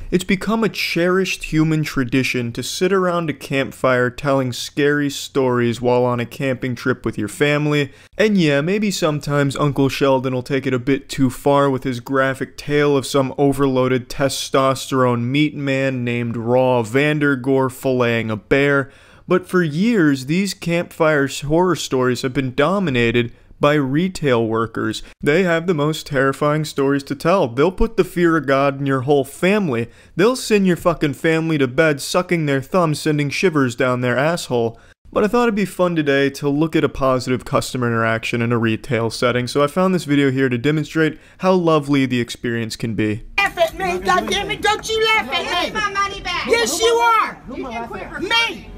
It's become a cherished human tradition to sit around a campfire telling scary stories while on a camping trip with your family. And yeah, maybe sometimes Uncle Sheldon will take it a bit too far with his graphic tale of some overloaded testosterone meat man named Raw Vandergore filleting a bear. But for years, these campfire horror stories have been dominated by retail workers. They have the most terrifying stories to tell. They'll put the fear of God in your whole family. They'll send your fucking family to bed sucking their thumbs, sending shivers down their asshole. But I thought it'd be fun today to look at a positive customer interaction in a retail setting, so I found this video here to demonstrate how lovely the experience can be. Laugh at me, goddammit, don't you laugh at me! Give my money back! Yes, you are! You can quit Me!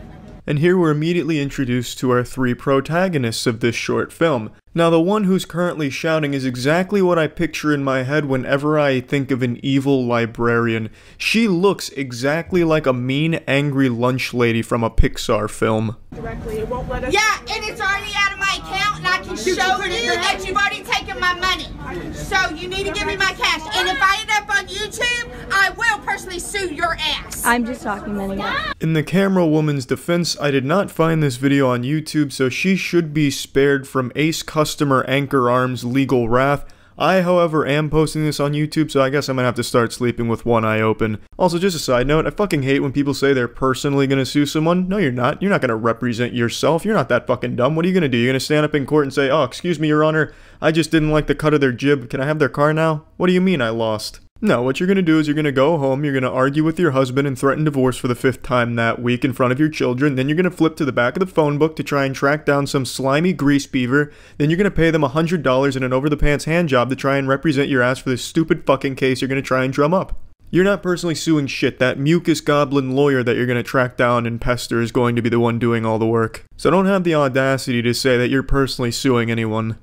And here we're immediately introduced to our three protagonists of this short film. Now, the one who's currently shouting is exactly what I picture in my head whenever I think of an evil librarian. She looks exactly like a mean, angry lunch lady from a Pixar film. Directly, it won't let us. Yeah, and it's already out of my account, and I can show you that you've already taken my money. So you need to give me my cash. And if I end up on YouTube, I will personally sue your ass. I'm just documenting it. In the camera woman's defense, I did not find this video on YouTube, so she should be spared from Ace Customer Anchor Arms' legal wrath. I, however, am posting this on YouTube, so I guess I'm gonna have to start sleeping with one eye open. Also, just a side note, I fucking hate when people say they're personally gonna sue someone. No, you're not. You're not gonna represent yourself. You're not that fucking dumb. What are you gonna do? You're gonna stand up in court and say, "Oh, excuse me, Your Honor, I just didn't like the cut of their jib. Can I have their car now?" What do you mean I lost? No, what you're gonna do is you're gonna go home, you're gonna argue with your husband and threaten divorce for the 5th time that week in front of your children, then you're gonna flip to the back of the phone book to try and track down some slimy grease beaver, then you're gonna pay them $100 in an over-the-pants hand job to try and represent your ass for this stupid fucking case you're gonna try and drum up. You're not personally suing shit. That mucus goblin lawyer that you're gonna track down and pester is going to be the one doing all the work. So don't have the audacity to say that you're personally suing anyone.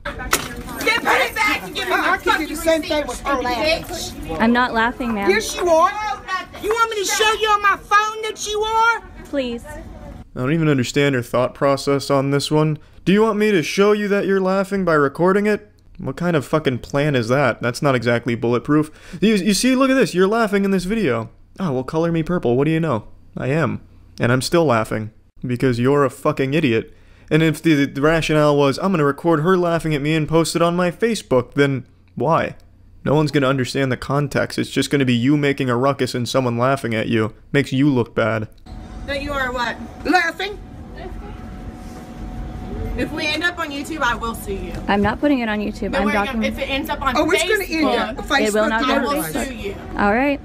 I can do the same thing with her laughing. I'm not laughing, ma'am. Yes, you are. You want me to show you on my phone that you are? Please. I don't even understand her thought process on this one. Do you want me to show you that you're laughing by recording it? What kind of fucking plan is that? That's not exactly bulletproof. You see, look at this. You're laughing in this video. Oh, well, color me purple. What do you know? I am. And I'm still laughing. Because you're a fucking idiot. And if the rationale was, I'm gonna record her laughing at me and post it on my Facebook, then why? No one's gonna understand the context. It's just gonna be you making a ruckus and someone laughing at you. Makes you look bad. That you are what? Laughing? If we end up on YouTube, I will sue you. I'm not putting it on YouTube. No, I'm if documenting. it ends up on Oh, Facebook, it's going to end up. It will not I go will to sue Facebook. you. Alright.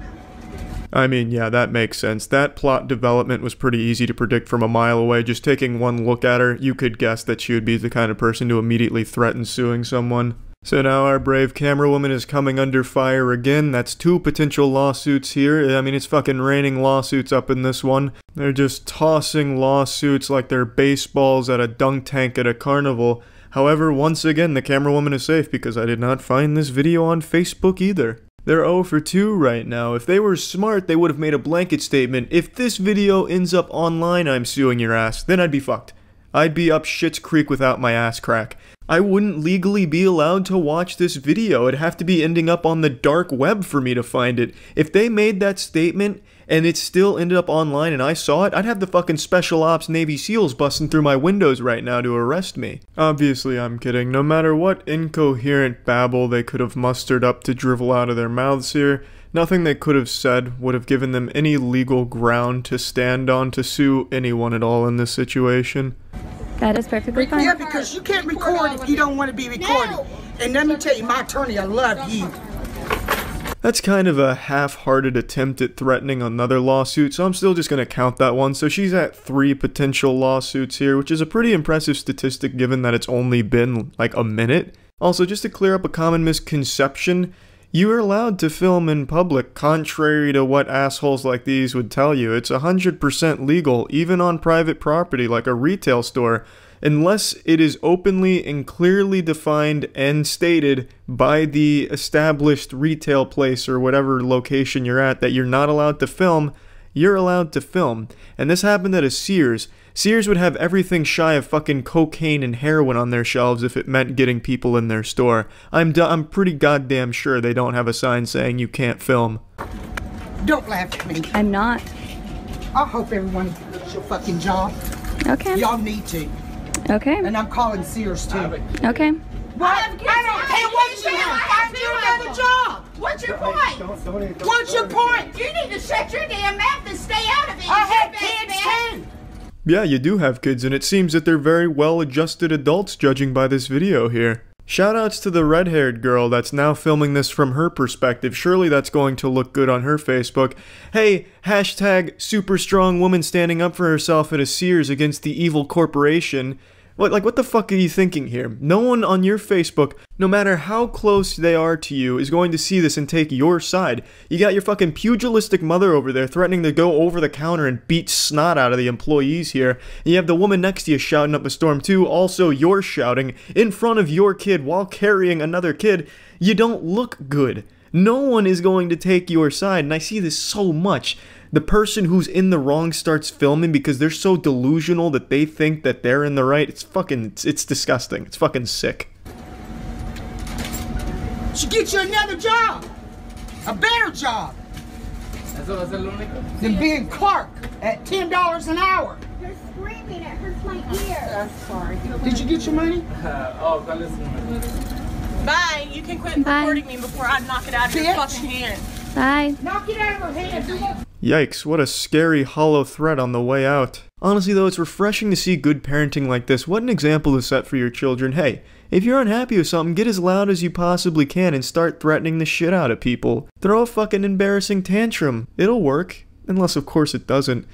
I mean, yeah, that makes sense. That plot development was pretty easy to predict from a mile away. Just taking one look at her, you could guess that she would be the kind of person to immediately threaten suing someone. So now our brave camera woman is coming under fire again. That's 2 potential lawsuits here. I mean, it's fucking raining lawsuits up in this one. They're just tossing lawsuits like they're baseballs at a dunk tank at a carnival. However, once again, the camera woman is safe because I did not find this video on Facebook either. They're 0 for 2 right now. If they were smart, they would have made a blanket statement. If this video ends up online, I'm suing your ass. Then I'd be fucked. I'd be up Shit's Creek without my ass crack. I wouldn't legally be allowed to watch this video. It'd have to be ending up on the dark web for me to find it. If they made that statement and it still ended up online and I saw it, I'd have the fucking Special Ops Navy SEALs busting through my windows right now to arrest me. Obviously, I'm kidding. No matter what incoherent babble they could have mustered up to drivel out of their mouths here, nothing they could have said would have given them any legal ground to stand on to sue anyone at all in this situation. That is perfectly fine. Yeah, because you can't record if you don't want to be recorded. And let me tell you, my attorney, I love you. That's kind of a half-hearted attempt at threatening another lawsuit, so I'm still just going to count that one. So she's at 3 potential lawsuits here, which is a pretty impressive statistic given that it's only been like a minute. Also, just to clear up a common misconception, you are allowed to film in public, contrary to what assholes like these would tell you. It's 100% legal, even on private property like a retail store, unless it is openly and clearly defined and stated by the established retail place or whatever location you're at that you're not allowed to film. You're allowed to film. And this happened at a Sears. Sears would have everything shy of fucking cocaine and heroin on their shelves if it meant getting people in their store. I'm pretty goddamn sure they don't have a sign saying you can't film. Don't laugh at me. I'm not. I hope everyone gets your fucking job. Okay. Y'all need to. Okay. And I'm calling Sears too. Okay. I don't care what you have. Find you another job. What's your point? What's your point? You need to shut your damn mouth and stay out of it. I It's your have best kids bet. too. Yeah, you do have kids, and it seems that they're very well-adjusted adults judging by this video here. Shoutouts to the red-haired girl that's now filming this from her perspective. Surely that's going to look good on her Facebook. Hey, hashtag super strong woman standing up for herself at a Sears against the evil corporation. What the fuck are you thinking here? No one on your Facebook, no matter how close they are to you, is going to see this and take your side. You got your fucking pugilistic mother over there threatening to go over the counter and beat snot out of the employees here. And you have the woman next to you shouting up a storm too. Also, you're shouting in front of your kid while carrying another kid. You don't look good. No one is going to take your side, and I see this so much. The person who's in the wrong starts filming because they're so delusional that they think that they're in the right. It's disgusting. It's fucking sick. Should get you another job. A better job. Than being Clark at $10 an hour. You're screaming. It hurts my ear. I'm sorry. Did you get your money? Bye. You can quit recording me before I knock it out of your fucking hand. Bye. Knock it out of her hand. Yikes, what a scary hollow threat on the way out. Honestly though, it's refreshing to see good parenting like this. What an example to set for your children. Hey, if you're unhappy with something, get as loud as you possibly can and start threatening the shit out of people. Throw a fucking embarrassing tantrum. It'll work. Unless of course it doesn't.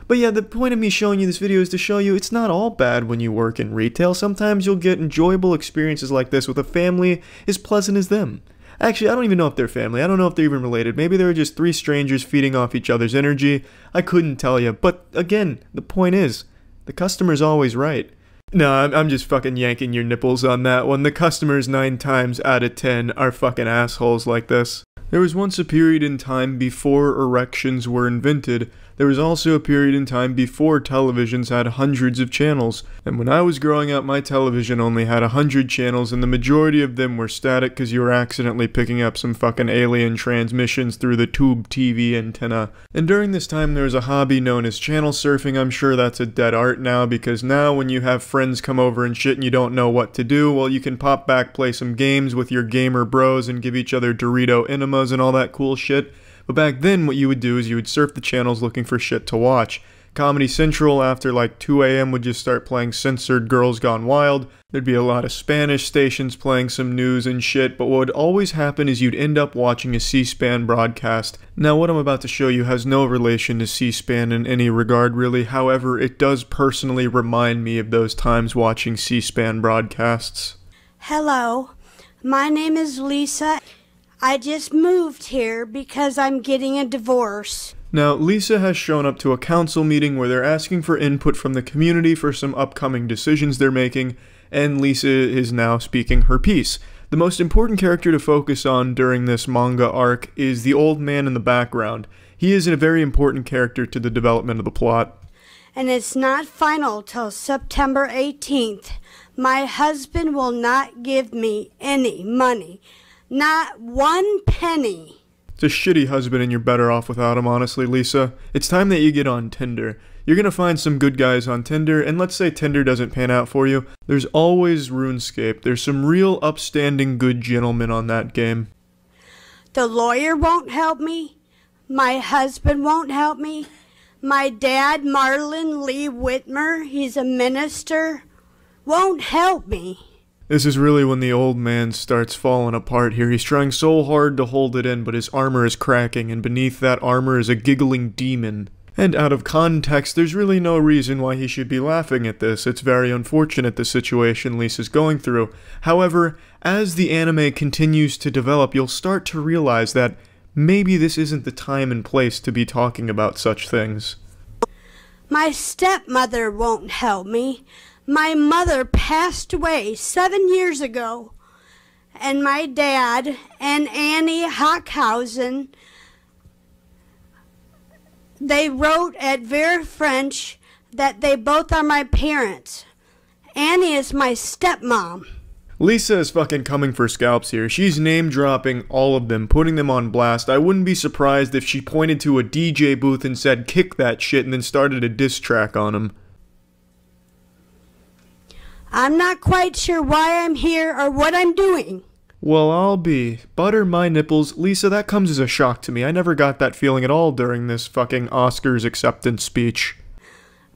But yeah, the point of me showing you this video is to show you it's not all bad when you work in retail. Sometimes you'll get enjoyable experiences like this with a family as pleasant as them. Actually, I don't even know if they're family. I don't know if they're even related. Maybe they were just three strangers feeding off each other's energy. I couldn't tell you. But again, the point is, the customer's always right. No, I'm just fucking yanking your nipples on that one. The customers 9 times out of 10 are fucking assholes like this. There was once a period in time before erections were invented. There was also a period in time before televisions had hundreds of channels. And when I was growing up, my television only had 100 channels, and the majority of them were static because you were accidentally picking up some fucking alien transmissions through the tube TV antenna. And during this time, there was a hobby known as channel surfing. I'm sure that's a dead art now, because now when you have friends come over and shit and you don't know what to do, well, you can pop back, play some games with your gamer bros, and give each other Dorito enemas and all that cool shit. But back then, what you would do is you would surf the channels looking for shit to watch. Comedy Central after like 2 a.m. would just start playing censored Girls Gone Wild. There'd be a lot of Spanish stations playing some news and shit, but what would always happen is you'd end up watching a C-SPAN broadcast. Now what I'm about to show you has no relation to C-SPAN in any regard really, however it does personally remind me of those times watching C-SPAN broadcasts. Hello, my name is Lisa. I just moved here because I'm getting a divorce. Now, Lisa has shown up to a council meeting where they're asking for input from the community for some upcoming decisions they're making, and Lisa is now speaking her piece. The most important character to focus on during this manga arc is the old man in the background. He is a very important character to the development of the plot. And it's not final till September 18th. My husband will not give me any money. Not 1 penny. It's a shitty husband and you're better off without him, honestly, Lisa. It's time that you get on Tinder. You're gonna find some good guys on Tinder, and let's say Tinder doesn't pan out for you. There's always RuneScape. There's some real upstanding good gentlemen on that game. The lawyer won't help me. My husband won't help me. My dad, Marlon Lee Whitmer, he's a minister, won't help me. This is really when the old man starts falling apart here. He's trying so hard to hold it in, but his armor is cracking, and beneath that armor is a giggling demon. And out of context, there's really no reason why he should be laughing at this. It's very unfortunate the situation Lisa's going through. However, as the anime continues to develop, you'll start to realize that maybe this isn't the time and place to be talking about such things. My stepmother won't help me. My mother passed away 7 years ago, and my dad and Annie Hockhausen, they wrote at Vera French that they both are my parents. Annie is my stepmom. Lisa is fucking coming for scalps here. She's name-dropping all of them, putting them on blast. I wouldn't be surprised if she pointed to a DJ booth and said, kick that shit, and then started a diss track on him. I'm not quite sure why I'm here or what I'm doing. Well, I'll be. Butter my nipples. Lisa, that comes as a shock to me. I never got that feeling at all during this fucking Oscars acceptance speech.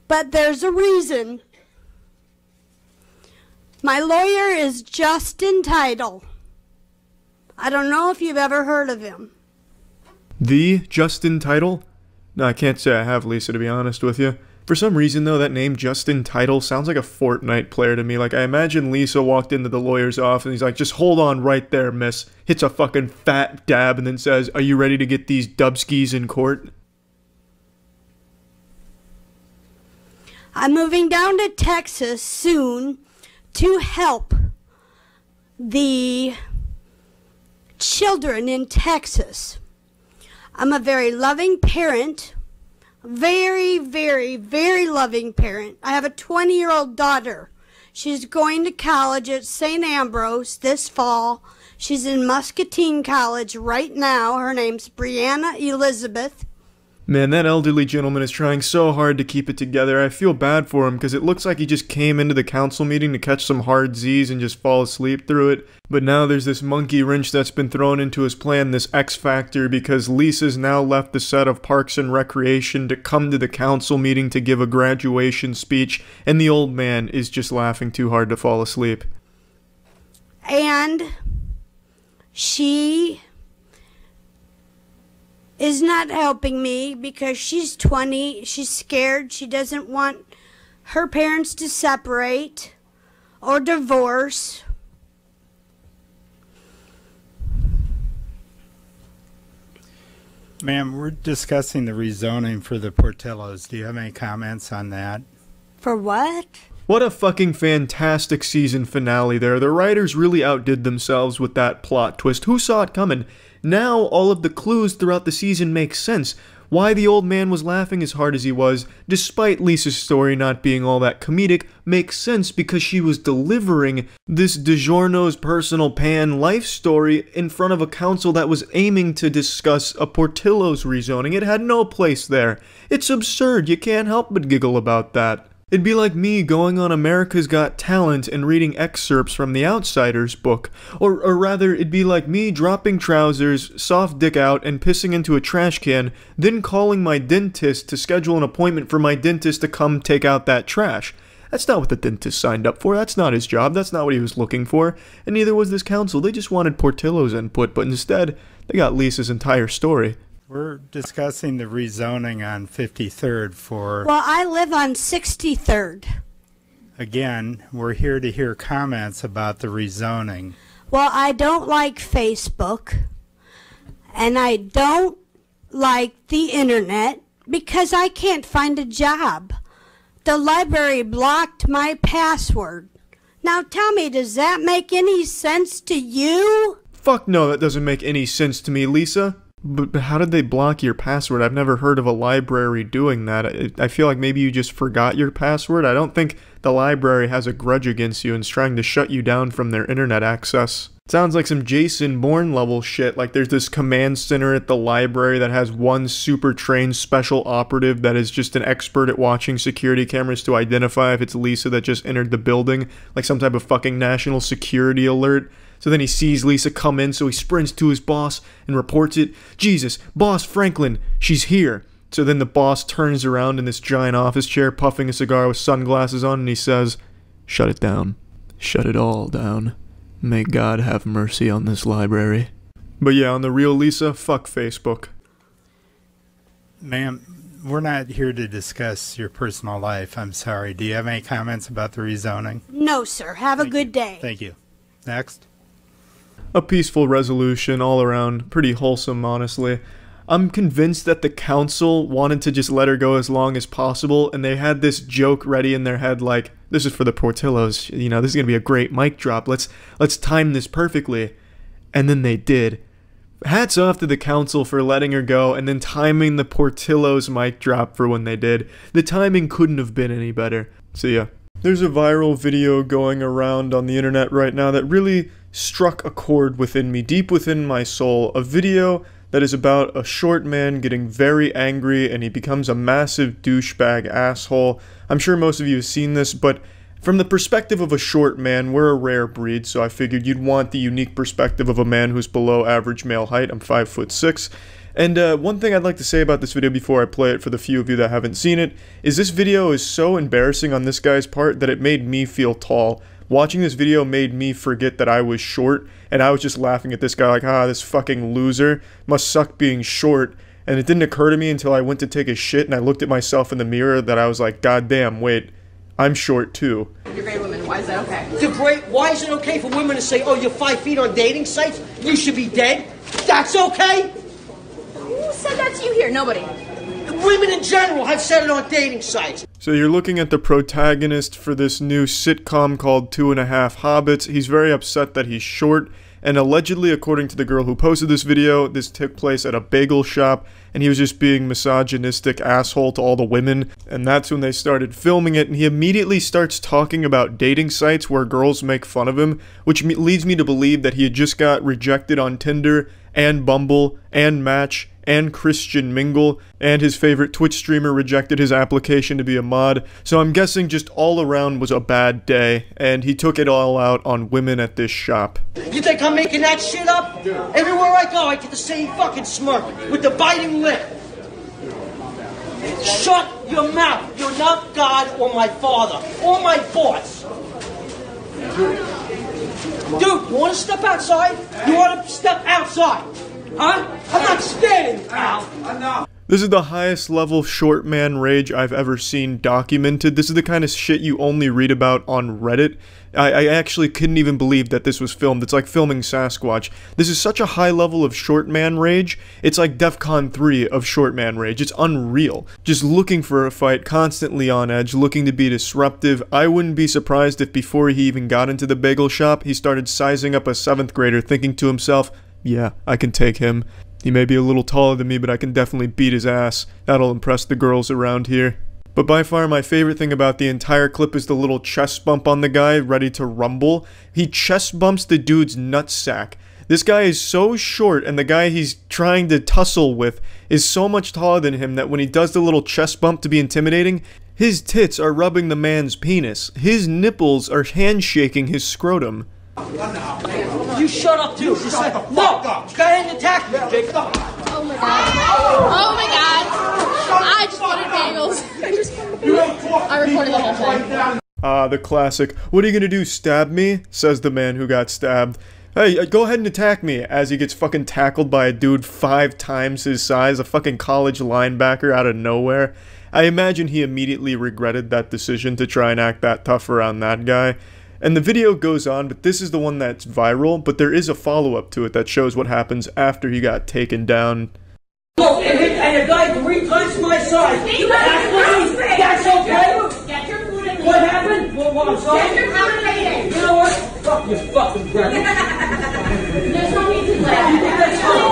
But there's a reason. My lawyer is Justin Title. I don't know if you've ever heard of him. The Justin Title? No, I can't say I have, Lisa, to be honest with you. For some reason, though, that name Justin Title sounds like a Fortnite player to me. Like, I imagine Lisa walked into the lawyer's office and he's like, just hold on right there, miss. Hits a fucking fat dab and then says, are you ready to get these dubskis in court? I'm moving down to Texas soon to help the children in Texas. I'm a very loving parent. Very, very, very loving parent. I have a 20-year-old daughter. She's going to college at St. Ambrose this fall. She's in Muscatine College right now. Her name's Brianna Elizabeth. Man, that elderly gentleman is trying so hard to keep it together. I feel bad for him because it looks like he just came into the council meeting to catch some hard Z's and just fall asleep through it. But now there's this monkey wrench that's been thrown into his plan, this X Factor, because Lisa's now left the set of Parks and Recreation to come to the council meeting to give a graduation speech, and the old man is just laughing too hard to fall asleep. And she is not helping me because she's 20, she's scared, she doesn't want her parents to separate or divorce. Ma'am, we're discussing the rezoning for the Portillos. Do you have any comments on that? For what? What a fucking fantastic season finale there. The writers really outdid themselves with that plot twist. Who saw it coming? Now all of the clues throughout the season make sense. Why the old man was laughing as hard as he was, despite Lisa's story not being all that comedic, makes sense because she was delivering this DiGiorno's personal pan life story in front of a council that was aiming to discuss a Portillo's rezoning. It had no place there. It's absurd. You can't help but giggle about that. It'd be like me going on America's Got Talent and reading excerpts from The Outsider's book. Or rather, it'd be like me dropping trousers, soft dick out, and pissing into a trash can, then calling my dentist to schedule an appointment for my dentist to come take out that trash. That's not what the dentist signed up for. That's not his job. That's not what he was looking for. And neither was this council. They just wanted Portillo's input, but instead, they got Lisa's entire story. We're discussing the rezoning on 53rd for... Well, I live on 63rd. Again, we're here to hear comments about the rezoning. Well, I don't like Facebook, and I don't like the internet because I can't find a job. The library blocked my password. Now tell me, does that make any sense to you? Fuck no, that doesn't make any sense to me, Lisa. But how did they block your password? I've never heard of a library doing that. I feel like maybe you just forgot your password. I don't think the library has a grudge against you and is trying to shut you down from their internet access. It sounds like some Jason Bourne level shit. Like there's this command center at the library that has one super trained special operative that is just an expert at watching security cameras to identify if it's Lisa that just entered the building. Like some type of fucking national security alert. So then he sees Lisa come in, so he sprints to his boss and reports it. Jesus, Boss Franklin, she's here. So then the boss turns around in this giant office chair, puffing a cigar with sunglasses on, and he says, "Shut it down. Shut it all down. May God have mercy on this library." But yeah, on the real, Lisa, fuck Facebook. Ma'am, we're not here to discuss your personal life. I'm sorry. Do you have any comments about the rezoning? No, sir. Have a good day. Thank you. Next. A peaceful resolution all around, pretty wholesome, honestly. I'm convinced that the council wanted to just let her go as long as possible, and they had this joke ready in their head like, this is for the Portillos, you know, this is going to be a great mic drop, let's time this perfectly. And then they did. Hats off to the council for letting her go and then timing the Portillos mic drop for when they did. The timing couldn't have been any better. See ya. There's a viral video going around on the internet right now that really struck a chord within me, deep within my soul. A video that is about a short man getting very angry and he becomes a massive douchebag asshole. I'm sure most of you have seen this, but from the perspective of a short man, we're a rare breed, so I figured you'd want the unique perspective of a man who's below average male height. I'm 5'6". And one thing I'd like to say about this video before I play it for the few of you that haven't seen it, is this video is so embarrassing on this guy's part that it made me feel tall. Watching this video made me forget that I was short, and I was just laughing at this guy like, this fucking loser must suck being short. And it didn't occur to me until I went to take a shit and I looked at myself in the mirror that I was like, God damn, wait, I'm short too. You're great women, why is that okay? Why is it okay for women to say, oh, you're 5 feet on dating sites? You should be dead? That's okay? Who said that to you here? Nobody. Women in general have said it on dating sites. So you're looking at the protagonist for this new sitcom called 2.5 Hobbits. He's very upset that he's short, and allegedly, according to the girl who posted this video, this took place at a bagel shop, and he was just being misogynistic asshole to all the women, and that's when they started filming it, and he immediately starts talking about dating sites where girls make fun of him, which leads me to believe that he had just got rejected on Tinder, and Bumble, and Match, and Christian Mingle, and his favorite Twitch streamer rejected his application to be a mod, so I'm guessing just all around was a bad day, and he took it all out on women at this shop. You think I'm making that shit up? Everywhere I go, I get the same fucking smirk, with the biting lip. Shut your mouth. You're not God or my father, or my boss. Dude, you want to step outside? You want to step outside? Huh? I'm not standing, pal. This is the highest level short man rage I've ever seen documented. This is the kind of shit you only read about on Reddit. I actually couldn't even believe that this was filmed. It's like filming Sasquatch. This is such a high level of short man rage. It's like DEFCON 3 of short man rage. It's unreal. Just looking for a fight, constantly on edge, looking to be disruptive. I wouldn't be surprised if before he even got into the bagel shop, he started sizing up a 7th grader, thinking to himself, yeah, I can take him. He may be a little taller than me, but I can definitely beat his ass. That'll impress the girls around here. But by far my favorite thing about the entire clip is the little chest bump on the guy ready to rumble. He chest bumps the dude's nutsack. This guy is so short, and the guy he's trying to tussle with is so much taller than him that when he does the little chest bump to be intimidating, his tits are rubbing the man's penis. His nipples are handshaking his scrotum. You shut up too. No, go ahead and attack me, Jake. Oh my god. Oh my god. I just wanted bagels. I recorded the whole thing. The classic, what are you gonna do, stab me? Says the man who got stabbed. Hey, go ahead and attack me, as he gets fucking tackled by a dude 5 times his size, a fucking college linebacker out of nowhere. I imagine he immediately regretted that decision to try and act that tough around that guy. And the video goes on, but this is the one that's viral, but there is a follow-up to it that shows what happens after he got taken down. Look, and a guy 3 times my size. That's okay? Get your food and What happened? What I'm sorry? Get your food and eat it. You know what? Fuck your fucking breath. There's no need to laugh. That's funny.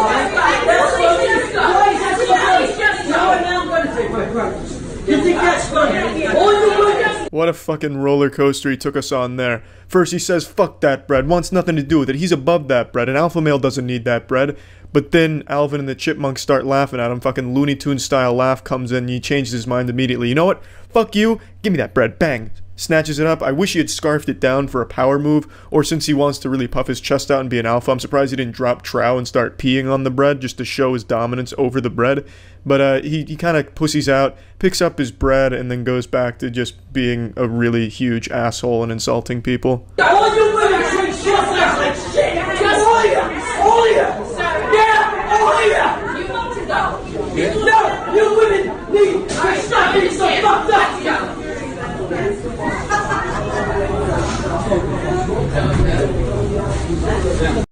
Now I'm going to take my breakfast. You think that's funny? All you women. What a fucking roller coaster he took us on there. First he says, fuck that bread, wants nothing to do with it, he's above that bread, an alpha male doesn't need that bread. But then Alvin and the Chipmunks start laughing at him, fucking Looney Tunes style laugh comes in, and he changes his mind immediately. You know what? Fuck you, give me that bread, bang. Snatches it up. I wish he had scarfed it down for a power move, or since he wants to really puff his chest out and be an alpha, I'm surprised he didn't drop trow and start peeing on the bread just to show his dominance over the bread. But he kind of pussies out, picks up his bread, and then goes back to just being a really huge asshole and insulting people. All you women should shut up like shit. All of you. All of you. Yeah, all of you. You want to go. No, you women need to stop being so fucked up.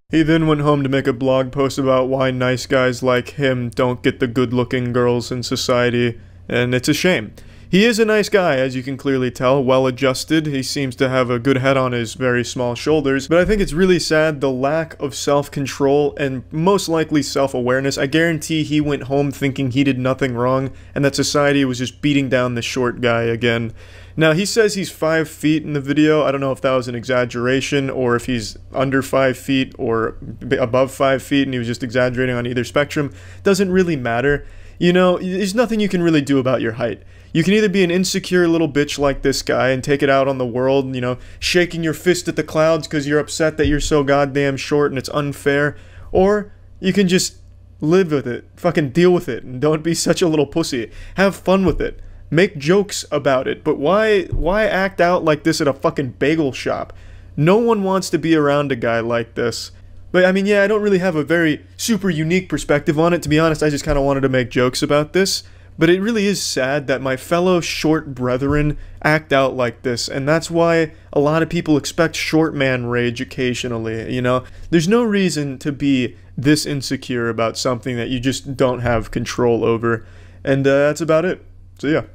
He then went home to make a blog post about why nice guys like him don't get the good-looking girls in society, and it's a shame. He is a nice guy, as you can clearly tell, well-adjusted. He seems to have a good head on his very small shoulders, but I think it's really sad the lack of self-control and most likely self-awareness. I guarantee he went home thinking he did nothing wrong and that society was just beating down the short guy again. Now, he says he's 5 feet in the video. I don't know if that was an exaggeration or if he's under 5 feet or above 5 feet and he was just exaggerating on either spectrum. Doesn't really matter. You know, there's nothing you can really do about your height. You can either be an insecure little bitch like this guy and take it out on the world, you know, shaking your fist at the clouds because you're upset that you're so goddamn short and it's unfair, or you can just live with it, fucking deal with it, and don't be such a little pussy. Have fun with it. Make jokes about it, but why act out like this at a fucking bagel shop? No one wants to be around a guy like this. But I mean, yeah, I don't really have a very super unique perspective on it. To be honest, I just kind of wanted to make jokes about this. But it really is sad that my fellow short brethren act out like this, and that's why a lot of people expect short man rage occasionally, you know? There's no reason to be this insecure about something that you just don't have control over. And that's about it. So yeah.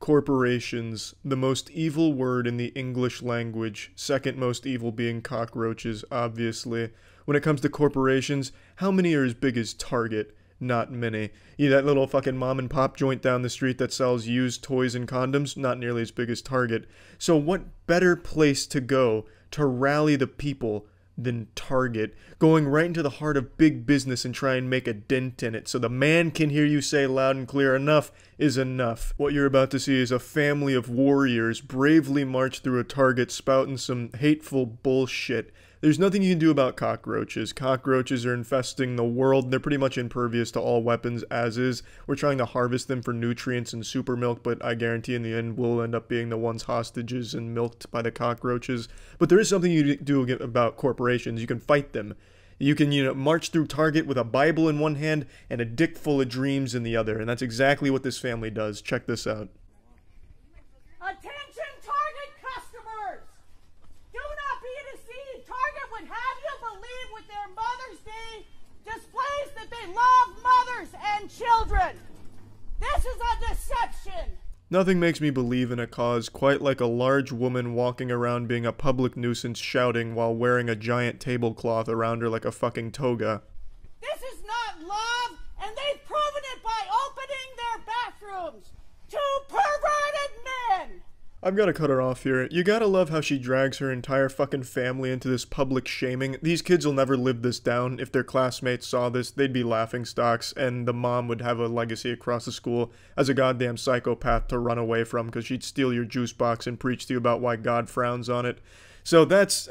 Corporations, the most evil word in the English language, second most evil being cockroaches, obviously. When it comes to corporations, how many are as big as Target? Not many. Yeah, that little fucking mom and pop joint down the street that sells used toys and condoms, not nearly as big as Target. So what better place to go to rally the people than Target? Going right into the heart of big business and try and make a dent in it so the man can hear you say loud and clear, enough is enough. What you're about to see is a family of warriors bravely march through a Target spouting some hateful bullshit. There's nothing you can do about cockroaches. Cockroaches are infesting the world. They're pretty much impervious to all weapons as is. We're trying to harvest them for nutrients and super milk, but I guarantee in the end we'll end up being the ones hostages and milked by the cockroaches. But there is something you do about corporations. You can fight them. You can, you know, march through Target with a Bible in one hand and a dick full of dreams in the other. And that's exactly what this family does. Check this out. Attention Target customers! Do not be deceived. Target would have you believe with their Mother's Day displays that they love mothers and children. This is a deception. Nothing makes me believe in a cause quite like a large woman walking around being a public nuisance shouting while wearing a giant tablecloth around her like a fucking toga. This is not love, and they've proven it by opening their bathrooms to perverted men. I've gotta cut her off here. You gotta love how she drags her entire fucking family into this public shaming. These kids will never live this down. If their classmates saw this, they'd be laughingstocks, and the mom would have a legacy across the school as a goddamn psychopath to run away from because she'd steal your juice box and preach to you about why God frowns on it. So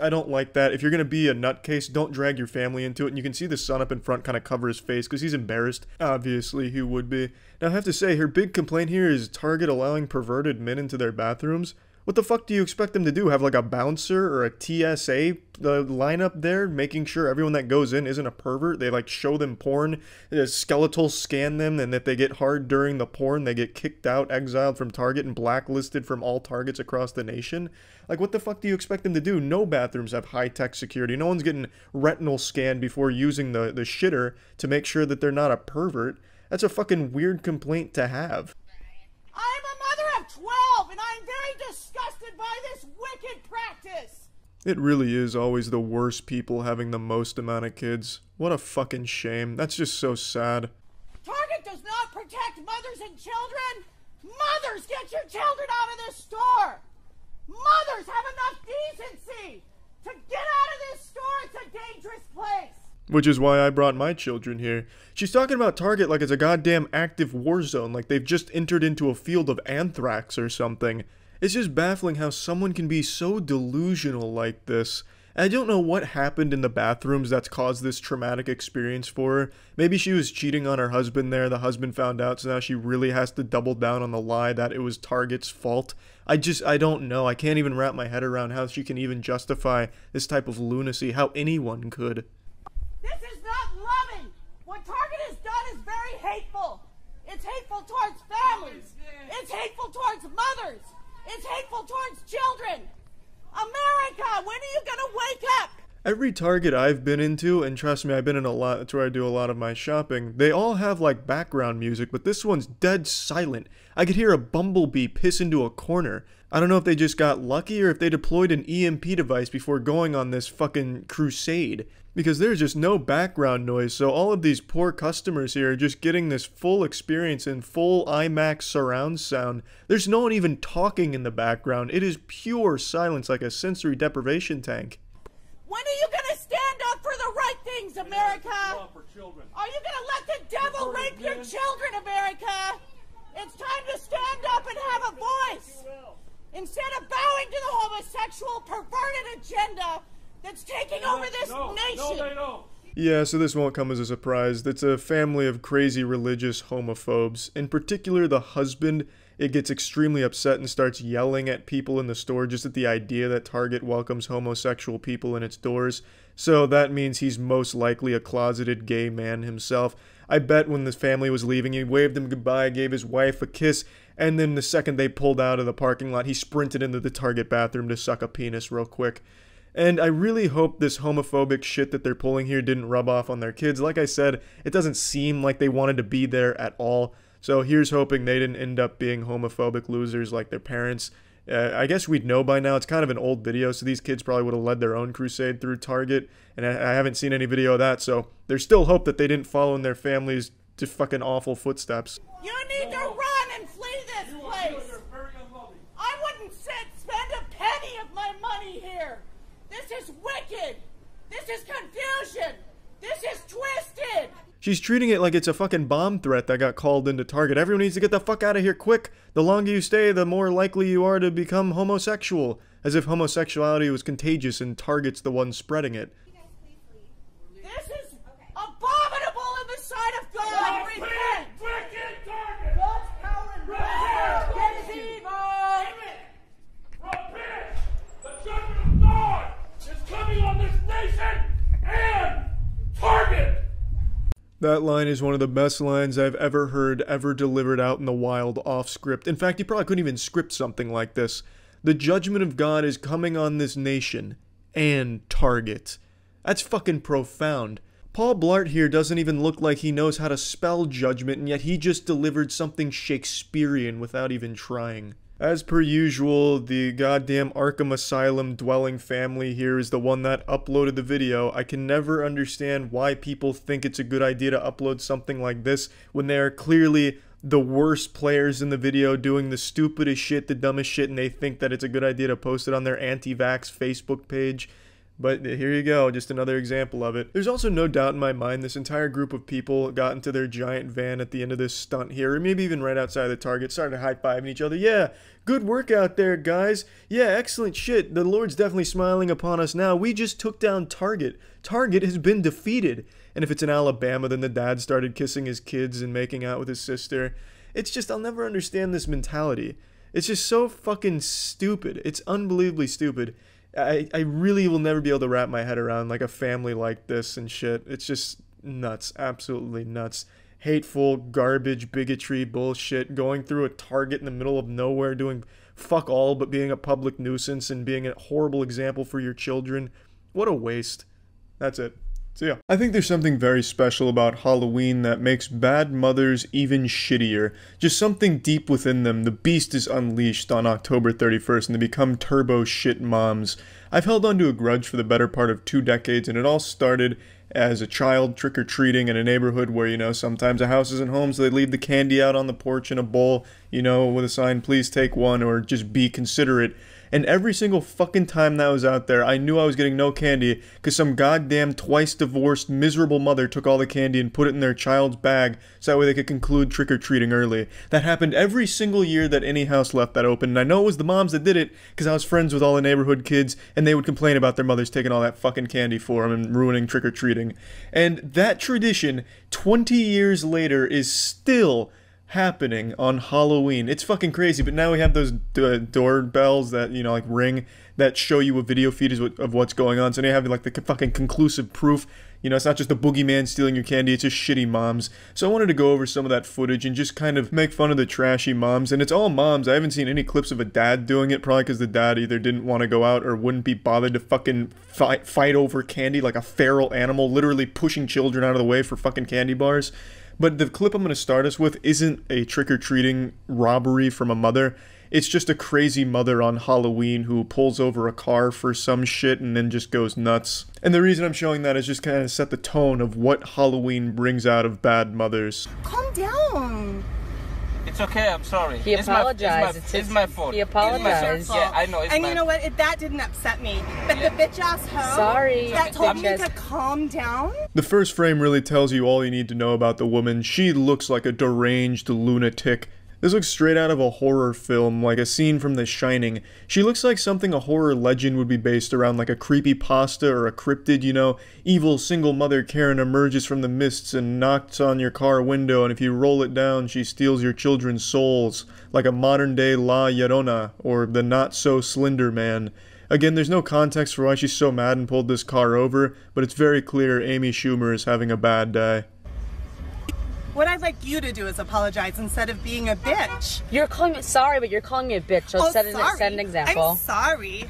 I don't like that. If you're gonna be a nutcase, don't drag your family into it. And you can see the son up in front kind of cover his face because he's embarrassed. Obviously, he would be. Now, I have to say, her big complaint here is Target allowing perverted men into their bathrooms. What the fuck do you expect them to do? Have like a bouncer or a TSA lineup there, making sure everyone that goes in isn't a pervert? They like show them porn, skeletal scan them, and if they get hard during the porn, they get kicked out, exiled from Target, and blacklisted from all Targets across the nation. Like, what the fuck do you expect them to do? No bathrooms have high-tech security. No one's getting retinal scanned before using the shitter to make sure that they're not a pervert. That's a fucking weird complaint to have. I'm a mother of 12, and I'm very disgusted by this wicked practice. It really is always the worst people having the most amount of kids. What a fucking shame. That's just so sad. Target does not protect mothers and children. Mothers, get your children out of this store. Mothers, have enough decency to get out of this store. It's a dangerous place. Which is why I brought my children here. She's talking about Target like it's a goddamn active war zone, like they've just entered into a field of anthrax or something. It's just baffling how someone can be so delusional like this. I don't know what happened in the bathrooms that's caused this traumatic experience for her. Maybe she was cheating on her husband there, the husband found out, so now she really has to double down on the lie that it was Target's fault. I don't know. I can't even wrap my head around how she can even justify this type of lunacy, how anyone could. This is not loving. What Target has done is very hateful. It's hateful towards families. It's hateful towards mothers. It's hateful towards children. America, when are you gonna wake up? Every Target I've been into, and trust me, I've been in a lot, that's where I do a lot of my shopping, they all have like background music, but this one's dead silent. I could hear a bumblebee piss into a corner. I don't know if they just got lucky or if they deployed an EMP device before going on this fucking crusade. Because there's just no background noise, so all of these poor customers here are just getting this full experience in full IMAX surround sound. There's no one even talking in the background. It is pure silence like a sensory deprivation tank. When are you going to stand up for the right things, America? Are you going to let the devil rape your children, America? It's time to stand up and have a voice. Instead of bowing to the homosexual perverted agenda that's taking over this nation. Yeah, so this won't come as a surprise. It's a family of crazy religious homophobes. In particular, the husband, it gets extremely upset and starts yelling at people in the store just at the idea that Target welcomes homosexual people in its doors. So that means he's most likely a closeted gay man himself. I bet when this family was leaving, he waved them goodbye, gave his wife a kiss, and then the second they pulled out of the parking lot, he sprinted into the Target bathroom to suck a penis real quick. And I really hope this homophobic shit that they're pulling here didn't rub off on their kids. Like I said, it doesn't seem like they wanted to be there at all. So here's hoping they didn't end up being homophobic losers like their parents. I guess we'd know by now. It's kind of an old video, so these kids probably would have led their own crusade through Target. And I haven't seen any video of that, so there's still hope that they didn't follow in their families' just fucking awful footsteps. You need to run and flee this place. I wouldn't spend a penny of my money here. This is wicked. This is confusion. This is twisted. She's treating it like it's a fucking bomb threat that got called into Target. Everyone needs to get the fuck out of here quick. The longer you stay, the more likely you are to become homosexual. As if homosexuality was contagious and Target's the one spreading it. This is abominable in the sight of God. Repent. God's power and wrath is evil. Repent. The judgment of God is coming on this nation and Target. That line is one of the best lines I've ever heard, ever delivered out in the wild off script. In fact, you probably couldn't even script something like this. The judgment of God is coming on this nation and Target. That's fucking profound. Paul Blart here doesn't even look like he knows how to spell judgment, and yet he just delivered something Shakespearean without even trying. As per usual, the goddamn Arkham Asylum dwelling family here is the one that uploaded the video. I can never understand why people think it's a good idea to upload something like this when they are clearly the worst players in the video doing the stupidest shit, the dumbest shit, and they think that it's a good idea to post it on their anti-vax Facebook page. But here you go, just another example of it. There's also no doubt in my mind this entire group of people got into their giant van at the end of this stunt here, or maybe even right outside the Target, started high-fiving each other. Yeah, good work out there, guys. Yeah, excellent shit. The Lord's definitely smiling upon us now. We just took down Target. Target has been defeated. And if it's in Alabama, then the dad started kissing his kids and making out with his sister. It's just, I'll never understand this mentality. It's just so fucking stupid. It's unbelievably stupid. I really will never be able to wrap my head around like a family like this and shit. It's just nuts. Absolutely nuts. Hateful, garbage, bigotry, bullshit. Going through a Target in the middle of nowhere doing fuck all but being a public nuisance and being a horrible example for your children. What a waste. That's it. So yeah, I think there's something very special about Halloween that makes bad mothers even shittier. Just something deep within them. The beast is unleashed on October 31st and they become turbo shit moms. I've held on to a grudge for the better part of 2 decades, and it all started as a child trick-or-treating in a neighborhood where, you know, sometimes a house isn't home, so they leave the candy out on the porch in a bowl, you know, with a sign, please take one, or just be considerate. And every single fucking time that was out there, I knew I was getting no candy because some goddamn twice-divorced, miserable mother took all the candy and put it in their child's bag so that way they could conclude trick-or-treating early. That happened every single year that any house left that open, and I know it was the moms that did it because I was friends with all the neighborhood kids, and they would complain about their mothers taking all that fucking candy for them and ruining trick-or-treating. And that tradition, 20 years later, is still happening on Halloween. It's fucking crazy, but now we have those doorbells that, you know, like ring, that show you a video feed of what's going on, so now you have like the fucking conclusive proof. You know, it's not just the boogeyman stealing your candy, it's just shitty moms. So I wanted to go over some of that footage and just kind of make fun of the trashy moms. And it's all moms. I haven't seen any clips of a dad doing it, probably because the dad either didn't want to go out or wouldn't be bothered to fucking fight over candy like a feral animal, literally pushing children out of the way for fucking candy bars. But the clip I'm going to start us with isn't a trick-or-treating robbery from a mother. It's just a crazy mother on Halloween who pulls over a car for some shit and then just goes nuts. And the reason I'm showing that is just kind of set the tone of what Halloween brings out of bad mothers. Calm down. It's okay, I'm sorry. He apologized. It's my fault. He apologized. Yeah, I know. And you know what? That didn't upset me. But the bitch ass hoe Sorry. that told me to calm down. The first frame really tells you all you need to know about the woman. She looks like a deranged lunatic. This looks straight out of a horror film, like a scene from The Shining. She looks like something a horror legend would be based around, like a creepypasta or a cryptid, you know? Evil single mother Karen emerges from the mists and knocks on your car window, and if you roll it down, she steals your children's souls, like a modern-day La Llorona, or the Not-So-Slender Man. Again, there's no context for why she's so mad and pulled this car over, but it's very clear Amy Schumer is having a bad day. What I'd like you to do is apologize instead of being a bitch. You're calling me sorry, but you're calling me a bitch. So set an example. I'm sorry.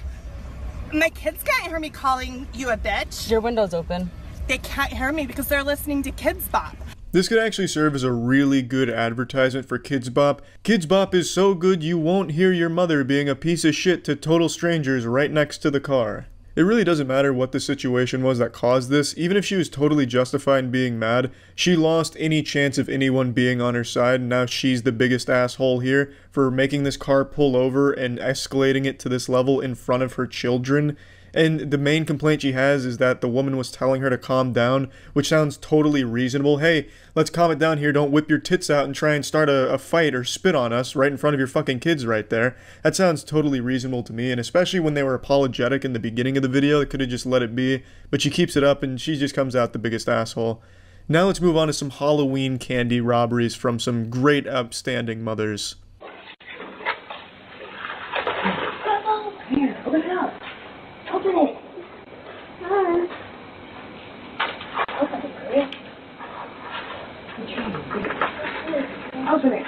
My kids can't hear me calling you a bitch. Your window's open. They can't hear me because they're listening to Kids Bop. This could actually serve as a really good advertisement for Kids Bop. Kids Bop is so good you won't hear your mother being a piece of shit to total strangers right next to the car. It really doesn't matter what the situation was that caused this. Even if she was totally justified in being mad, she lost any chance of anyone being on her side, and now she's the biggest asshole here for making this car pull over and escalating it to this level in front of her children. And the main complaint she has is that the woman was telling her to calm down, which sounds totally reasonable. Hey, let's calm it down here, don't whip your tits out and try and start a fight or spit on us right in front of your fucking kids right there. That sounds totally reasonable to me, and especially when they were apologetic in the beginning of the video, they could have just let it be. But she keeps it up and she just comes out the biggest asshole. Now let's move on to some Halloween candy robberies from some great upstanding mothers. Here, open it up. Open it. Open it, Chris. Open it.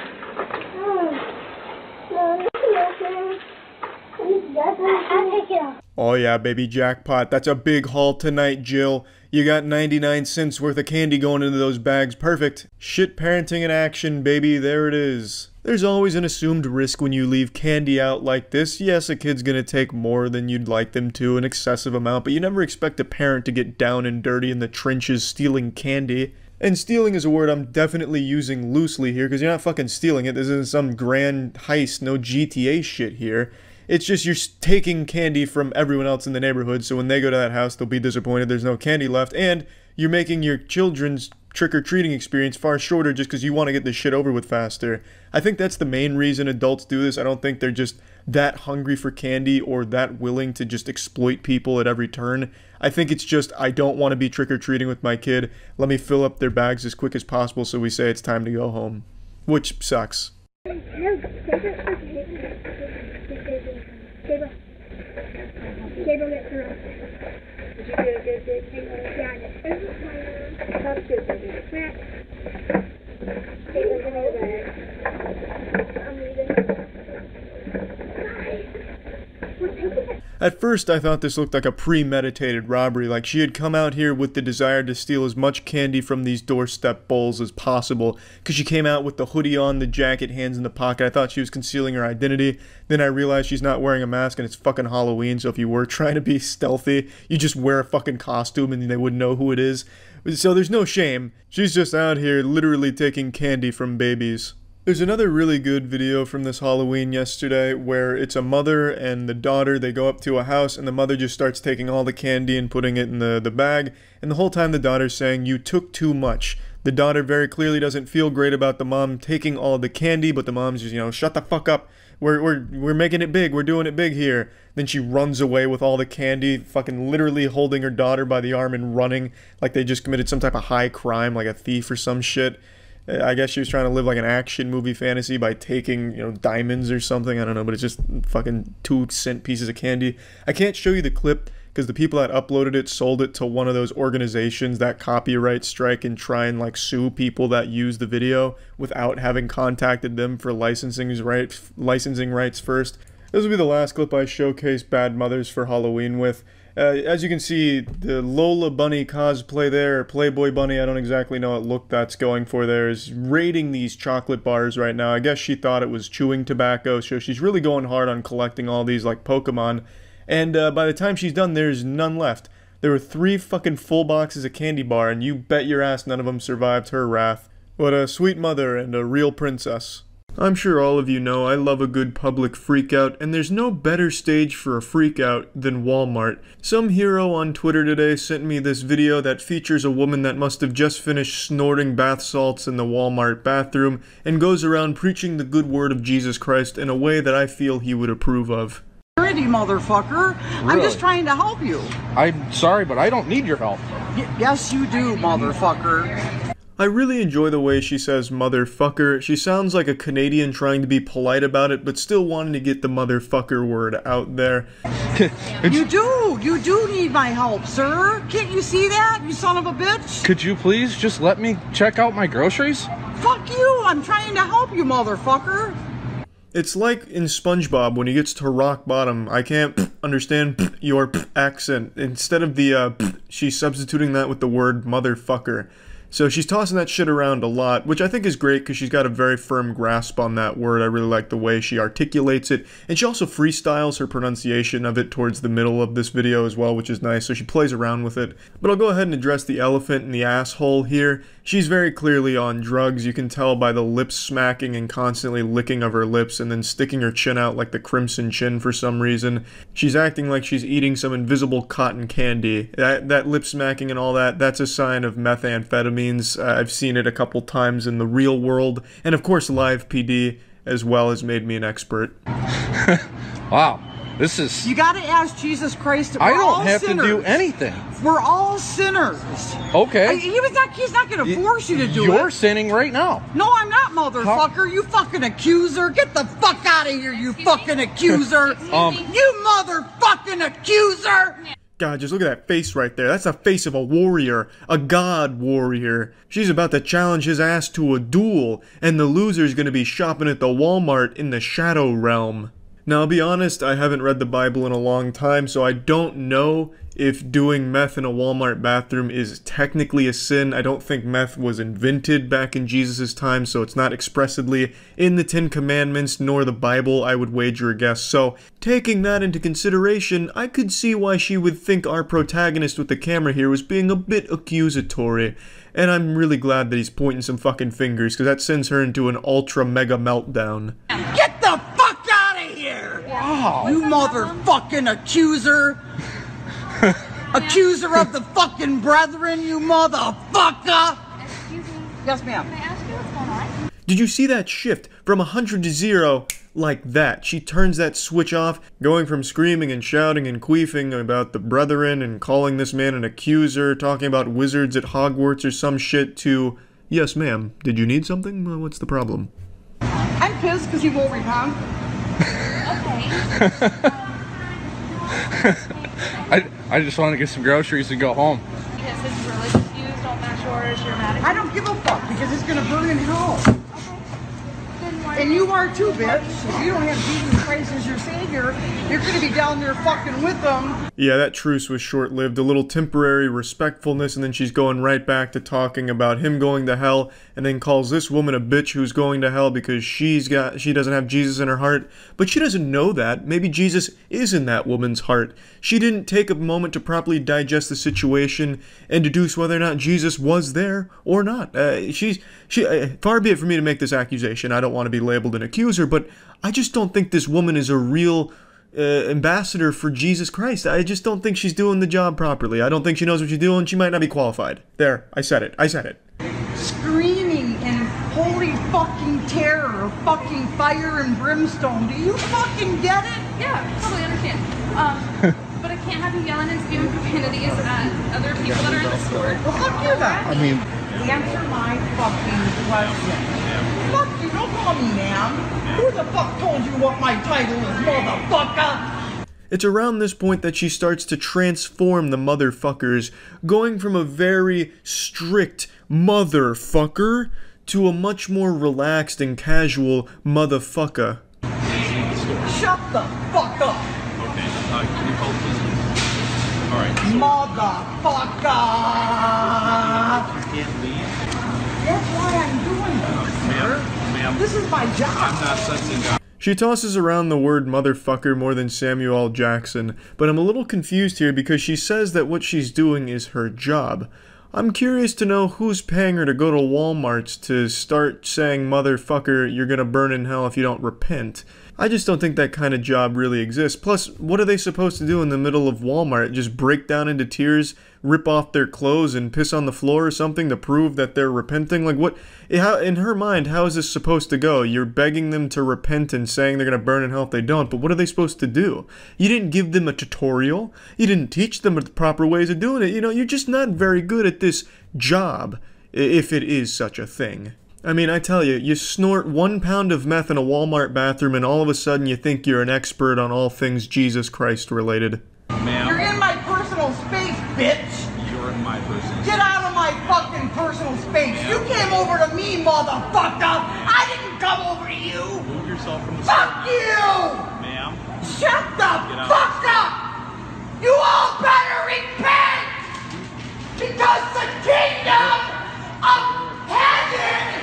I'll take it off. Oh yeah, baby, jackpot. That's a big haul tonight, Jill. You got 99 cents worth of candy going into those bags. Perfect. Shit parenting in action, baby. There it is. There's always an assumed risk when you leave candy out like this. Yes, a kid's gonna take more than you'd like them to, an excessive amount, but you never expect a parent to get down and dirty in the trenches stealing candy. And stealing is a word I'm definitely using loosely here, because you're not fucking stealing it. This isn't some grand heist, no GTA shit here. It's just you're taking candy from everyone else in the neighborhood, so when they go to that house, they'll be disappointed there's no candy left, and you're making your children's trick-or-treating experience far shorter just because you want to get this shit over with faster. I think that's the main reason adults do this. I don't think they're just that hungry for candy or that willing to just exploit people at every turn. I think it's just, I don't want to be trick-or-treating with my kid. Let me fill up their bags as quick as possible so we say it's time to go home. Which sucks. At first, I thought this looked like a premeditated robbery, like she had come out here with the desire to steal as much candy from these doorstep bowls as possible, because she came out with the hoodie on, the jacket, hands in the pocket. I thought she was concealing her identity. Then I realized she's not wearing a mask and it's fucking Halloween, so if you were trying to be stealthy, you just wear a fucking costume and they wouldn't know who it is. So there's no shame. She's just out here literally taking candy from babies. There's another really good video from this Halloween yesterday where it's a mother and the daughter. They go up to a house and the mother just starts taking all the candy and putting it in the bag, and the whole time the daughter's saying, "You took too much." The daughter very clearly doesn't feel great about the mom taking all the candy, but the mom's just, you know, shut the fuck up. We're making it big. We're doing it big here. Then she runs away with all the candy, fucking literally holding her daughter by the arm and running like they just committed some type of high crime, like a thief or some shit. I guess she was trying to live like an action movie fantasy by taking, you know, diamonds or something. I don't know, but it's just fucking 2-cent pieces of candy. I can't show you the clip because the people that uploaded it sold it to one of those organizations that copyright strike and try and like sue people that use the video without having contacted them for licensing rights first. This will be the last clip I showcase bad mothers for Halloween with. As you can see, the Lola Bunny cosplay there, or Playboy Bunny, I don't exactly know what look that's going for there, is raiding these chocolate bars right now. I guess she thought it was chewing tobacco, so she's really going hard on collecting all these like Pokemon. And by the time she's done, there's none left. There were 3 fucking full boxes of candy bar, and you bet your ass none of them survived her wrath. What a sweet mother and a real princess. I'm sure all of you know I love a good public freakout, and there's no better stage for a freakout than Walmart. Some hero on Twitter today sent me this video that features a woman that must have just finished snorting bath salts in the Walmart bathroom and goes around preaching the good word of Jesus Christ in a way that I feel he would approve of. Pretty motherfucker. Really? I'm just trying to help you. I'm sorry, but I don't need your help. Yes, you do, motherfucker. I really enjoy the way she says motherfucker. She sounds like a Canadian trying to be polite about it, but still wanting to get the motherfucker word out there. You do need my help, sir. Can't you see that, you son of a bitch? Could you please just let me check out my groceries? Fuck you, I'm trying to help you, motherfucker. It's like in SpongeBob when he gets to rock bottom. I can't understand your accent. Instead of the she's substituting that with the word motherfucker. So she's tossing that shit around a lot, which I think is great because she's got a very firm grasp on that word. I really like the way she articulates it. And she also freestyles her pronunciation of it towards the middle of this video as well, which is nice. So she plays around with it. But I'll go ahead and address the elephant in the asshole here. She's very clearly on drugs. You can tell by the lip smacking and constantly licking of her lips and then sticking her chin out like the Crimson Chin for some reason. She's acting like she's eating some invisible cotton candy. That lip smacking and all that, that's a sign of methamphetamine. I've seen it a couple times in the real world, and of course live PD as well has made me an expert. Wow, this is... You gotta ask Jesus Christ. I don't have to do anything. We're all sinners. Okay. He's not gonna force you to do it. You're sinning right now. No, I'm not, motherfucker. You fucking accuser. Get the fuck out of here, you fucking accuser. You motherfucking accuser. God, just look at that face right there. That's the face of a warrior, a god warrior. She's about to challenge his ass to a duel, and the loser's gonna be shopping at the Walmart in the Shadow Realm. Now, I'll be honest, I haven't read the Bible in a long time, so I don't know if doing meth in a Walmart bathroom is technically a sin. I don't think meth was invented back in Jesus' time, so it's not expressly in the 10 Commandments nor the Bible, I would wager a guess. So, taking that into consideration, I could see why she would think our protagonist with the camera here was being a bit accusatory. And I'm really glad that he's pointing some fucking fingers, because that sends her into an ultra mega meltdown. Get the fuck out of here! Wow. You motherfucking accuser! Accuser of the fucking brethren, you motherfucker! Excuse me. Yes, ma'am. Can I ask you what's going on? Did you see that shift from 100 to 0 like that? She turns that switch off, going from screaming and shouting and queefing about the brethren and calling this man an accuser, talking about wizards at Hogwarts or some shit, to, yes ma'am, did you need something? Well, what's the problem? I'm pissed because he won't repent. Okay. I just want to get some groceries and go home. Because his religious views don't match yours, you're mad at I don't give a fuck because it's gonna burn in hell. Okay. Good morning. And you are too, bitch. If you don't have Jesus Christ as your savior, you're gonna be down there fucking with them. Yeah, that truce was short-lived, a little temporary respectfulness, and then she's going right back to talking about him going to hell, and then calls this woman a bitch who's going to hell because she doesn't have Jesus in her heart. But she doesn't know that. Maybe Jesus is in that woman's heart. She didn't take a moment to properly digest the situation and deduce whether or not Jesus was there or not. Far be it for me to make this accusation. I don't want to be labeled an accuser, but I just don't think this woman is a real ambassador for Jesus Christ. I just don't think she's doing the job properly. I don't think she knows what she's doing. She might not be qualified. There, I said it. Screaming in holy fucking terror of fucking fire and brimstone. Do you fucking get it? Yeah, totally understand. But I can't have you yelling and spewing profanities at other people that are in the store. Well, fuck you then. I mean... Answer my fucking question. Fuck you, don't call me ma'am. Who the fuck told you what my title is, motherfucker? It's around this point that she starts to transform the motherfuckers, going from a very strict motherfucker to a much more relaxed and casual motherfucker. Shut the fuck up! Okay, can you call please? Alright. Motherfucker! You can't leave? That's why I'm doing this. Ma'am, this is my job. I'm not sensing out. She tosses around the word motherfucker more than Samuel L. Jackson, but I'm a little confused here because she says that what she's doing is her job. I'm curious to know who's paying her to go to Walmart's to start saying, motherfucker, you're gonna burn in hell if you don't repent. I just don't think that kind of job really exists. Plus, what are they supposed to do in the middle of Walmart? Just break down into tears, rip off their clothes, and piss on the floor or something to prove that they're repenting? Like, what? How, in her mind, how is this supposed to go? You're begging them to repent and saying they're going to burn in hell if they don't, but what are they supposed to do? You didn't give them a tutorial. You didn't teach them the proper ways of doing it. You know, you're just not very good at this job, if it is such a thing. I mean, I tell you, you snort 1 pound of meth in a Walmart bathroom and all of a sudden you think you're an expert on all things Jesus Christ related. Ma'am. You're in my personal space, bitch! You're in my personal space. Get out of my fucking personal space! You came over to me, motherfucker! I didn't come over to you! Move yourself from the Fuck you! Ma'am. Shut the fuck up! You all better repent! Because the kingdom of heaven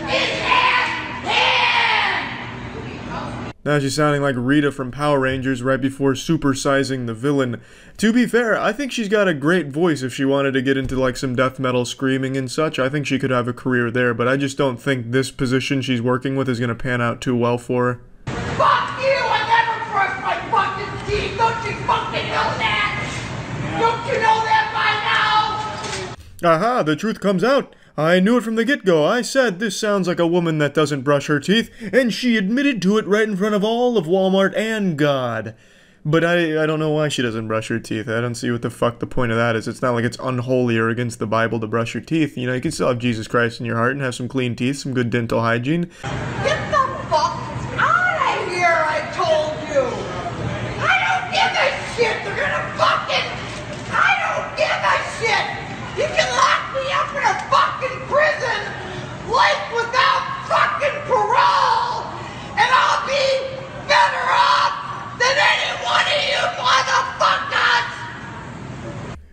is at hand! Now she's sounding like Rita from Power Rangers right before supersizing the villain. To be fair, I think she's got a great voice if she wanted to get into like some death metal screaming and such. I think she could have a career there, but I just don't think this position she's working with is going to pan out too well for her. Fuck you! I never brushed my fucking teeth! Don't you fucking know that? Don't you know that by now? Aha, the truth comes out. I knew it from the get-go. I said this sounds like a woman that doesn't brush her teeth, and she admitted to it right in front of all of Walmart and God. But I don't know why she doesn't brush her teeth. I don't see what the fuck the point of that is. It's not like it's unholy or against the Bible to brush your teeth. You know, you can still have Jesus Christ in your heart and have some clean teeth, some good dental hygiene. Get the fuck out of here, I told you! I don't give a shit! They're gonna fucking... I don't give a shit! You can lock me up in a fucking prison, life without fucking parole, and I'll be better off than any one of you motherfuckers!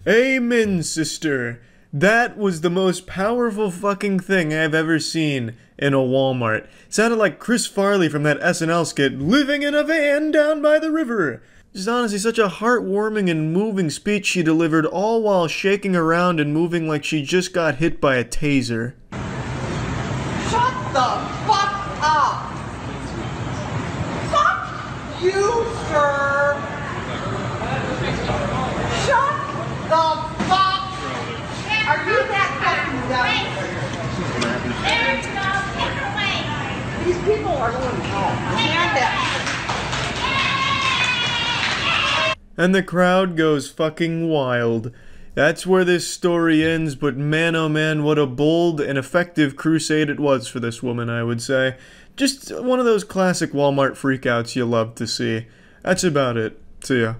Amen, sister. That was the most powerful fucking thing I've ever seen in a Walmart. It sounded like Chris Farley from that SNL skit, living in a van down by the river. Just honestly such a heartwarming and moving speech she delivered, all while shaking around and moving like she just got hit by a taser. Shut the fuck up! Fuck you, sir! Shut the fuck! Are you that fucking dumb? These people are going home. Stand up. And the crowd goes fucking wild. That's where this story ends, but man oh man, what a bold and effective crusade it was for this woman, I would say. Just one of those classic Walmart freakouts you love to see. That's about it. See ya.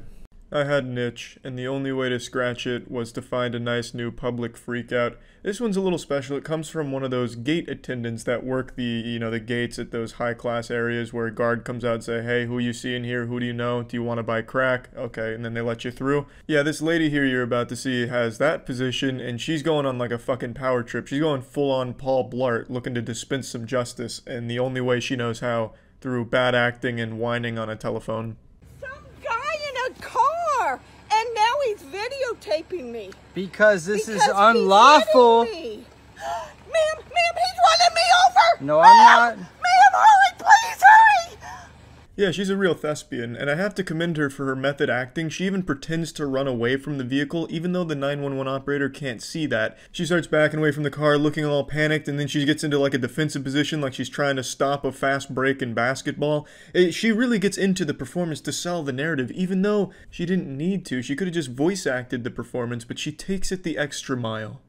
I had an itch, and the only way to scratch it was to find a nice new public freakout. This one's a little special. It comes from one of those gate attendants that work the gates at those high-class areas where a guard comes out and say, hey, who you see in here? Who do you know? Do you want to buy crack? Okay, and then they let you through. Yeah, this lady here you're about to see has that position, and she's going on like a fucking power trip. She's going full-on Paul Blart, looking to dispense some justice, and the only way she knows how, through bad acting and whining on a telephone. Car, and now he's videotaping me. Because this is unlawful. Ma'am, he's running me over. No, I'm not. Ma'am, hurry, please, hurry. Yeah, she's a real thespian, and I have to commend her for her method acting. She even pretends to run away from the vehicle, even though the 911 operator can't see that. She starts backing away from the car, looking all panicked, and then she gets into like a defensive position, like she's trying to stop a fast break in basketball. She really gets into the performance to sell the narrative, even though she didn't need to. She could have just voice acted the performance, but she takes it the extra mile.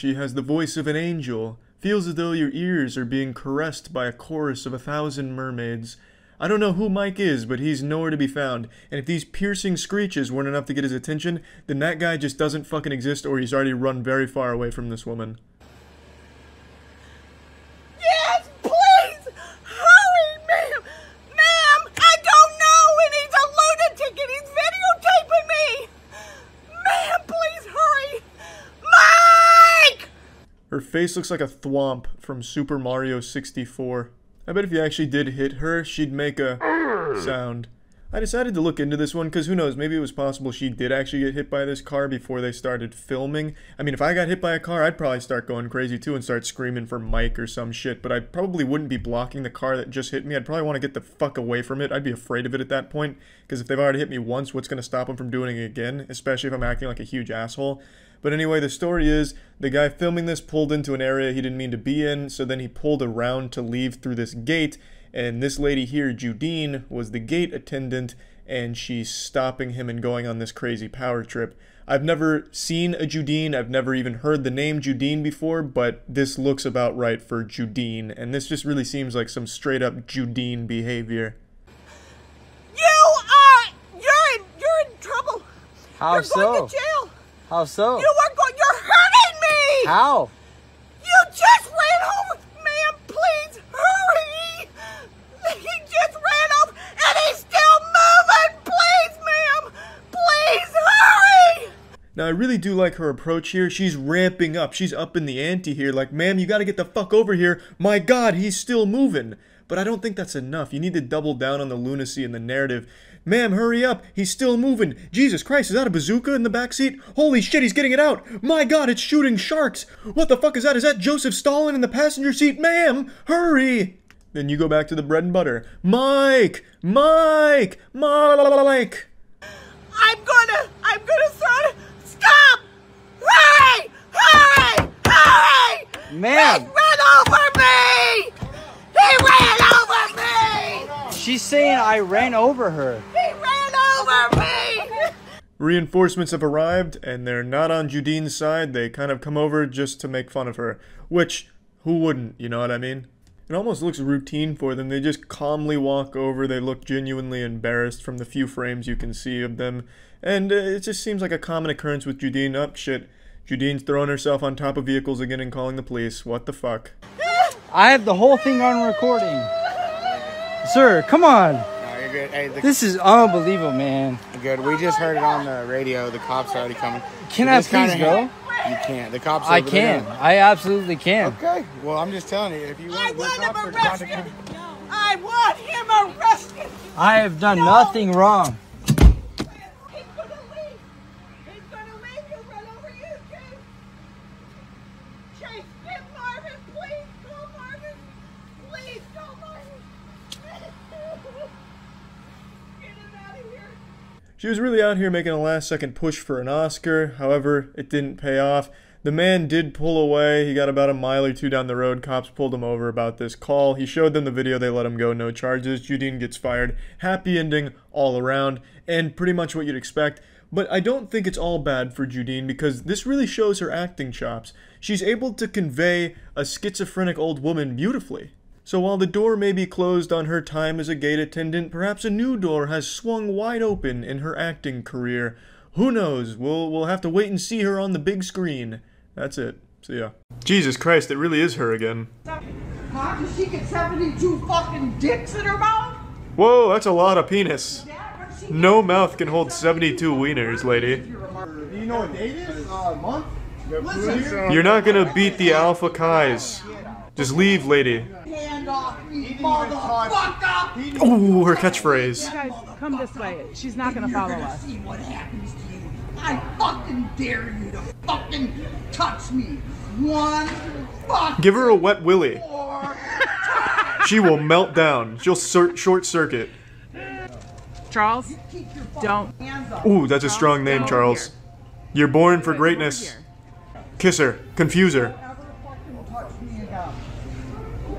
She has the voice of an angel. Feels as though your ears are being caressed by a chorus of 1,000 mermaids. I don't know who Mike is, but he's nowhere to be found. And if these piercing screeches weren't enough to get his attention, then that guy just doesn't fucking exist, or he's already run very far away from this woman. Yes, please! Hurry, ma'am! Ma'am, I don't know, and he's a lunatic, and he's videotaping me! Ma'am, please hurry! Mike! Her face looks like a thwomp from Super Mario 64. I bet if you actually did hit her, she'd make a sound. I decided to look into this one because who knows, maybe it was possible she did actually get hit by this car before they started filming. I mean, if I got hit by a car, I'd probably start going crazy too and start screaming for Mike or some shit, but I probably wouldn't be blocking the car that just hit me. I'd probably want to get the fuck away from it. I'd be afraid of it at that point, because if they've already hit me once, what's going to stop them from doing it again, especially if I'm acting like a huge asshole. But anyway, the story is, the guy filming this pulled into an area he didn't mean to be in, so then he pulled around to leave through this gate, and this lady here, Judine, was the gate attendant, and she's stopping him and going on this crazy power trip. I've never seen a Judine, I've never even heard the name Judine before, but this looks about right for Judine, and this just really seems like some straight up Judine behavior. You're in trouble. How so? You're going to jail. How so? You're hurting me! How? You just ran over! Ma'am, please, hurry! He just ran over, and he's still moving! Please, ma'am! Please, hurry! Now, I really do like her approach here. She's ramping up. She's up in the ante here. Like, ma'am, you gotta get the fuck over here. My God, he's still moving. But I don't think that's enough. You need to double down on the lunacy in the narrative. Ma'am, hurry up. He's still moving. Jesus Christ, is that a bazooka in the backseat? Holy shit, he's getting it out. My God, it's shooting sharks. What the fuck is that? Is that Joseph Stalin in the passenger seat? Ma'am, hurry. Then you go back to the bread and butter. Mike! Mike! Mike! I'm gonna throw it. Stop! Hurry! Hurry! Hurry! Ma'am! He ran over me! He ran over me! She's saying I ran over her. He ran over me! Reinforcements have arrived, and they're not on Judine's side. They kind of come over just to make fun of her. Which, who wouldn't, you know what I mean? It almost looks routine for them. They just calmly walk over. They look genuinely embarrassed from the few frames you can see of them. And it just seems like a common occurrence with Judine. Oh, shit. Judine's throwing herself on top of vehicles again and calling the police. What the fuck? I have the whole thing on recording. Sir, come on. No, you're good. Hey, This is unbelievable, man. good. We just heard it on the radio. The cops are already coming. Can I please go? You can't. The cops I can. I absolutely can. Okay. Well, I'm just telling you. If you I want want him arrested! I want him arrested! I have done nothing wrong. He's gonna leave! He's gonna leave! He'll run over you, Chase! Chase, get Marvin! Please, go Marvin! Please, go Marvin! Get him out of here! She was really out here making a last-second push for an Oscar. However, it didn't pay off. The man did pull away. He got about a mile or two down the road. Cops pulled him over about this call. He showed them the video. They let him go. No charges. Judine gets fired. Happy ending all around, and pretty much what you'd expect. But I don't think it's all bad for Judine, because this really shows her acting chops. She's able to convey a schizophrenic old woman beautifully. So while the door may be closed on her time as a gate attendant, perhaps a new door has swung wide open in her acting career. Who knows? We'll have to wait and see her on the big screen. That's it. See ya. Jesus Christ, it really is her again. How does she get 72 fucking dicks in her mouth? Whoa, that's a lot of penis. No mouth can hold 72 wieners, lady. Do you know what date is? Month? Listen. You're not gonna beat the Alpha Kais. Just leave, lady. Hand off me, motherfucker! Ooh, her catchphrase. You guys, come this way. She's not gonna follow us. See what happens to you. I fucking dare you to fucking touch me. One fucking Give her a wet willy. She will melt down. She'll short circuit. Charles, don't. Ooh, that's a strong name, Charles. You're born for greatness. Kiss her. Confuse her.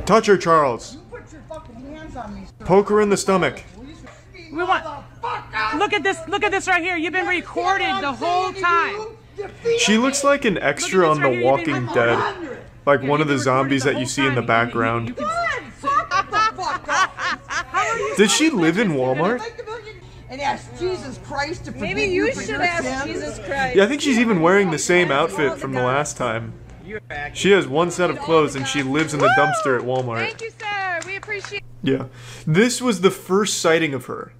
Touch her, Charles. Poke her in the stomach. We want. Look at this. Look at this right here. You've been recorded the whole time. She looks like an extra on The Walking Dead. Like one of the zombies that you see in the background. Did she live in Walmart? And ask Jesus Christ to forgive Maybe you should ask Jesus Christ. Yeah, I think she's even wearing the same outfit from the last time. She has one set of clothes and she lives in the dumpster at Walmart. Thank you, sir. We appreciate. Yeah. This was the first sighting of her.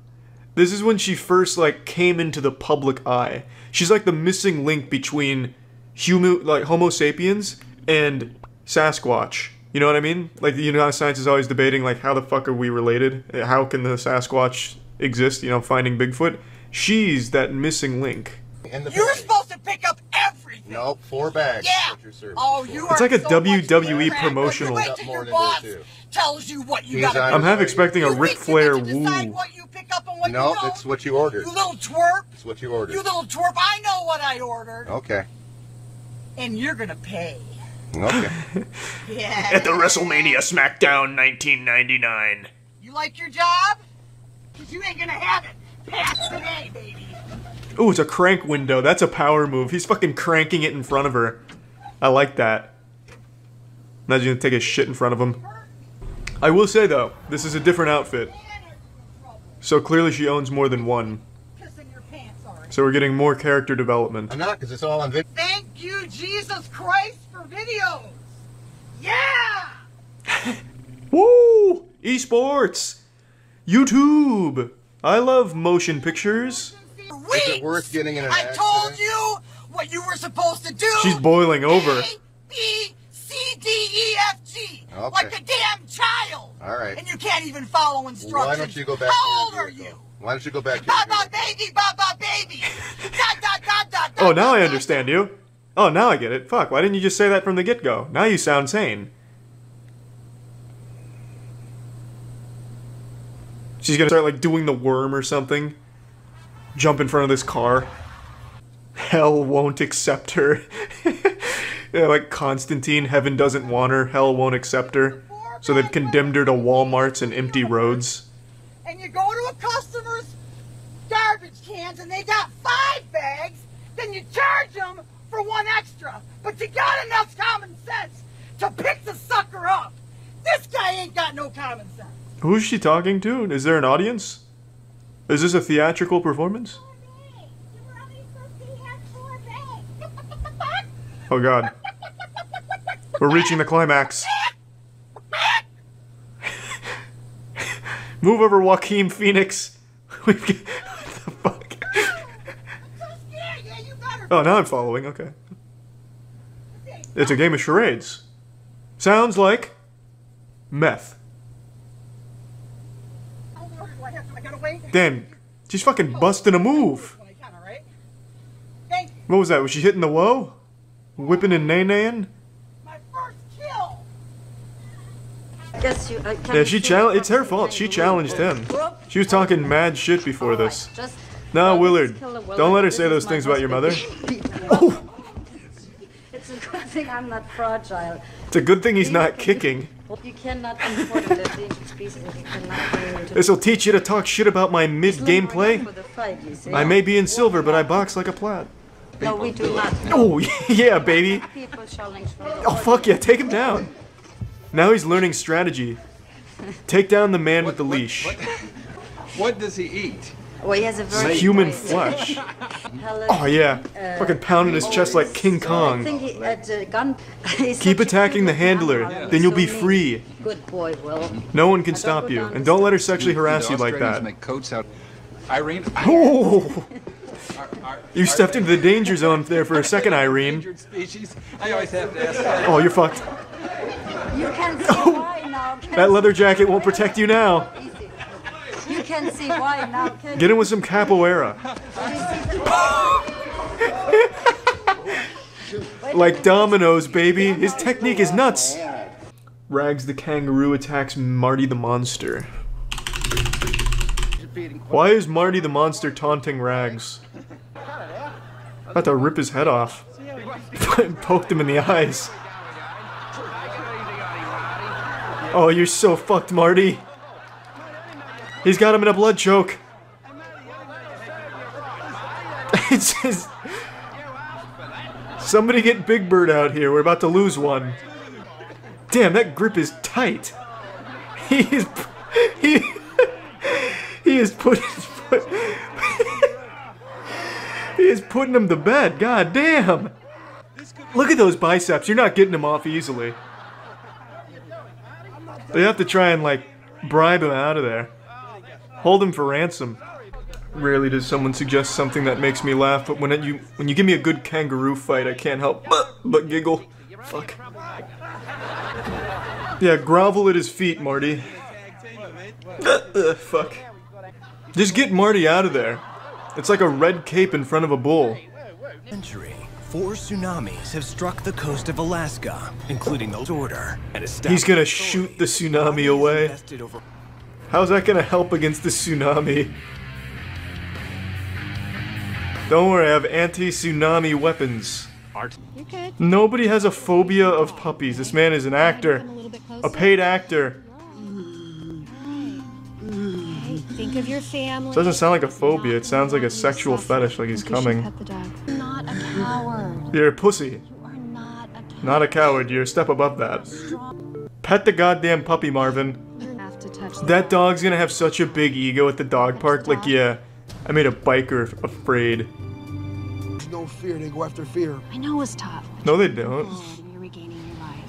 This is when she first, like, came into the public eye. She's like the missing link between Homo sapiens and Sasquatch. You know what I mean? Like, you know how science is always debating, like, how the fuck are we related? How can the Sasquatch exist, you know, finding Bigfoot? She's that missing link. You're supposed to pick up everything. Nope, 4 bags. Yeah. Oh, you are. It's like a so WWE promotional. Wait till your boss tells you what you gotta do. I'm half expecting a Ric Flair woo. What you pick up and what No, you don't. it's what you ordered. You little twerp. It's what you ordered. You little twerp. I know what I ordered. Okay. And you're gonna pay. Okay. Yeah. At the WrestleMania SmackDown 1999. You like your job? Because you ain't gonna have it past today, baby. Ooh, it's a crank window. That's a power move. He's fucking cranking it in front of her. I like that. Imagine you take a shit in front of him. I will say, though, this is a different outfit. So clearly she owns more than one. So we're getting more character development. I'm not, because it's all on video. Thank you, Jesus Christ, for videos. Yeah! Woo! Esports! YouTube! I love motion pictures. Is it worth getting in an I told you what you were supposed to do. She's boiling over. A, B, C, D, E, F, G. Okay. Like a damn child. All right. And you can't even follow instructions. Why don't you go back How to your old are you? Why don't you go back to Baba baby, Baba baby. Oh, now I understand you. Oh, now I get it. Fuck, why didn't you just say that from the get-go? Now you sound sane. She's gonna start, like, doing the worm or something. Jump in front of this car. Hell won't accept her. Yeah, like Constantine, heaven doesn't want her, hell won't accept her. So they've condemned her to Walmarts and empty roads. And you go to a customer's garbage cans and they got 5 bags, then you charge them for 1 extra. But you got enough common sense to pick the sucker up. This guy ain't got no common sense. Who's she talking to? Is there an audience? Is this a theatrical performance? Oh god. We're reaching the climax. Move over, Joaquin Phoenix. What the fuck? Oh, now I'm following, okay. It's a game of charades. Sounds like meth. Damn, she's fucking busting a move. What was that? Was she hitting the woe? Whipping and nay-naying? Yeah, she challenged. It's her fault. She challenged him. She was talking mad shit before this. No, Willard, don't let her say those things about your mother. Oh. It's a good thing I'm not fragile. It's a good thing he's not kicking. You cannot import the endangered species. You cannot bring them to. This'll teach you to talk shit about my mid-gameplay. I may be in silver, but I box like a plat. No, we do not. Oh, yeah, baby. Oh, fuck yeah, take him down. Now he's learning strategy. Take down the man with the leash. What does he eat? Well, he has a very human flesh. Oh yeah, fucking pounding his chest like King Kong. Keep attacking the handler, then you'll be free. Good boy, Will. No one can stop you, and don't let her sexually harass you like that. Make coats out. Irene. Oh! You stepped into the danger zone there for a second, Irene. I always have to ask that. Oh, you're fucked. You can see why now. That leather jacket won't protect you now. You can see why now. Get him with some capoeira. Like dominoes, baby. His technique is nuts. Rags the kangaroo attacks Marty the monster. Why is Marty the monster taunting Rags? About to rip his head off. Poked him in the eyes. Oh, you're so fucked, Marty. He's got him in a blood choke. It's just... Somebody get Big Bird out here. We're about to lose one. Damn, that grip is tight. He is putting him to bed. God damn. Look at those biceps. You're not getting him off easily. They have to try and, like, bribe him out of there. Hold him for ransom. Rarely does someone suggest something that makes me laugh, but when you give me a good kangaroo fight, I can't help but giggle. Fuck. Yeah, grovel at his feet, Marty. Fuck. Just get Marty out of there. It's like a red cape in front of a bull. Century, 4 tsunamis have struck the coast of Alaska, including the order. He's gonna shoot the tsunami away. How's that gonna help against the tsunami? Don't worry, I have anti-tsunami weapons. Nobody has a phobia of puppies. This man is an actor. A paid actor. Think of your family. It doesn't sound like a phobia, it sounds like a sexual fetish, like he's coming. You're not a coward. You're a pussy. Not a coward, you're a step above that. Pet the goddamn puppy, Marvin. That dog's gonna have such a big ego at the dog park, like, yeah, I made a biker afraid. There's no fear, they go after fear. I know it's tough. No, they don't. You're regaining your life.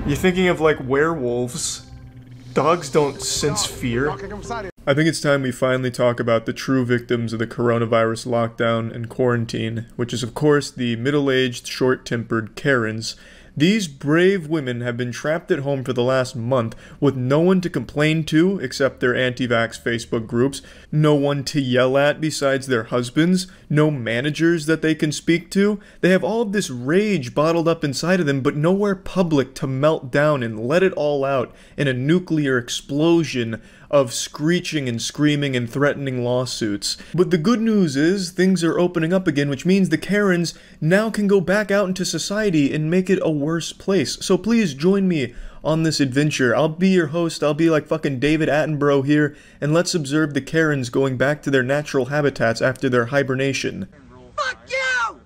You're thinking of, like, werewolves. Dogs don't sense fear. I think it's time we finally talk about the true victims of the coronavirus lockdown and quarantine, which is of course the middle-aged, short-tempered Karens. These brave women have been trapped at home for the last month with no one to complain to except their anti-vax Facebook groups, no one to yell at besides their husbands, no managers that they can speak to. They have all of this rage bottled up inside of them, but nowhere public to melt down and let it all out in a nuclear explosion of screeching and screaming and threatening lawsuits. But the good news is things are opening up again, which means the Karens now can go back out into society and make it a worse place. So please join me on this adventure. I'll be your host. I'll be like fucking David Attenborough here, and let's observe the Karens going back to their natural habitats after their hibernation. Fuck you!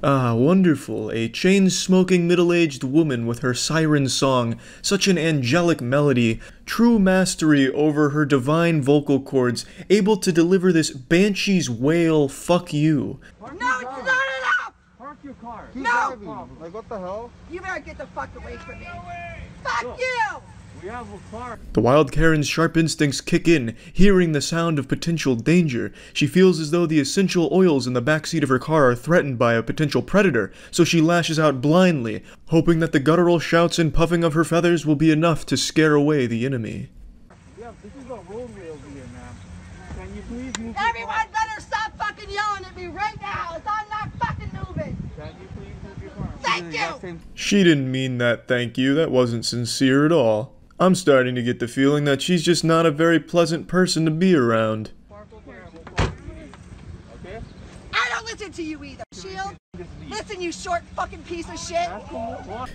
Ah, wonderful. A chain-smoking middle-aged woman with her siren song, such an angelic melody, true mastery over her divine vocal cords, able to deliver this banshee's wail, fuck you. No, it's not enough! Park your car. No! Like, what the hell? You better get the fuck away from me. Fuck you! We have a car. The wild Karen's sharp instincts kick in, hearing the sound of potential danger. She feels as though the essential oils in the backseat of her car are threatened by a potential predator, so she lashes out blindly, hoping that the guttural shouts and puffing of her feathers will be enough to scare away the enemy. Yeah, this is a roadway over here, ma'am. Can you please move? Everyone better stop fucking yelling at me right now, as I'm not fucking moving. Can you please move your car? Thank you! She didn't mean that thank you. That wasn't sincere at all. I'm starting to get the feeling that she's just not a very pleasant person to be around. I don't listen to you either, Shield. Listen, you short fucking piece of shit.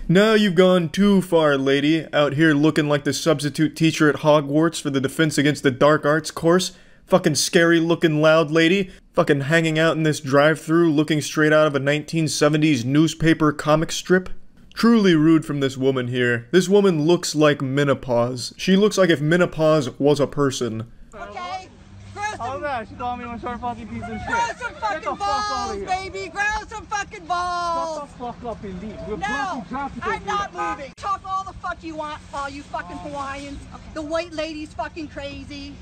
Now you've gone too far, lady. Out here looking like the substitute teacher at Hogwarts for the Defense Against the Dark Arts course. Fucking scary looking loud lady. Fucking hanging out in this drive-thru looking straight out of a 1970s newspaper comic strip. Truly rude from this woman here. This woman looks like menopause. She looks like if menopause was a person. Okay? Grow some, Oh god, she called me a short fucking piece of shit. grow some fucking balls, baby. Grow some fucking balls. Shut the fuck up indeed. We're No, blocking traffic I'm over not here. moving. Talk all the fuck you want, all you fucking Hawaiians. The white lady's fucking crazy.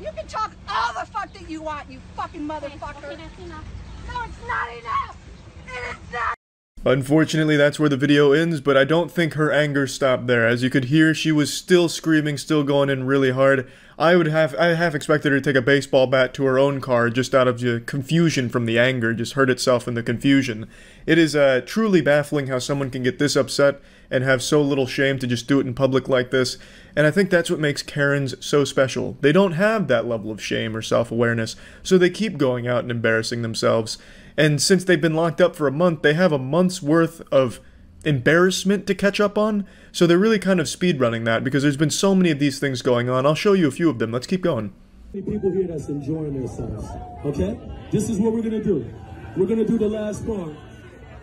You can talk all the fuck that you want, you fucking motherfucker. Okay, that's enough. No, it's not enough. It is not. Unfortunately, that's where the video ends, but I don't think her anger stopped there. As you could hear, she was still screaming, still going in really hard. I half expected her to take a baseball bat to her own car just out of the confusion from the anger, just hurt itself in the confusion. It is truly baffling how someone can get this upset and have so little shame to just do it in public like this, and I think that's what makes Karens so special. They don't have that level of shame or self-awareness, so they keep going out and embarrassing themselves. And since they've been locked up for a month, they have a month's worth of embarrassment to catch up on, so they're really kind of speedrunning that because there's been so many of these things going on. I'll show you a few of them. Let's keep going. People here that's enjoying themselves, okay? This is what we're gonna do. We're gonna do the last part.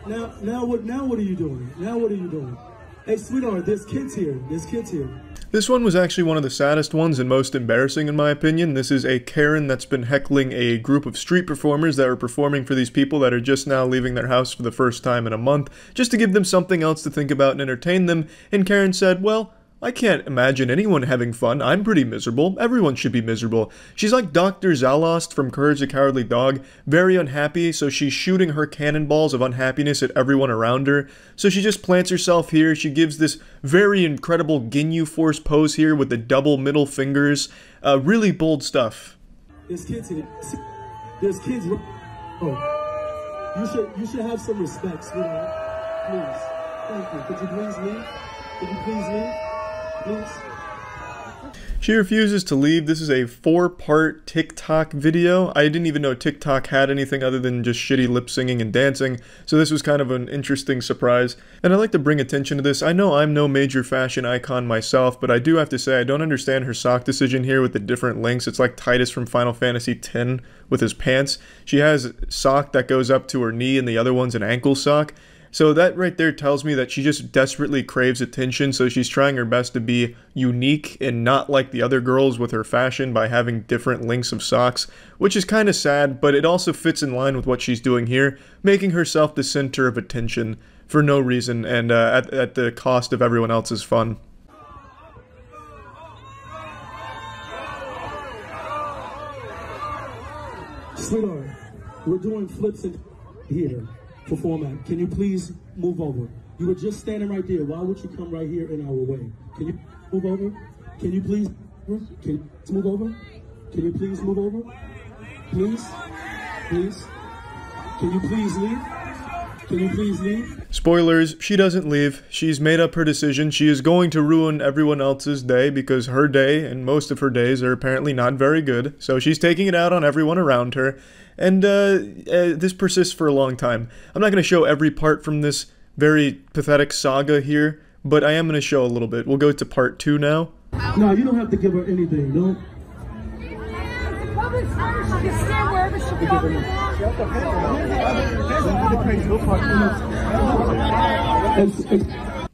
Now what are you doing? Now what are you doing? Hey, sweetheart, there's kids here. There's kids here. This one was actually one of the saddest ones and most embarrassing in my opinion. This is a Karen that's been heckling a group of street performers that are performing for these people that are just now leaving their house for the first time in a month, just to give them something else to think about and entertain them. And Karen said, well, I can't imagine anyone having fun. I'm pretty miserable. Everyone should be miserable. She's like Dr. Zalost from Courage the Cowardly Dog, very unhappy, so she's shooting her cannonballs of unhappiness at everyone around her. So she just plants herself here. She gives this very incredible Ginyu Force pose here with the double middle fingers. Really bold stuff. There's kids here. There's kids. Oh, you should have some respect, sweetheart. Please. Thank you. Could you please leave? Could you please leave? Please. She refuses to leave. This is a 4-part TikTok video. I didn't even know TikTok had anything other than just shitty lip singing and dancing, so this was kind of an interesting surprise. And I'd like to bring attention to this. I know I'm no major fashion icon myself, but I do have to say I don't understand her sock decision here with the different links. It's like Titus from Final Fantasy X with his pants. She has a sock that goes up to her knee and the other one's an ankle sock. So that right there tells me that she just desperately craves attention, so she's trying her best to be unique and not like the other girls with her fashion by having different lengths of socks, which is kind of sad, but it also fits in line with what she's doing here, making herself the center of attention for no reason and at the cost of everyone else's fun. Sweetheart, we're doing flips in here. Format. Can you please move over? You were just standing right there. Why would you come right here in our way? Can you move over? Can you please? Can you move over? Can you please move over? Please? Please? Can you please leave? Can you please leave? Spoilers, she doesn't leave. She's made up her decision. She is going to ruin everyone else's day because her day and most of her days are apparently not very good. So she's taking it out on everyone around her. And this persists for a long time. I'm not going to show every part from this very pathetic saga here, but I am going to show a little bit. We'll go to part 2 now. No, you don't have to give her anything. Don't.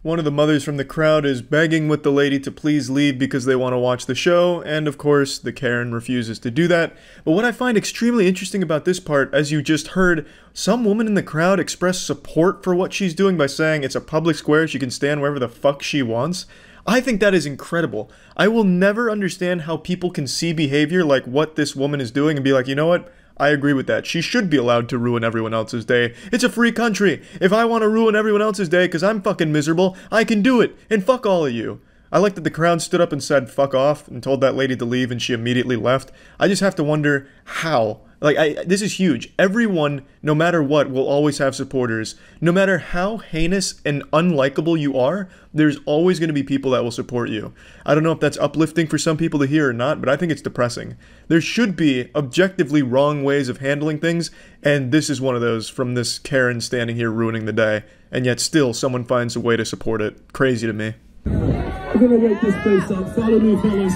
One of the mothers from the crowd is begging with the lady to please leave because they want to watch the show, and of course, the Karen refuses to do that. But what I find extremely interesting about this part, as you just heard, some woman in the crowd express support for what she's doing by saying it's a public square, she can stand wherever the fuck she wants. I think that is incredible. I will never understand how people can see behavior like what this woman is doing and be like, you know what? I agree with that. She should be allowed to ruin everyone else's day. It's a free country. If I want to ruin everyone else's day because I'm fucking miserable, I can do it. And fuck all of you. I like that the crowd stood up and said fuck off and told that lady to leave and she immediately left. I just have to wonder how. Like, this is huge. Everyone, no matter what, will always have supporters. No matter how heinous and unlikable you are, there's always going to be people that will support you. I don't know if that's uplifting for some people to hear or not, but I think it's depressing. There should be objectively wrong ways of handling things, and this is one of those from this Karen standing here ruining the day, and yet still someone finds a way to support it. Crazy to me. We're going to write this place up. Follow me, fellas.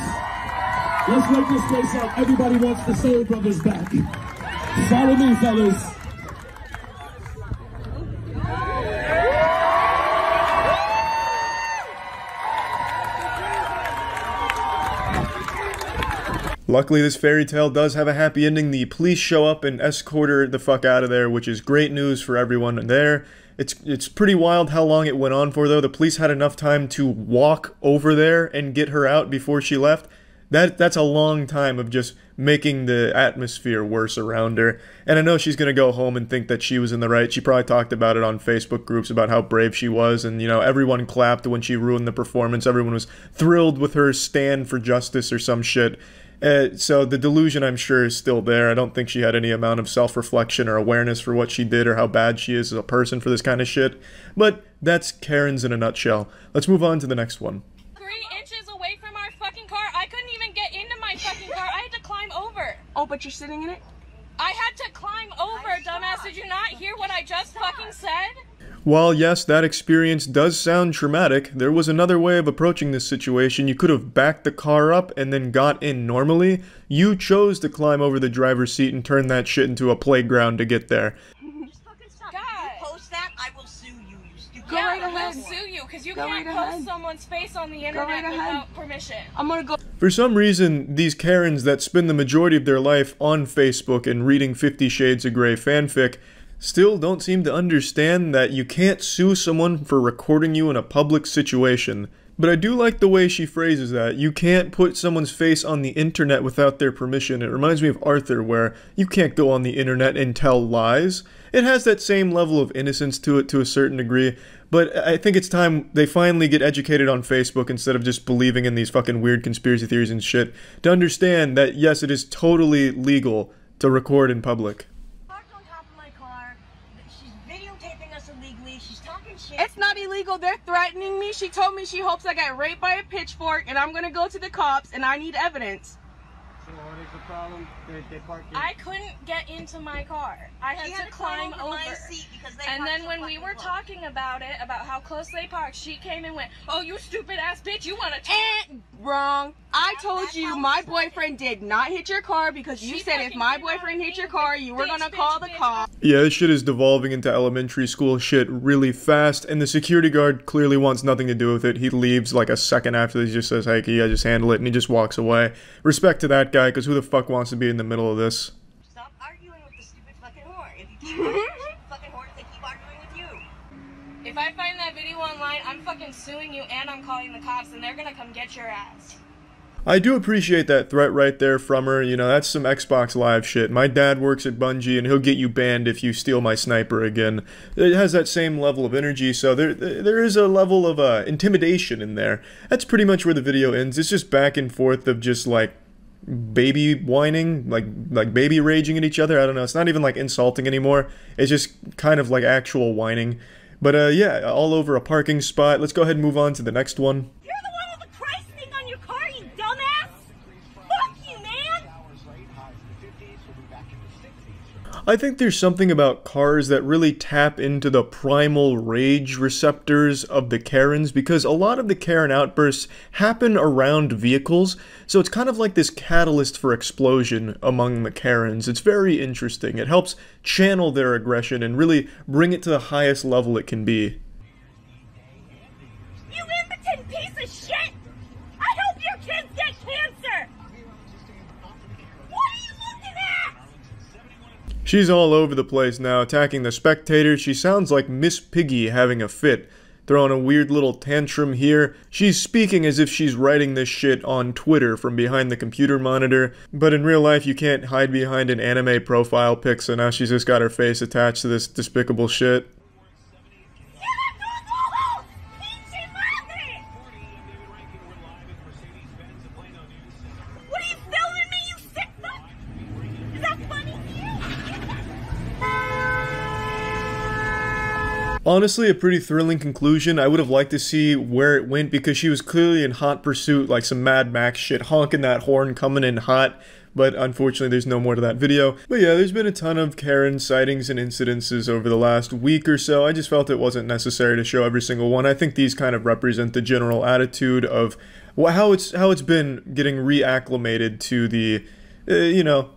Let's write this place up. Everybody wants the Soul Brothers back. Follow me, fellas. Luckily, this fairy tale does have a happy ending. The police show up and escort her the fuck out of there, which is great news for everyone there. It's pretty wild how long it went on for, though. The police had enough time to walk over there and get her out before she left. That's a long time of just making the atmosphere worse around her. And I know she's going to go home and think that she was in the right. She probably talked about it on Facebook groups about how brave she was. And, you know, everyone clapped when she ruined the performance. Everyone was thrilled with her stand for justice or some shit. So the delusion, I'm sure, is still there. I don't think she had any amount of self-reflection or awareness for what she did or how bad she is as a person for this kind of shit. But that's Karen's in a nutshell. Let's move on to the next one. 3 inches away from our fucking car. I couldn't even get into my fucking car. I had to climb over. Oh, but you're sitting in it? I had to climb over, dumbass. Did you not hear what I just fucking said? While yes, that experience does sound traumatic, there was another way of approaching this situation. You could have backed the car up and then got in normally. You chose to climb over the driver's seat and turn that shit into a playground to get there. Just fucking stop. If you post that, I will sue you, you stupid. Go right ahead. We'll sue you because you can't post someone's face on the internet without permission. I'm gonna go. For some reason, these Karens that spend the majority of their life on Facebook and reading 50 Shades of Grey fanfic still don't seem to understand that you can't sue someone for recording you in a public situation. But I do like the way she phrases that. You can't put someone's face on the internet without their permission. It reminds me of Arthur, where you can't go on the internet and tell lies. It has that same level of innocence to it to a certain degree, but I think it's time they finally get educated on Facebook instead of just believing in these fucking weird conspiracy theories and shit, to understand that yes, it is totally legal to record in public. It's not illegal. They're threatening me. She told me she hopes I get raped by a pitchfork and I'm gonna go to the cops and I need evidence. So what is the problem? They park it. I couldn't get into my car. I had to climb over. And then when we were talking about it, about how close they parked, she came and went, "Oh, you stupid ass bitch, you wanna talk?" Wrong. I told you my boyfriend did not hit your car because you said if my boyfriend hit your car, you were gonna call the cops. Yeah, this shit is devolving into elementary school shit really fast, and the security guard clearly wants nothing to do with it. He leaves like a second after he just says, "Hey, can you guys just handle it?" and he just walks away. Respect to that guy, because who the fuck wants to be in the middle of this? Stop arguing with the stupid fucking whore. If you keep arguing with the fucking whore, they keep arguing with you. If I find that video online, I'm fucking suing you and I'm calling the cops and they're gonna come get your ass. I do appreciate that threat right there from her. You know, that's some Xbox Live shit. My dad works at Bungie and he'll get you banned if you steal my sniper again. It has that same level of energy, so there is a level of intimidation in there. That's pretty much where the video ends. It's just back and forth of just like baby whining, like baby raging at each other. I don't know, it's not even like insulting anymore. It's just kind of like actual whining. But yeah, all over a parking spot. Let's go ahead and move on to the next one. You're the one with the price thing on your car, you dumbass! Fuck you, man! I think there's something about cars that really tap into the primal rage receptors of the Karens, because a lot of the Karen outbursts happen around vehicles, so it's kind of like this catalyst for explosion among the Karens. It's very interesting. It helps channel their aggression and really bring it to the highest level it can be. You impotent piece of shit! I hope your kids get cancer! What are you looking at? She's all over the place now, attacking the spectators. She sounds like Miss Piggy having a fit, throwing a weird little tantrum here. She's speaking as if she's writing this shit on Twitter from behind the computer monitor, but in real life you can't hide behind an anime profile pic, so now she's just got her face attached to this despicable shit. What are you filming me, you sick fuck? Is that funny to you? Honestly, a pretty thrilling conclusion. I would have liked to see where it went, because she was clearly in hot pursuit, like some Mad Max shit, honking that horn, coming in hot. But unfortunately, there's no more to that video. But yeah, there's been a ton of Karen sightings and incidences over the last week or so. I just felt it wasn't necessary to show every single one. I think these kind of represent the general attitude of how it's been getting reacclimated to the, you know,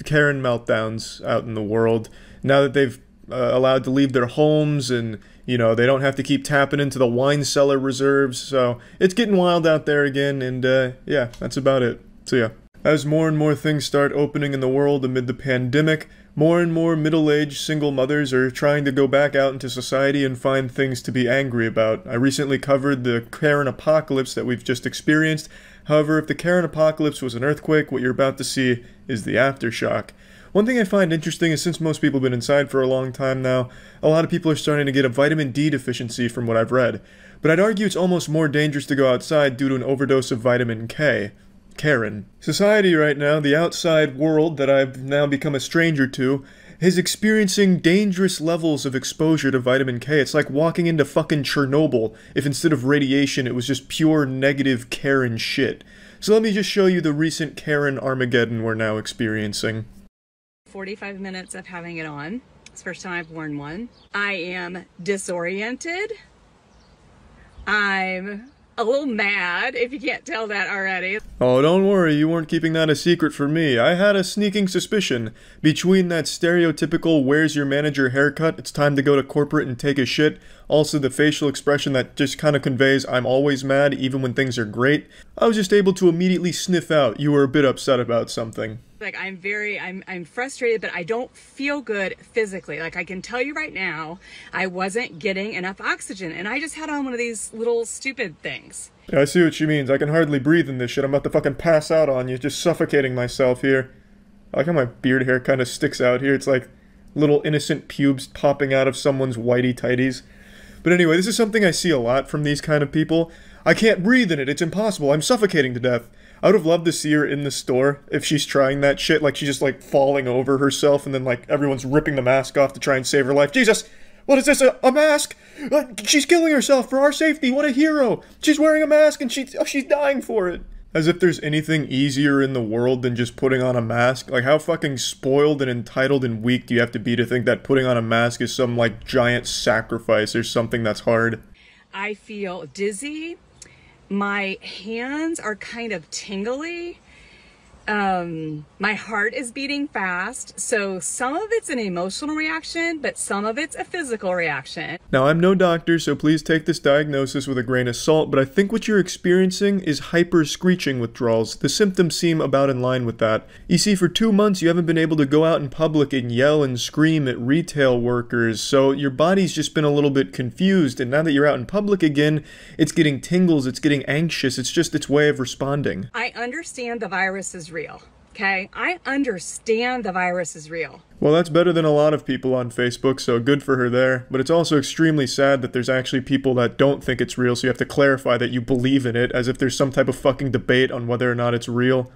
Karen meltdowns out in the world. Now that they've allowed to leave their homes, and you know, they don't have to keep tapping into the wine cellar reserves, so it's getting wild out there again. And yeah, that's about it. So yeah, as more and more things start opening in the world amid the pandemic, more and more middle-aged single mothers are trying to go back out into society and find things to be angry about. I recently covered the Karen apocalypse that we've just experienced. However, if the Karen apocalypse was an earthquake, what you're about to see is the aftershock. One thing I find interesting is, since most people have been inside for a long time now, a lot of people are starting to get a vitamin D deficiency from what I've read. But I'd argue it's almost more dangerous to go outside due to an overdose of vitamin K. Karen. Society right now, the outside world that I've now become a stranger to, is experiencing dangerous levels of exposure to vitamin K. It's like walking into fucking Chernobyl if instead of radiation it was just pure negative Karen shit. So let me just show you the recent Karen Armageddon we're now experiencing. 45 minutes of having it on. It's the first time I've worn one. I am disoriented. I'm a little mad, if you can't tell that already. Oh, don't worry, you weren't keeping that a secret from me. I had a sneaking suspicion. Between that stereotypical where's your manager haircut, it's time to go to corporate and take a shit, also the facial expression that just kind of conveys I'm always mad even when things are great, I was just able to immediately sniff out you were a bit upset about something. Like, I'm frustrated, but I don't feel good physically. Like, I can tell you right now, I wasn't getting enough oxygen, and I just had on one of these little stupid things. Yeah, I see what she means. I can hardly breathe in this shit. I'm about to fucking pass out on you, just suffocating myself here. I like how my beard hair kind of sticks out here. It's like little innocent pubes popping out of someone's whitey tighties. But anyway, this is something I see a lot from these kind of people. I can't breathe in it. It's impossible. I'm suffocating to death. I would have loved to see her in the store if she's trying that shit, like she's just like falling over herself and then like everyone's ripping the mask off to try and save her life. Jesus! What is this, a mask? She's killing herself for our safety, what a hero! She's wearing a mask and she's dying for it! As if there's anything easier in the world than just putting on a mask. Like, how fucking spoiled and entitled and weak do you have to be to think that putting on a mask is some like giant sacrifice or something that's hard? I feel dizzy. My hands are kind of tingly. My heart is beating fast, so some of it's an emotional reaction, but some of it's a physical reaction. Now, I'm no doctor, so please take this diagnosis with a grain of salt, but I think what you're experiencing is hyper-screeching withdrawals. The symptoms seem about in line with that. You see, for 2 months, you haven't been able to go out in public and yell and scream at retail workers, so your body's just been a little bit confused, and now that you're out in public again, it's getting tingles, it's getting anxious, it's just its way of responding. I understand the virus is real, okay? I understand the virus is real. Well, that's better than a lot of people on Facebook, so good for her there. But it's also extremely sad that there's actually people that don't think it's real, so you have to clarify that you believe in it, as if there's some type of fucking debate on whether or not it's real.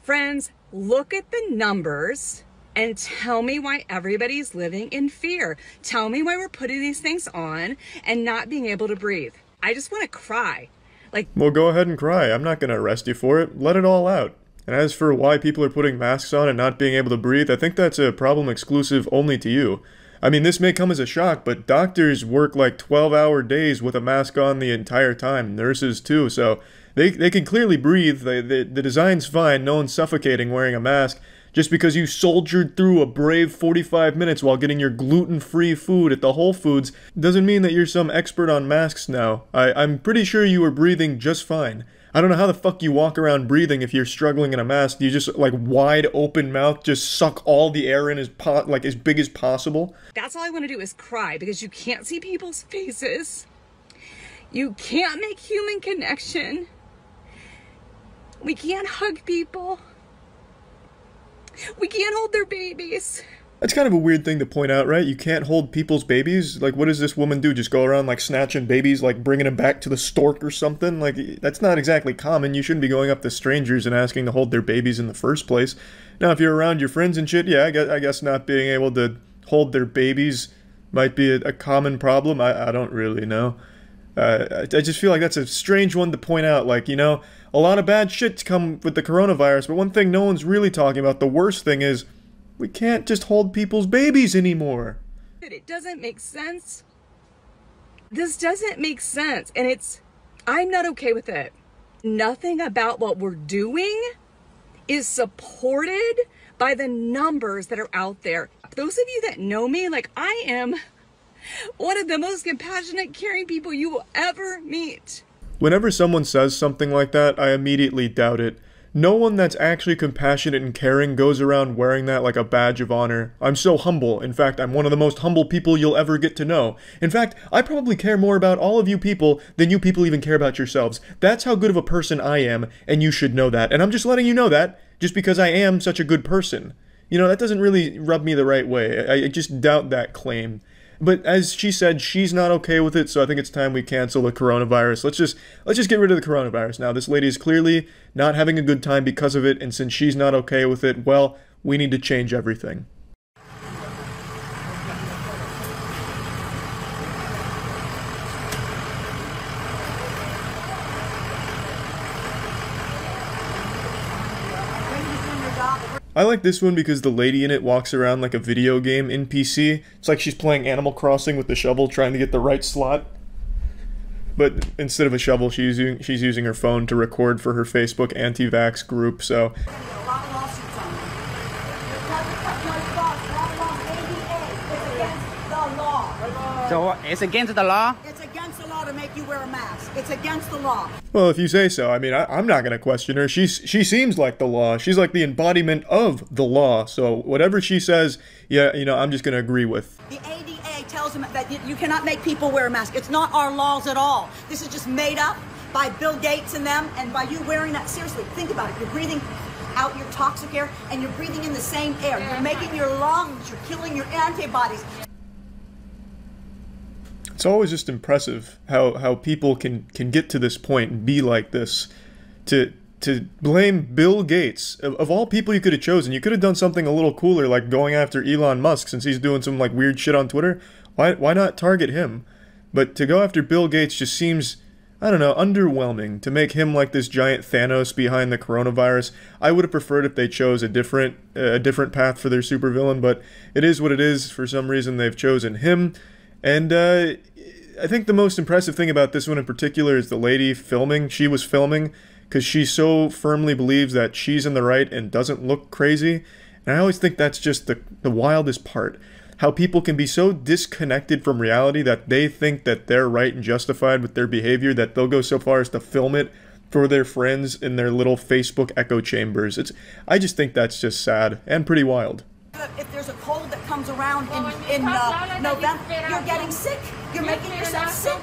Friends, look at the numbers and tell me why everybody's living in fear. Tell me why we're putting these things on and not being able to breathe. I just want to cry. Like, well, go ahead and cry. I'm not gonna arrest you for it. Let it all out. And as for why people are putting masks on and not being able to breathe, I think that's a problem exclusive only to you. I mean, this may come as a shock, but doctors work like 12-hour days with a mask on the entire time. Nurses too, so they can clearly breathe. The design's fine. No one's suffocating wearing a mask. Just because you soldiered through a brave 45 minutes while getting your gluten-free food at the Whole Foods doesn't mean that you're some expert on masks now. I'm pretty sure you were breathing just fine. I don't know how the fuck you walk around breathing if you're struggling in a mask. You just, like, wide open mouth, just suck all the air in as big as possible? That's all I want to do is cry, because you can't see people's faces. You can't make human connection. We can't hug people. We can't hold their babies. That's kind of a weird thing to point out, right? You can't hold people's babies? Like, what does this woman do? Just go around, like, snatching babies, like, bringing them back to the stork or something? Like, that's not exactly common. You shouldn't be going up to strangers and asking to hold their babies in the first place. Now, if you're around your friends and shit, yeah, I guess not being able to hold their babies might be a common problem. I don't really know. I just feel like that's a strange one to point out. Like, you know, a lot of bad shit's come with the coronavirus, but one thing no one's really talking about, the worst thing is, we can't just hold people's babies anymore. It doesn't make sense. This doesn't make sense, and I'm not okay with it. Nothing about what we're doing is supported by the numbers that are out there. Those of you that know me, like, I am one of the most compassionate, caring people you will ever meet. Whenever someone says something like that, I immediately doubt it. No one that's actually compassionate and caring goes around wearing that like a badge of honor. I'm so humble. In fact, I'm one of the most humble people you'll ever get to know. In fact, I probably care more about all of you people than you people even care about yourselves. That's how good of a person I am, and you should know that. And I'm just letting you know that, just because I am such a good person. You know, that doesn't really rub me the right way. I just doubt that claim. But as she said, she's not okay with it, so I think it's time we cancel the coronavirus. Let's just get rid of the coronavirus now. This lady is clearly not having a good time because of it, and since she's not okay with it, well, we need to change everything. I like this one because the lady in it walks around like a video game NPC. It's like she's playing Animal Crossing with the shovel, trying to get the right slot. But instead of a shovel, she's using her phone to record for her Facebook anti-vax group, so... So it's against the law? It's against the law to make you wear a mask. It's against the law. Well, if you say so. I mean, I'm not going to question her. She seems like the law. She's like the embodiment of the law. So whatever she says, yeah, you know, I'm just going to agree with. The ADA tells them that you cannot make people wear a mask. It's not our laws at all. This is just made up by Bill Gates and them, and by you wearing that. Seriously, think about it. You're breathing out your toxic air, and you're breathing in the same air. You're making your lungs, you're killing your antibodies. It's always just impressive how people can get to this point and be like this. To blame Bill Gates, of all people you could have chosen. You could have done something a little cooler, like going after Elon Musk, since he's doing some like weird shit on Twitter. Why not target him? But to go after Bill Gates just seems, I don't know, underwhelming. To make him like this giant Thanos behind the coronavirus. I would have preferred if they chose a different path for their supervillain, but it is what it is. For some reason they've chosen him. And I think the most impressive thing about this one in particular is the lady filming. She was filming because she so firmly believes that she's in the right and doesn't look crazy. And I always think that's just the wildest part. How people can be so disconnected from reality that they think that they're right and justified with their behavior that they'll go so far as to film it for their friends in their little Facebook echo chambers. I just think that's just sad and pretty wild. If there's a cold that comes around in November, you're getting sick. You're making yourself sick.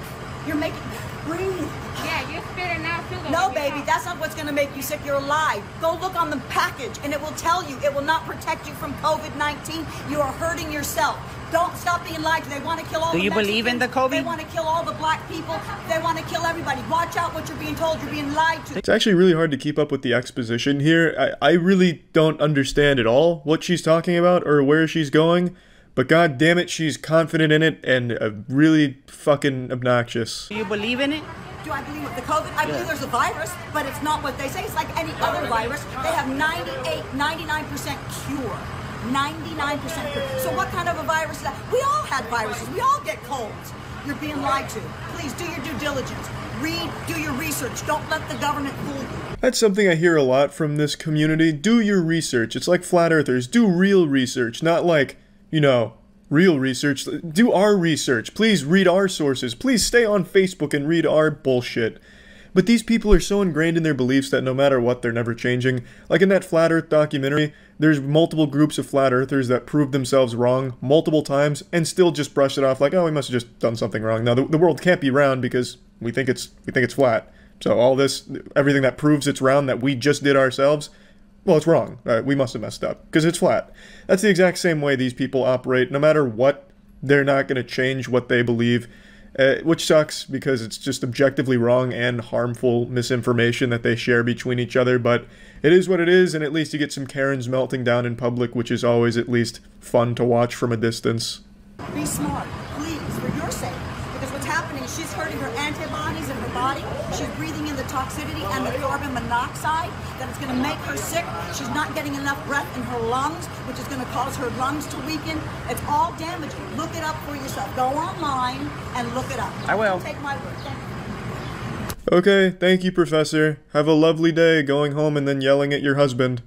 You're making... Breathe. Yeah, you're spitting out too. No, baby, that's not what's going to make you sick. You're alive. Go look on the package, and it will tell you. It will not protect you from COVID-19. You are hurting yourself. Don't stop being lied to. They want to kill all the Mexicans. Do you believe in the COVID? They want to kill all the black people. They want to kill everybody. Watch out what you're being told. You're being lied to. It's actually really hard to keep up with the exposition here. I really don't understand at all what she's talking about or where she's going. But god damn it, she's confident in it and really fucking obnoxious. Do you believe in it? Do I believe with the COVID? I believe there's a virus, but it's not what they say. It's like any other virus. They have 99% cure. 99% cure. So what kind of a virus is that? We all had viruses. We all get colds. You're being lied to. Please do your due diligence. Read, do your research. Don't let the government fool you. That's something I hear a lot from this community. Do your research. It's like flat earthers. Do real research, not like, you know, real research. Do our research. Please read our sources. Please stay on Facebook and read our bullshit. But these people are so ingrained in their beliefs that no matter what, they're never changing. Like in that Flat Earth documentary, there's multiple groups of flat earthers that prove themselves wrong multiple times and still just brush it off like, oh, we must have just done something wrong. Now, the world can't be round because we think it's flat. So all this, everything that proves it's round that we just did ourselves, well, it's wrong. We must have messed up because it's flat. That's the exact same way these people operate. No matter what, they're not going to change what they believe, which sucks because it's just objectively wrong and harmful misinformation that they share between each other. But it is what it is, and at least you get some Karens melting down in public, which is always at least fun to watch from a distance. Be smart, please, for your sake. Because what's happening is she's hurting her antibodies in her body. She's breathing in the toxicity and the carbon monoxide that is going to make her sick. She's not getting enough breath in her lungs, which is going to cause her lungs to weaken. It's all damaging. Look it up for yourself. Go online and look it up. I will. Take my word. Thank you. Okay, thank you, Professor. Have a lovely day going home and then yelling at your husband.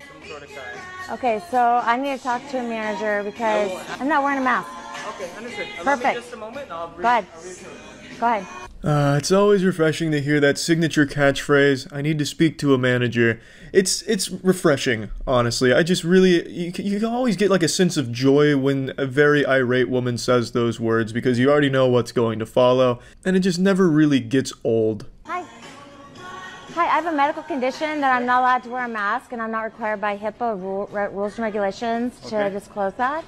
Okay, so I need to talk to a manager because I'm not wearing a mask. Okay, understood. Perfect. Just a moment. I'll Go ahead. Go ahehe It's always refreshing to hear that signature catchphrase, I need to speak to a manager. It's refreshing, honestly. I just really, you can always get like a sense of joy when a very irate woman says those words because you already know what's going to follow, and it just never really gets old. Hi, I have a medical condition that I'm not allowed to wear a mask, and I'm not required by HIPAA rules and regulations to disclose that.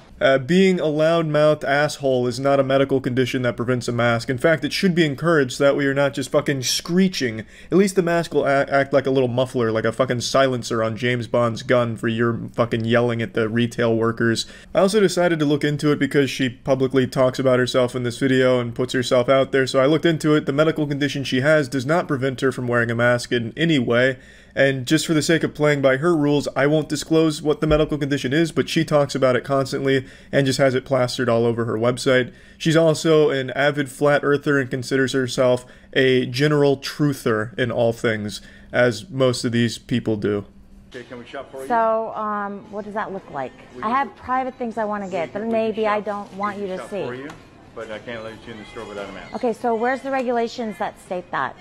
Being a loudmouth asshole is not a medical condition that prevents a mask. In fact, it should be encouraged so that way you're not just fucking screeching. At least the mask will act like a little muffler, like a fucking silencer on James Bond's gun for your fucking yelling at the retail workers. I also decided to look into it because she publicly talks about herself in this video and puts herself out there, so I looked into it. The medical condition she has does not prevent her from wearing a mask. in any way. And just for the sake of playing by her rules, I won't disclose what the medical condition is, but she talks about it constantly and just has it plastered all over her website. She's also an avid flat earther and considers herself a general truther in all things, as most of these people do. Okay, can we shop for you? So, what does that look like? I have private things I want to get, but maybe I don't want you to shop see. For you, but I can't let you in the store without a mask. Okay, so where's the regulations that state that?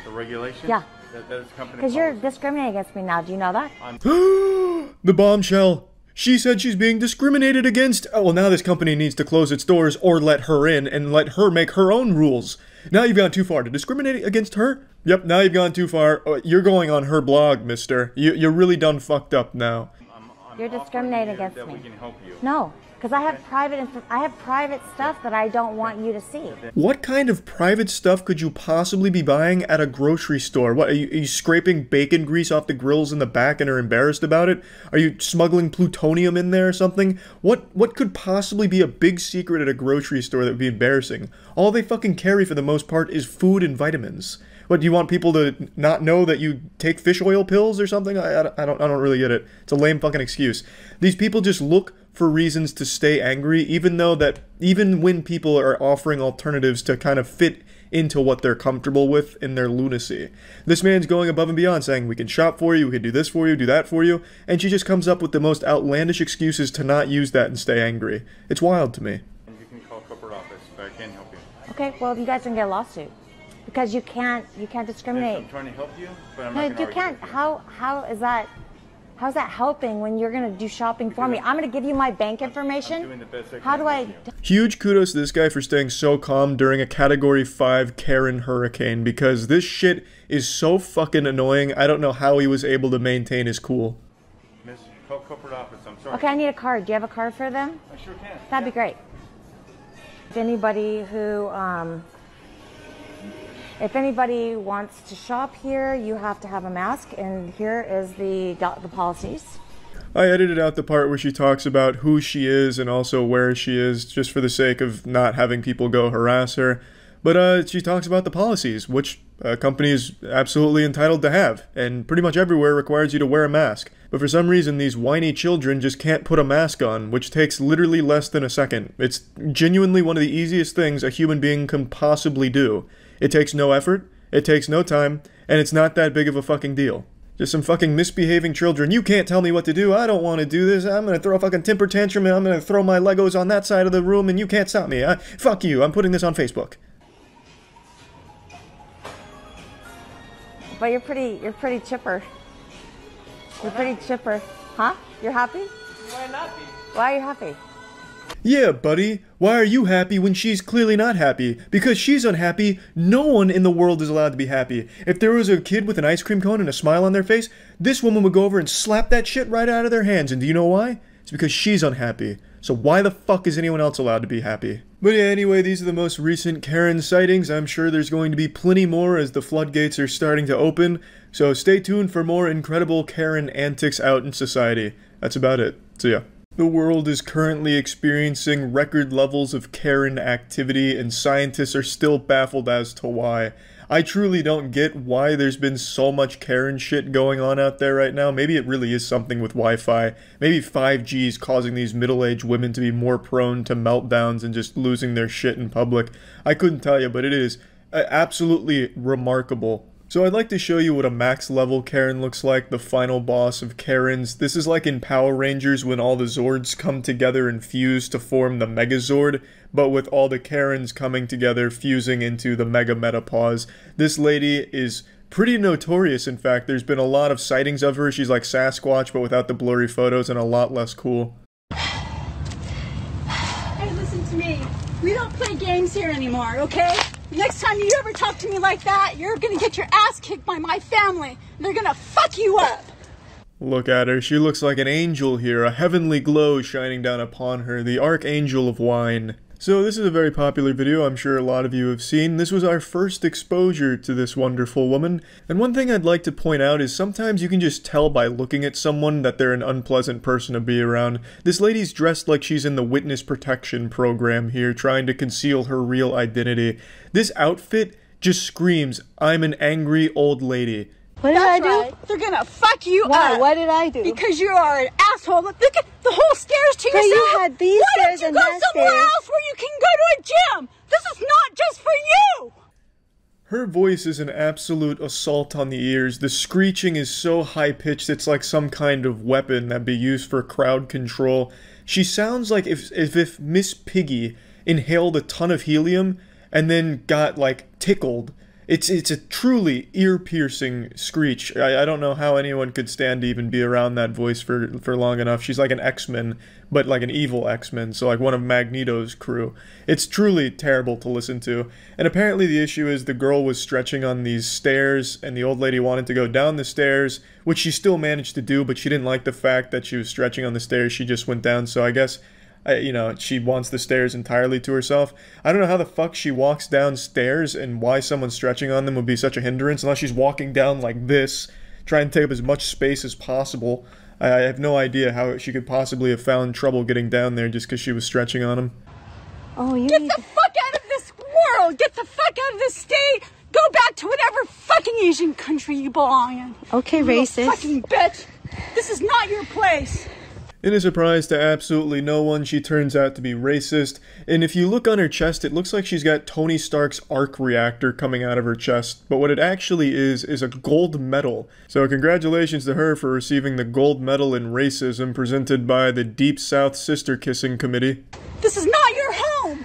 The regulations? Yeah. That is company Because you're policy. discriminating against me now. Do you know that? The bombshell. She said she's being discriminated against. Oh, well, now this company needs to close its doors or let her in and let her make her own rules. Now you've gone too far. To discriminate against her? Yep, now you've gone too far. You're going on her blog, mister. You're really done fucked up now. You're discriminating against that me. We can help you. No, because I have private stuff that I don't want you to see. What kind of private stuff could you possibly be buying at a grocery store? What, are you scraping bacon grease off the grills in the back and are embarrassed about it? Are you smuggling plutonium in there or something? What could possibly be a big secret at a grocery store that would be embarrassing? All they fucking carry for the most part is food and vitamins. What, do you want people to not know that you take fish oil pills or something? I don't really get it. It's a lame fucking excuse. These people just look for reasons to stay angry, even when people are offering alternatives to kind of fit into what they're comfortable with in their lunacy. This man's going above and beyond, saying we can shop for you, we can do this for you, do that for you, and she just comes up with the most outlandish excuses to not use that and stay angry. It's wild to me. You can call corporate office, but I can't help you. Okay, well, you guys can get a lawsuit because you can't discriminate. I'm trying to help you, but I'm No, not going to you can't. How is that? How's that helping when you're going to do shopping for me? I'm going to give you my bank information. I'm doing the best I can. How do I... Huge kudos to this guy for staying so calm during a Category 5 Karen hurricane, because this shit is so fucking annoying. I don't know how he was able to maintain his cool. Miss, call corporate office. I'm sorry. Okay, I need a card. Do you have a card for them? I sure can. That'd be great. If anybody wants to shop here, you have to have a mask, and here is the policies. I edited out the part where she talks about who she is and also where she is, just for the sake of not having people go harass her. But she talks about the policies, which a company is absolutely entitled to have, and pretty much everywhere requires you to wear a mask. But for some reason, these whiny children just can't put a mask on, which takes literally less than a second. It's genuinely one of the easiest things a human being can possibly do. It takes no effort, it takes no time, and it's not that big of a fucking deal. Just some fucking misbehaving children. You can't tell me what to do. I don't want to do this. I'm gonna throw a fucking temper tantrum and I'm gonna throw my Legos on that side of the room and you can't stop me. Fuck you. I'm putting this on Facebook. But you're pretty chipper. You're pretty chipper. Huh? You're happy? Why not be? Why are you happy? Yeah, buddy. Why are you happy when she's clearly not happy? Because she's unhappy, no one in the world is allowed to be happy. If there was a kid with an ice cream cone and a smile on their face, this woman would go over and slap that shit right out of their hands. And do you know why? It's because she's unhappy. So why the fuck is anyone else allowed to be happy? But yeah, anyway, these are the most recent Karen sightings. I'm sure there's going to be plenty more as the floodgates are starting to open. So stay tuned for more incredible Karen antics out in society. That's about it. So yeah. The world is currently experiencing record levels of Karen activity, and scientists are still baffled as to why. I truly don't get why there's been so much Karen shit going on out there right now. Maybe it really is something with Wi-Fi. Maybe 5G is causing these middle-aged women to be more prone to meltdowns and just losing their shit in public. I couldn't tell you, but it is absolutely remarkable. So I'd like to show you what a max level Karen looks like, the final boss of Karens. This is like in Power Rangers when all the Zords come together and fuse to form the Megazord, but with all the Karens coming together, fusing into the Mega Metapause. This lady is pretty notorious, in fact. There's been a lot of sightings of her. She's like Sasquatch, but without the blurry photos and a lot less cool. Hey, listen to me. We don't play games here anymore, okay? Next time you ever talk to me like that, you're gonna get your ass kicked by my family. They're gonna fuck you up. Look at her. She looks like an angel here, a heavenly glow shining down upon her, the Archangel of Wine. So this is a very popular video I'm sure a lot of you have seen. This was our first exposure to this wonderful woman. And one thing I'd like to point out is sometimes you can just tell by looking at someone that they're an unpleasant person to be around. This lady's dressed like she's in the witness protection program here, trying to conceal her real identity. This outfit just screams, I'm an angry old lady. What did I do? Right. They're gonna fuck you Why? up. What did I do? Because you are an asshole. Look at the whole stairs to yourself. You had these stairs and that Why don't you go somewhere else where you can go to a gym? This is not just for you. Her voice is an absolute assault on the ears. The screeching is so high-pitched it's like some kind of weapon that'd be used for crowd control. She sounds like if Miss Piggy inhaled a ton of helium and then got, like, tickled. It's a truly ear-piercing screech. I don't know how anyone could stand to even be around that voice for long enough. She's like an X-Men, but like an evil X-Men, so like one of Magneto's crew. It's truly terrible to listen to. And apparently the issue is the girl was stretching on these stairs, and the old lady wanted to go down the stairs, which she still managed to do, but she didn't like the fact that she was stretching on the stairs. She just went down, so I guess... you know, she wants the stairs entirely to herself. I don't know how the fuck she walks downstairs and why someone stretching on them would be such a hindrance unless she's walking down like this, trying to take up as much space as possible. I have no idea how she could possibly have found trouble getting down there just because she was stretching on them. Oh, you Get the fuck out of this world! Get the fuck out of this state! Go back to whatever fucking Asian country you belong in. Okay, you racist. Fucking bitch! This is not your place! In a surprise to absolutely no one, she turns out to be racist, and if you look on her chest, it looks like she's got Tony Stark's arc reactor coming out of her chest, but what it actually is a gold medal. So congratulations to her for receiving the gold medal in racism presented by the Deep South Sister Kissing Committee. This is not your home!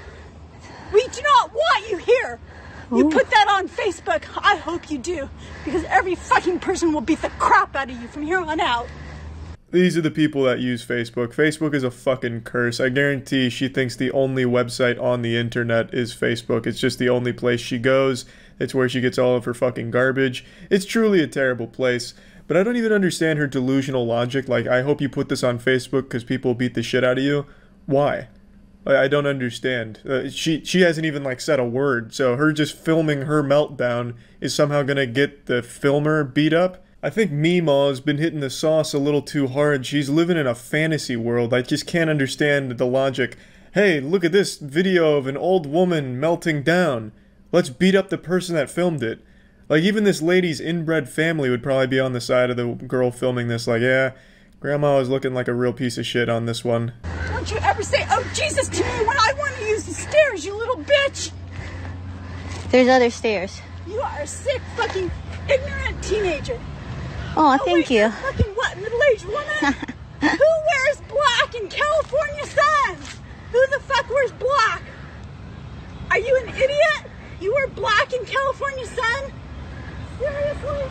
We do not want you here! You put that on Facebook, I hope you do, because every fucking person will beat the crap out of you from here on out. These are the people that use Facebook. Facebook is a fucking curse. I guarantee she thinks the only website on the internet is Facebook. It's just the only place she goes. It's where she gets all of her fucking garbage. It's truly a terrible place. But I don't even understand her delusional logic. Like, I hope you put this on Facebook because people beat the shit out of you. Why? I don't understand. She hasn't even, like, said a word. So her just filming her meltdown is somehow gonna get the filmer beat up. I think Meemaw's been hitting the sauce a little too hard. She's living in a fantasy world. I just can't understand the logic. Hey, look at this video of an old woman melting down. Let's beat up the person that filmed it. Like, even this lady's inbred family would probably be on the side of the girl filming this. Like, yeah, Grandma was looking like a real piece of shit on this one. Don't you ever say, oh Jesus, to me when I want to use the stairs, you little bitch! There's other stairs. You are a sick, fucking, ignorant teenager. Oh, thank you. Fucking what, middle-aged woman? Who wears black in California sun? Who the fuck wears black? Are you an idiot? You wear black in California sun? Seriously?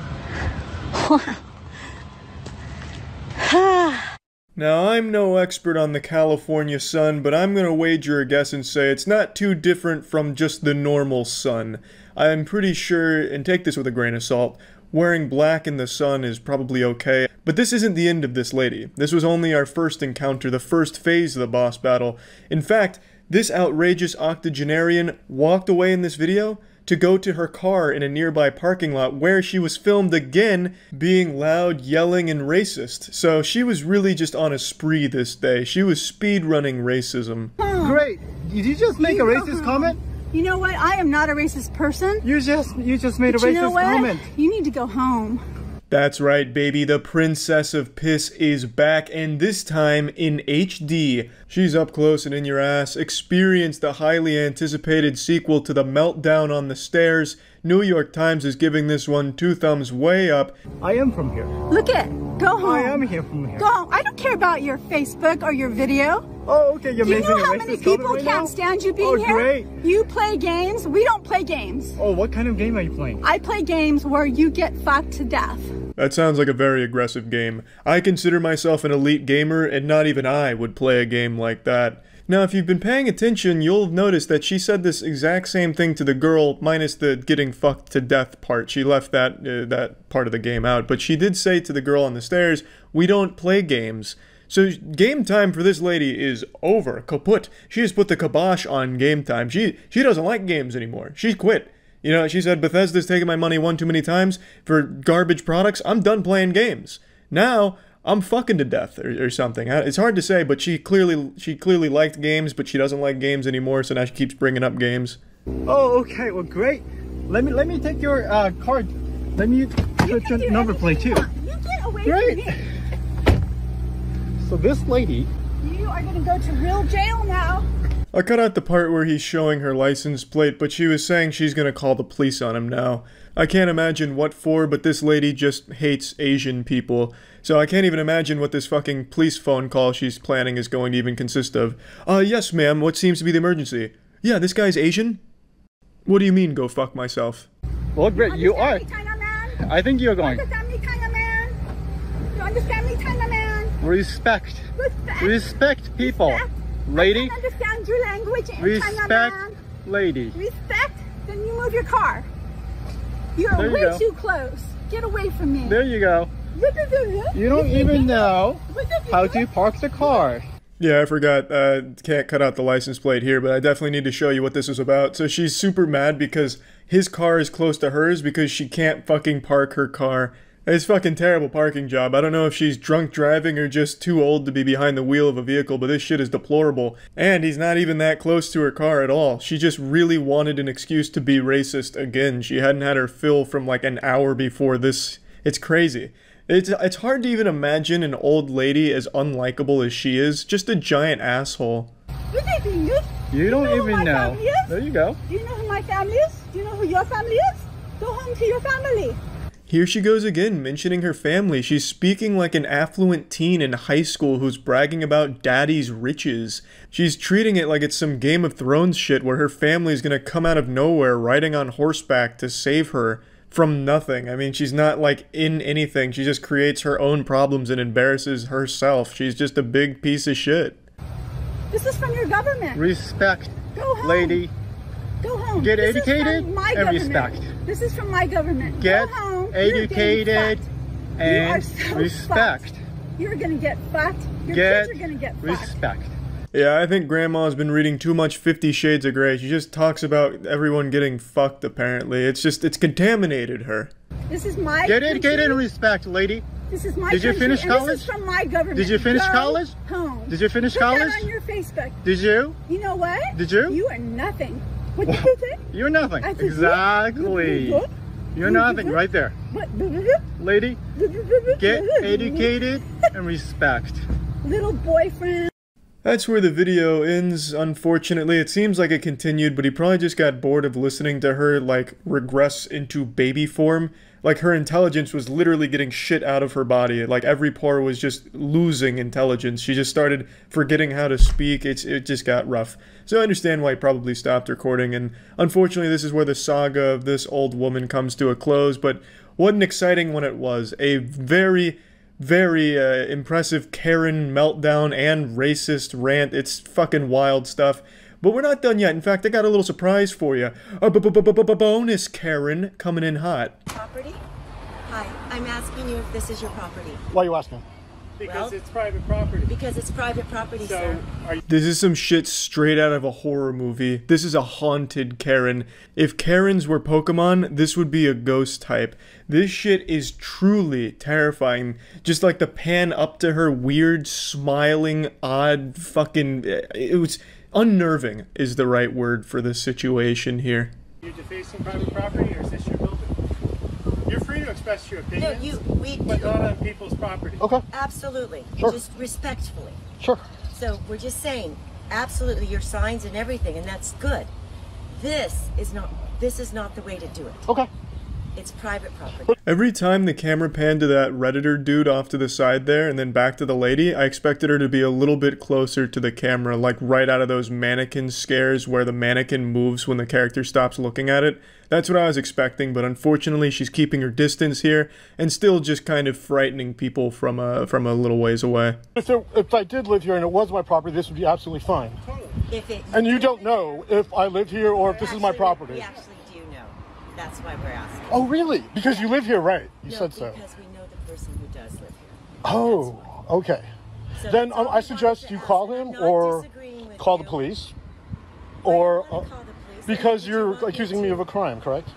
Now, I'm no expert on the California sun, but I'm gonna wager a guess and say it's not too different from just the normal sun. I'm pretty sure, and take this with a grain of salt, wearing black in the sun is probably okay, but this isn't the end of this lady. This was only our first encounter, the first phase of the boss battle. In fact, this outrageous octogenarian walked away in this video to go to her car in a nearby parking lot where she was filmed again being loud, yelling, and racist. So she was really just on a spree this day. She was speedrunning racism. Great. Did you just make a racist comment? You know what? I am not a racist person. You just made a racist comment. You need to go home. That's right, baby. The Princess of Piss is back, and this time in HD. She's up close and in your ass. Experience the highly anticipated sequel to The Meltdown on the Stairs. New York Times is giving this one 2 thumbs way up. I am from here. Look it. Go home. I am here from here. Go home. I don't care about your Facebook or your video. Oh, okay. You're making a racist comment right now? Do you know how many people can't stand you being here? Oh, great. You play games. We don't play games. Oh, what kind of game are you playing? I play games where you get fucked to death. That sounds like a very aggressive game. I consider myself an elite gamer, and not even I would play a game like that. Now, if you've been paying attention, you'll notice that she said this exact same thing to the girl, minus the getting fucked to death part. She left that part of the game out, but she did say to the girl on the stairs, "We don't play games." So game time for this lady is over, kaput. She has put the kibosh on game time. She doesn't like games anymore. She quit. You know, she said, Bethesda's taken my money one too many times for garbage products. I'm done playing games. Now, I'm fucking to death or something. It's hard to say, but she clearly liked games, but she doesn't like games anymore, so now she keeps bringing up games. Oh, okay. Well, great. Let me take your card. Let me put your number plate too. You get away Great. from me. So this lady. You are going to go to real jail now. I cut out the part where he's showing her license plate, but she was saying she's gonna call the police on him now. I can't imagine what for, but this lady just hates Asian people. So I can't even imagine what this fucking police phone call she's planning is going to even consist of. Yes ma'am, what seems to be the emergency? Yeah, this guy's Asian? What do you mean, go fuck myself? Well, Britt, you are. I think you're going. Understand me, kind of man? You understand me, kind of man? Respect. Respect. Respect people. Respect. Lady. I can't understand your language. Respect. Lady. Respect. Then you move your car. You're There you way go. too close. Get away from me. There you go. You don't even know how to park the car. Yeah, I forgot, can't cut out the license plate here, but I definitely need to show you what this is about. So she's super mad because his car is close to hers because she can't fucking park her car. It's fucking terrible parking job. I don't know if she's drunk driving or just too old to be behind the wheel of a vehicle, but this shit is deplorable. And he's not even that close to her car at all. She just really wanted an excuse to be racist again. She hadn't had her fill from like an hour before this. It's crazy. It's hard to even imagine an old lady as unlikable as she is. Just a giant asshole. You don't even know. There you go. Do you know who my family is? Do you know who your family is? Go home to your family. Here she goes again, mentioning her family. She's speaking like an affluent teen in high school who's bragging about daddy's riches. She's treating it like it's some Game of Thrones shit where her family's gonna come out of nowhere riding on horseback to save her from nothing. I mean, she's not like in anything. She just creates her own problems and embarrasses herself. She's just a big piece of shit. This is from your government. Respect. Go home. Lady. Go home. Get This is educated from my and government. respect. This is from my government. Get Go home. educated and you are so respect. Fucked. You're gonna get fucked. Your Get kids are gonna get fucked. respect. Yeah, I think Grandma's been reading too much 50 Shades of Grey. She just talks about everyone getting fucked, apparently. It's contaminated her. This is my Get country. educated and respect, lady. This is my Did you country, finish and college? This is from my government. Did you finish Go college? Home. Did you finish Put college? that on your Facebook. Did you? You know what? Did you? You are nothing. What did you say? You're nothing. I said, Exactly. what? You're nothing right there. What? Lady, get educated and respect. Little boyfriend. That's where the video ends, unfortunately. It seems like it continued, but he probably just got bored of listening to her, like, regress into baby form. Like, her intelligence was literally getting shit out of her body. Like, every pore was just losing intelligence. She just started forgetting how to speak. It just got rough. So I understand why he probably stopped recording, and unfortunately this is where the saga of this old woman comes to a close, but what an exciting one it was. A very impressive Karen meltdown and racist rant. It's fucking wild stuff. But we're not done yet. In fact, I got a little surprise for you. A bonus Karen coming in hot. Property? Hi, I'm asking you if this is your property. Why are you asking? Because it's private property. Because it's private property, sir. This is some shit straight out of a horror movie. This is a haunted Karen. If Karens were Pokemon, this would be a ghost type. This shit is truly terrifying. Just like the pan up to her weird, smiling, odd fucking... It was unnerving is the right word for this situation here. You're defacing private property, or is this your building? You're free to express your opinions, but not on people's property. Okay. Absolutely. Sure. Just respectfully. Sure. So we're just saying, absolutely, your signs and everything, and that's good. This is not the way to do it. Okay. It's private property. Every time the camera panned to that Redditor dude off to the side there and then back to the lady, I expected her to be a little bit closer to the camera, like right out of those mannequin scares where the mannequin moves when the character stops looking at it. That's what I was expecting, but unfortunately she's keeping her distance here and still just kind of frightening people from a little ways away. If I did live here and it was my property, this would be absolutely fine. And you don't know if I live here or if this is my property. We actually do know. That's why we're asking. Oh, really? Because you live here, right? You said so. Because we know the person who does live here. Oh, okay. So then I suggest you call him or call the police. Or because you're accusing me of a crime, correct?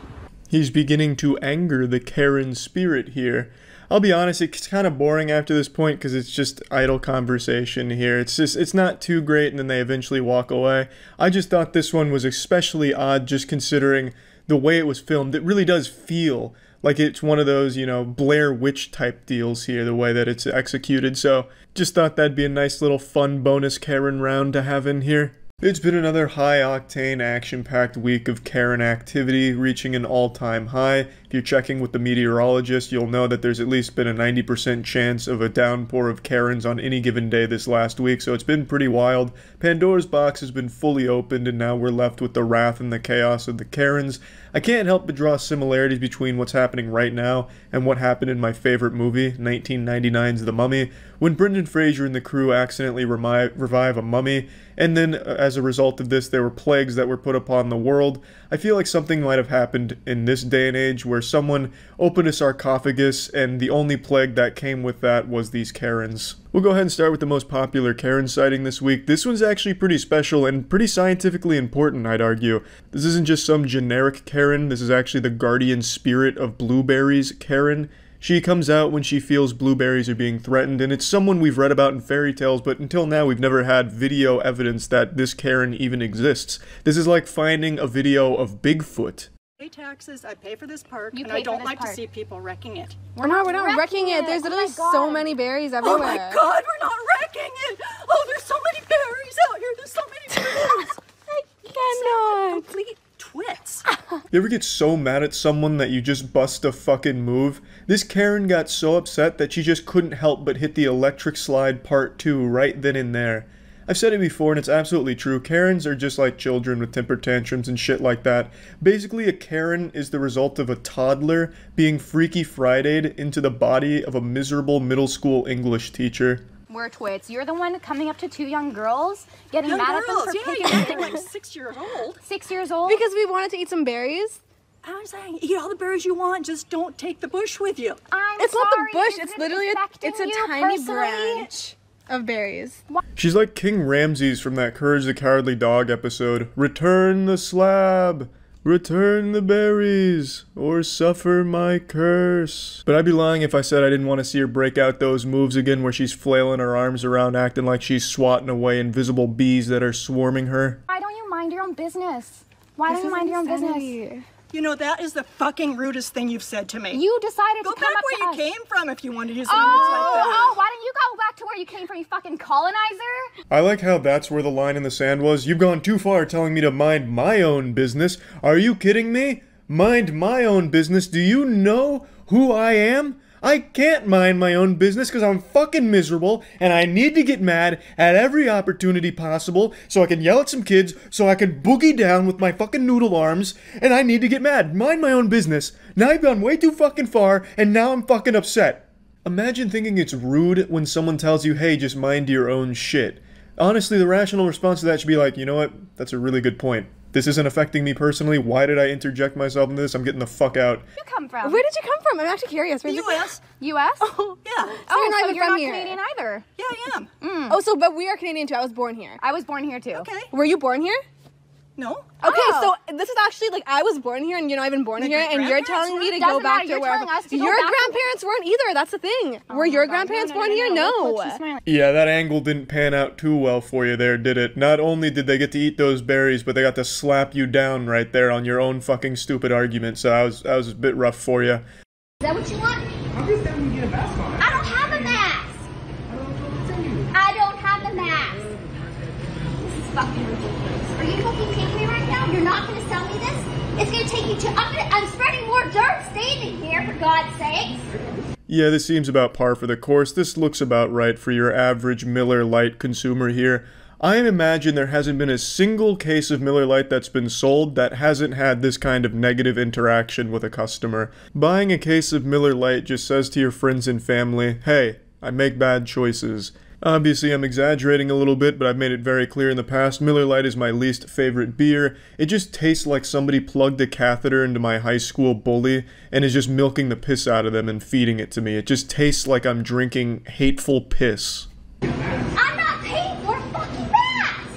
He's beginning to anger the Karen spirit here. I'll be honest, it's kind of boring after this point because it's just idle conversation here. It's not too great and then they eventually walk away. I just thought this one was especially odd just considering the way it was filmed, it really does feel like it's one of those, you know, Blair Witch type deals here, the way that it's executed. So just thought that'd be a nice little fun bonus Karen round to have in here. It's been another high-octane, action-packed week of Karen activity, reaching an all-time high. If you're checking with the meteorologist, you'll know that there's at least been a 90% chance of a downpour of Karens on any given day this last week, so it's been pretty wild. Pandora's box has been fully opened, and now we're left with the wrath and the chaos of the Karens. I can't help but draw similarities between what's happening right now and what happened in my favorite movie, 1999's The Mummy, when Brendan Fraser and the crew accidentally revive a mummy, and then as a result of this there were plagues that were put upon the world. I feel like something might have happened in this day and age where someone opened a sarcophagus and the only plague that came with that was these Karens. We'll go ahead and start with the most popular Karen sighting this week. This one's actually pretty special and pretty scientifically important, I'd argue. This isn't just some generic Karen, this is actually the guardian spirit of blueberries Karen. She comes out when she feels blueberries are being threatened, and it's someone we've read about in fairy tales, but until now we've never had video evidence that this Karen even exists. This is like finding a video of Bigfoot. I pay taxes, I pay for this park, and I don't like to see people wrecking it. We're not wrecking it. There's literally so many berries everywhere. Oh my god, we're not wrecking it! Oh, there's so many berries out here, there's so many berries! I cannot. Complete twits. You ever get so mad at someone that you just bust a fucking move? This Karen got so upset that she just couldn't help but hit the electric slide part 2 right then and there. I've said it before and it's absolutely true. Karens are just like children with temper tantrums and shit like that. Basically, a Karen is the result of a toddler being Freaky Friday'd into the body of a miserable middle school English teacher. We're twits. You're the one coming up to 2 young girls, getting mad at them for picking you're like 6 years old. 6 years old? Because we wanted to eat some berries. I'm saying, eat all the berries you want, just don't take the bush with you. It's not the bush, it's literally it's a tiny branch of berries. She's like King Ramses from that Courage the Cowardly Dog episode. Return the slab! Return the berries, or suffer my curse. But I'd be lying if I said I didn't want to see her break out those moves again where she's flailing her arms around acting like she's swatting away invisible bees that are swarming her. Why don't you mind your own business? Why don't you mind your own business? You know, that is the fucking rudest thing you've said to me. You decided to come up to us. Go back where you came from if you wanted to use language like that. Oh, why don't you go back to where you came from, you fucking colonizer? I like how that's where the line in the sand was. You've gone too far telling me to mind my own business. Are you kidding me? Mind my own business? Do you know who I am? I can't mind my own business because I'm fucking miserable and I need to get mad at every opportunity possible so I can yell at some kids, so I can boogie down with my fucking noodle arms, and I need to get mad. Mind my own business. Now I've gone way too fucking far and now I'm fucking upset. Imagine thinking it's rude when someone tells you, hey, just mind your own shit. Honestly, the rational response to that should be like, you know what? That's a really good point. This isn't affecting me personally. Why did I interject myself into this? I'm getting the fuck out. You come from? Where did you come from? I'm actually curious. The U.S. U.S.? Oh, yeah. So you're not even you're from not here. Canadian either. Yeah, I am. Oh, so, but we are Canadian too. I was born here. I was born here too. Okay. Were you born here? No. Okay, so this is actually like I was born here and you're not even born here, and you're telling me to go back to where your grandparents weren't either. That's the thing. Were your grandparents born here? No. Yeah, that angle didn't pan out too well for you there, did it? Not only did they get to eat those berries, but they got to slap you down right there on your own fucking stupid argument. So I was a bit rough for you. Is that what you want? I'm just saying we get a mask on. I don't have a mask. I don't have a mask. This is fucking ridiculous. Are you fucking kidding me right now? You're not going to sell me this? It's going to take you to... I'm spreading more dirt standing here, for God's sakes. Yeah, this seems about par for the course. This looks about right for your average Miller Lite consumer here. I imagine there hasn't been a single case of Miller Lite that's been sold that hasn't had this kind of negative interaction with a customer. Buying a case of Miller Lite just says to your friends and family, hey, I make bad choices. Obviously, I'm exaggerating a little bit, but I've made it very clear in the past, Miller Lite is my least favorite beer. It just tastes like somebody plugged a catheter into my high school bully and is just milking the piss out of them and feeding it to me. It just tastes like I'm drinking hateful piss. I'm not paying for a fucking mask.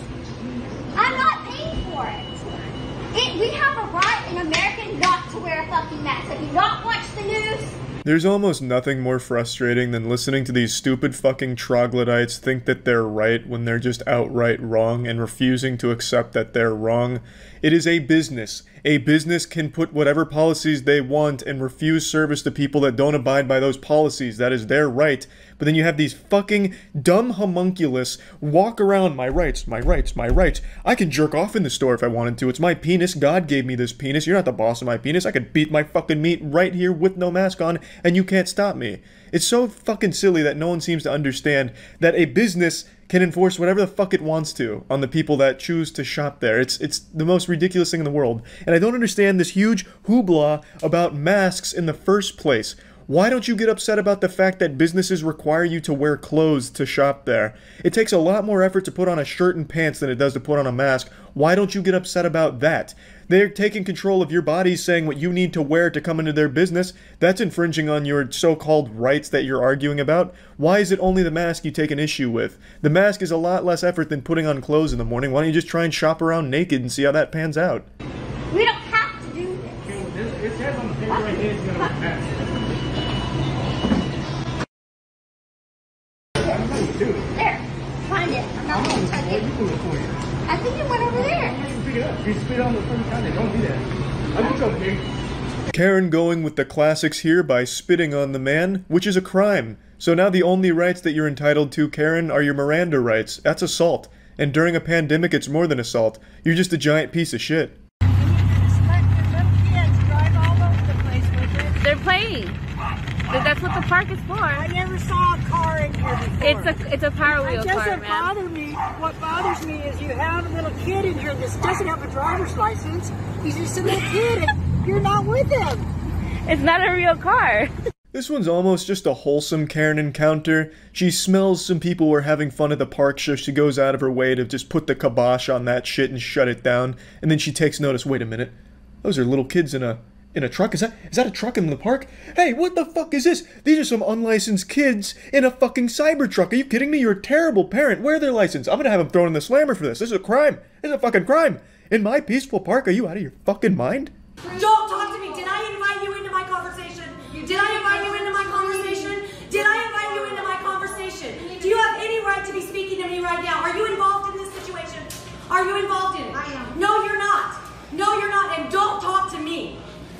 I'm not paying for it. We have a right in America not to wear a fucking mask. Have you not watched the news? There's almost nothing more frustrating than listening to these stupid fucking troglodytes think that they're right when they're just outright wrong and refusing to accept that they're wrong. It is a business, a business can put whatever policies they want and refuse service to people that don't abide by those policies. That is their right. But then you have these fucking dumb homunculus walk around, my rights, my rights, my rights. I can jerk off in the store if I wanted to. It's my penis. God gave me this penis. You're not the boss of my penis. I could beat my fucking meat right here with no mask on, and you can't stop me. It's so fucking silly that no one seems to understand that a business can enforce whatever the fuck it wants to on the people that choose to shop there. It's the most ridiculous thing in the world. And I don't understand this huge hoopla about masks in the first place. Why don't you get upset about the fact that businesses require you to wear clothes to shop there? It takes a lot more effort to put on a shirt and pants than it does to put on a mask. Why don't you get upset about that? They're taking control of your body, saying what you need to wear to come into their business. That's infringing on your so-called rights that you're arguing about. Why is it only the mask you take an issue with? The mask is a lot less effort than putting on clothes in the morning. Why don't you just try and shop around naked and see how that pans out? We don't have to do this. It says on the paper right here, it's going to pass. There, find it. I'm not going to touch it. I think it went over there. Pick it up. You spit on the front counter. Don't do that. I think okay. Karen going with the classics here by spitting on the man, which is a crime. So now the only rights that you're entitled to, Karen, are your Miranda rights. That's assault. And during a pandemic, it's more than assault. You're just a giant piece of shit. They're playing. That's what the park is for. I never saw a car in here before. It's a Power Wheel car, doesn't man. bother me. What bothers me is you have a little kid in here that doesn't have a driver's license. He's just a little kid and you're not with him. It's not a real car. This one's almost just a wholesome Karen encounter. She smells some people were having fun at the park, so she goes out of her way to just put the kibosh on that shit and shut it down. And then she takes notice, wait a minute, those are little kids in a truck? Is that a truck in the park? Hey, what the fuck is this? These are some unlicensed kids in a fucking Cybertruck. Are you kidding me? You're a terrible parent. Where are their license? I'm gonna have them thrown in the slammer for this. This is a crime. This is a fucking crime. In my peaceful park? Are you out of your fucking mind? Don't talk to me. Did I invite you into my conversation? Did I invite you into my conversation? Did I invite you into my conversation? Do you have any right to be speaking to me right now? Are you involved in this situation? Are you involved in it? I am. No, you're not. No, you're not. And don't talk to me.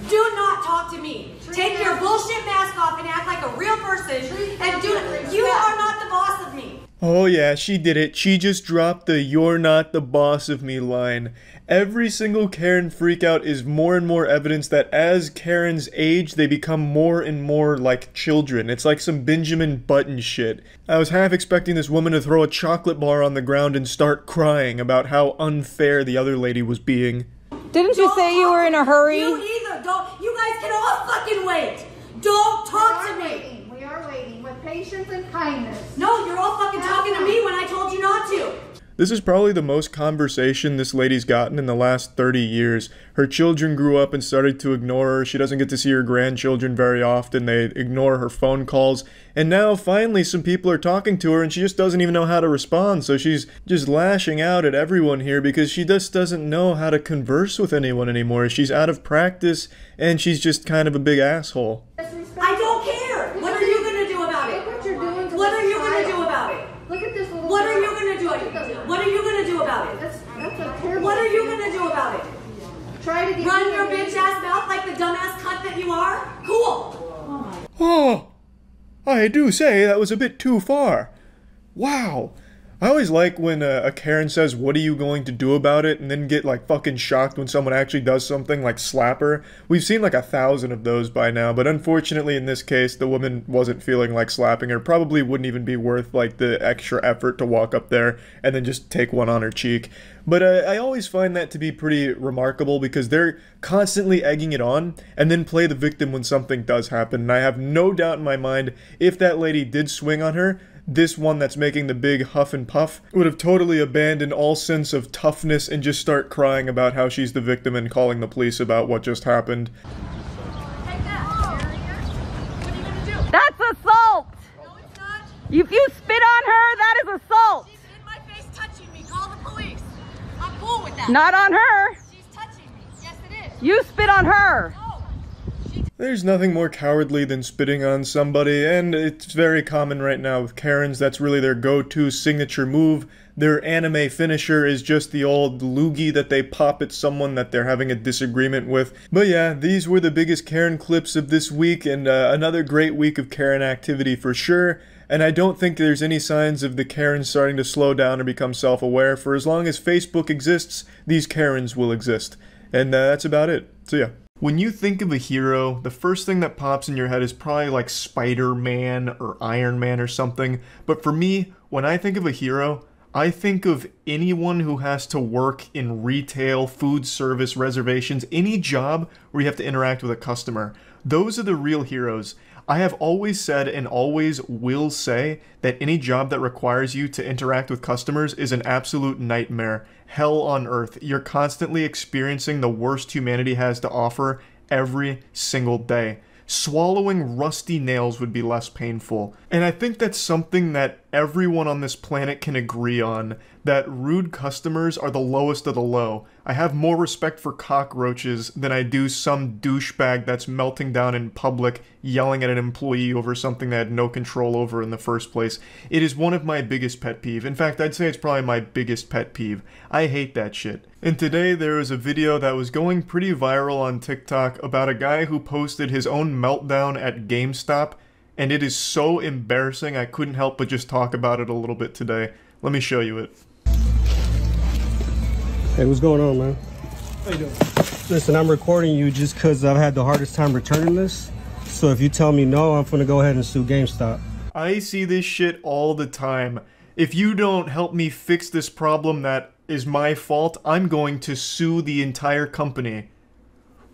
Do not talk to me. Take your bullshit mask off and act like a real person. And you are not the boss of me. Oh yeah, she did it. She just dropped the "you're not the boss of me" line. Every single Karen freakout is more and more evidence that as Karens age, they become more and more like children. It's like some Benjamin Button shit. I was half expecting this woman to throw a chocolate bar on the ground and start crying about how unfair the other lady was being. Didn't you say you were in a hurry? You either don't. You guys can all fucking wait. Don't talk to me. We are waiting with patience and kindness. No, you're all fucking talking to me when I told you not to. This is probably the most conversation this lady's gotten in the last 30 years. Her children grew up and started to ignore her. She doesn't get to see her grandchildren very often. They ignore her phone calls. And now, finally, some people are talking to her and she just doesn't even know how to respond. So she's just lashing out at everyone here because she just doesn't know how to converse with anyone anymore. She's out of practice and she's just kind of a big asshole. I don't care. What are you going to do about it? Look what you're doing to What are this you going to child. do about it? Look at this little What are girl. you going to do? What are you going to do about it? That's a terrible. What are you going to do about it? Try to get Run your bitch ass mouth like the dumbass cunt that you are? Cool. Oh, I do say that was a bit too far. Wow. I always like when a Karen says, what are you going to do about it? And then get like fucking shocked when someone actually does something like slap her. We've seen like 1,000 of those by now, but unfortunately in this case, the woman wasn't feeling like slapping her. Probably wouldn't even be worth like the extra effort to walk up there and then just take one on her cheek. But I always find that to be pretty remarkable because they're constantly egging it on and then play the victim when something does happen. And I have no doubt in my mind, if that lady did swing on her, this one that's making the big huff and puff would have totally abandoned all sense of toughness and just start crying about how she's the victim and calling the police about what just happened. That's assault! No, it's not. If you spit on her, that is assault! She's in my face touching me. Call the police. I'm cool with that. Not on her! She's touching me. Yes, it is. You spit on her! There's nothing more cowardly than spitting on somebody, and it's very common right now with Karens. That's really their go-to signature move. their anime finisher is just the old loogie that they pop at someone that they're having a disagreement with. But yeah, these were the biggest Karen clips of this week, and another great week of Karen activity for sure. And I don't think there's any signs of the Karens starting to slow down or become self-aware. For as long as Facebook exists, these Karens will exist. And that's about it. So yeah. When you think of a hero, the first thing that pops in your head is probably like Spider-Man or Iron Man or something. But for me, when I think of a hero, I think of anyone who has to work in retail, food service, reservations, any job where you have to interact with a customer. Those are the real heroes. I have always said and always will say that any job that requires you to interact with customers is an absolute nightmare. Hell on earth. You're constantly experiencing the worst humanity has to offer every single day. Swallowing rusty nails would be less painful. And I think that's something that everyone on this planet can agree on, that rude customers are the lowest of the low. I have more respect for cockroaches than I do some douchebag that's melting down in public, yelling at an employee over something they had no control over in the first place. It is one of my biggest pet peeve. In fact, I'd say it's probably my biggest pet peeve. I hate that shit. And today there was a video that was going pretty viral on TikTok about a guy who posted his own meltdown at GameStop, and it is so embarrassing I couldn't help but just talk about it a little bit today. Let me show you it. Hey, what's going on, man? How you doing? Listen, I'm recording you just because I've had the hardest time returning this. So if you tell me no, I'm gonna go ahead and sue GameStop. I see this shit all the time. If you don't help me fix this problem that is my fault, I'm going to sue the entire company.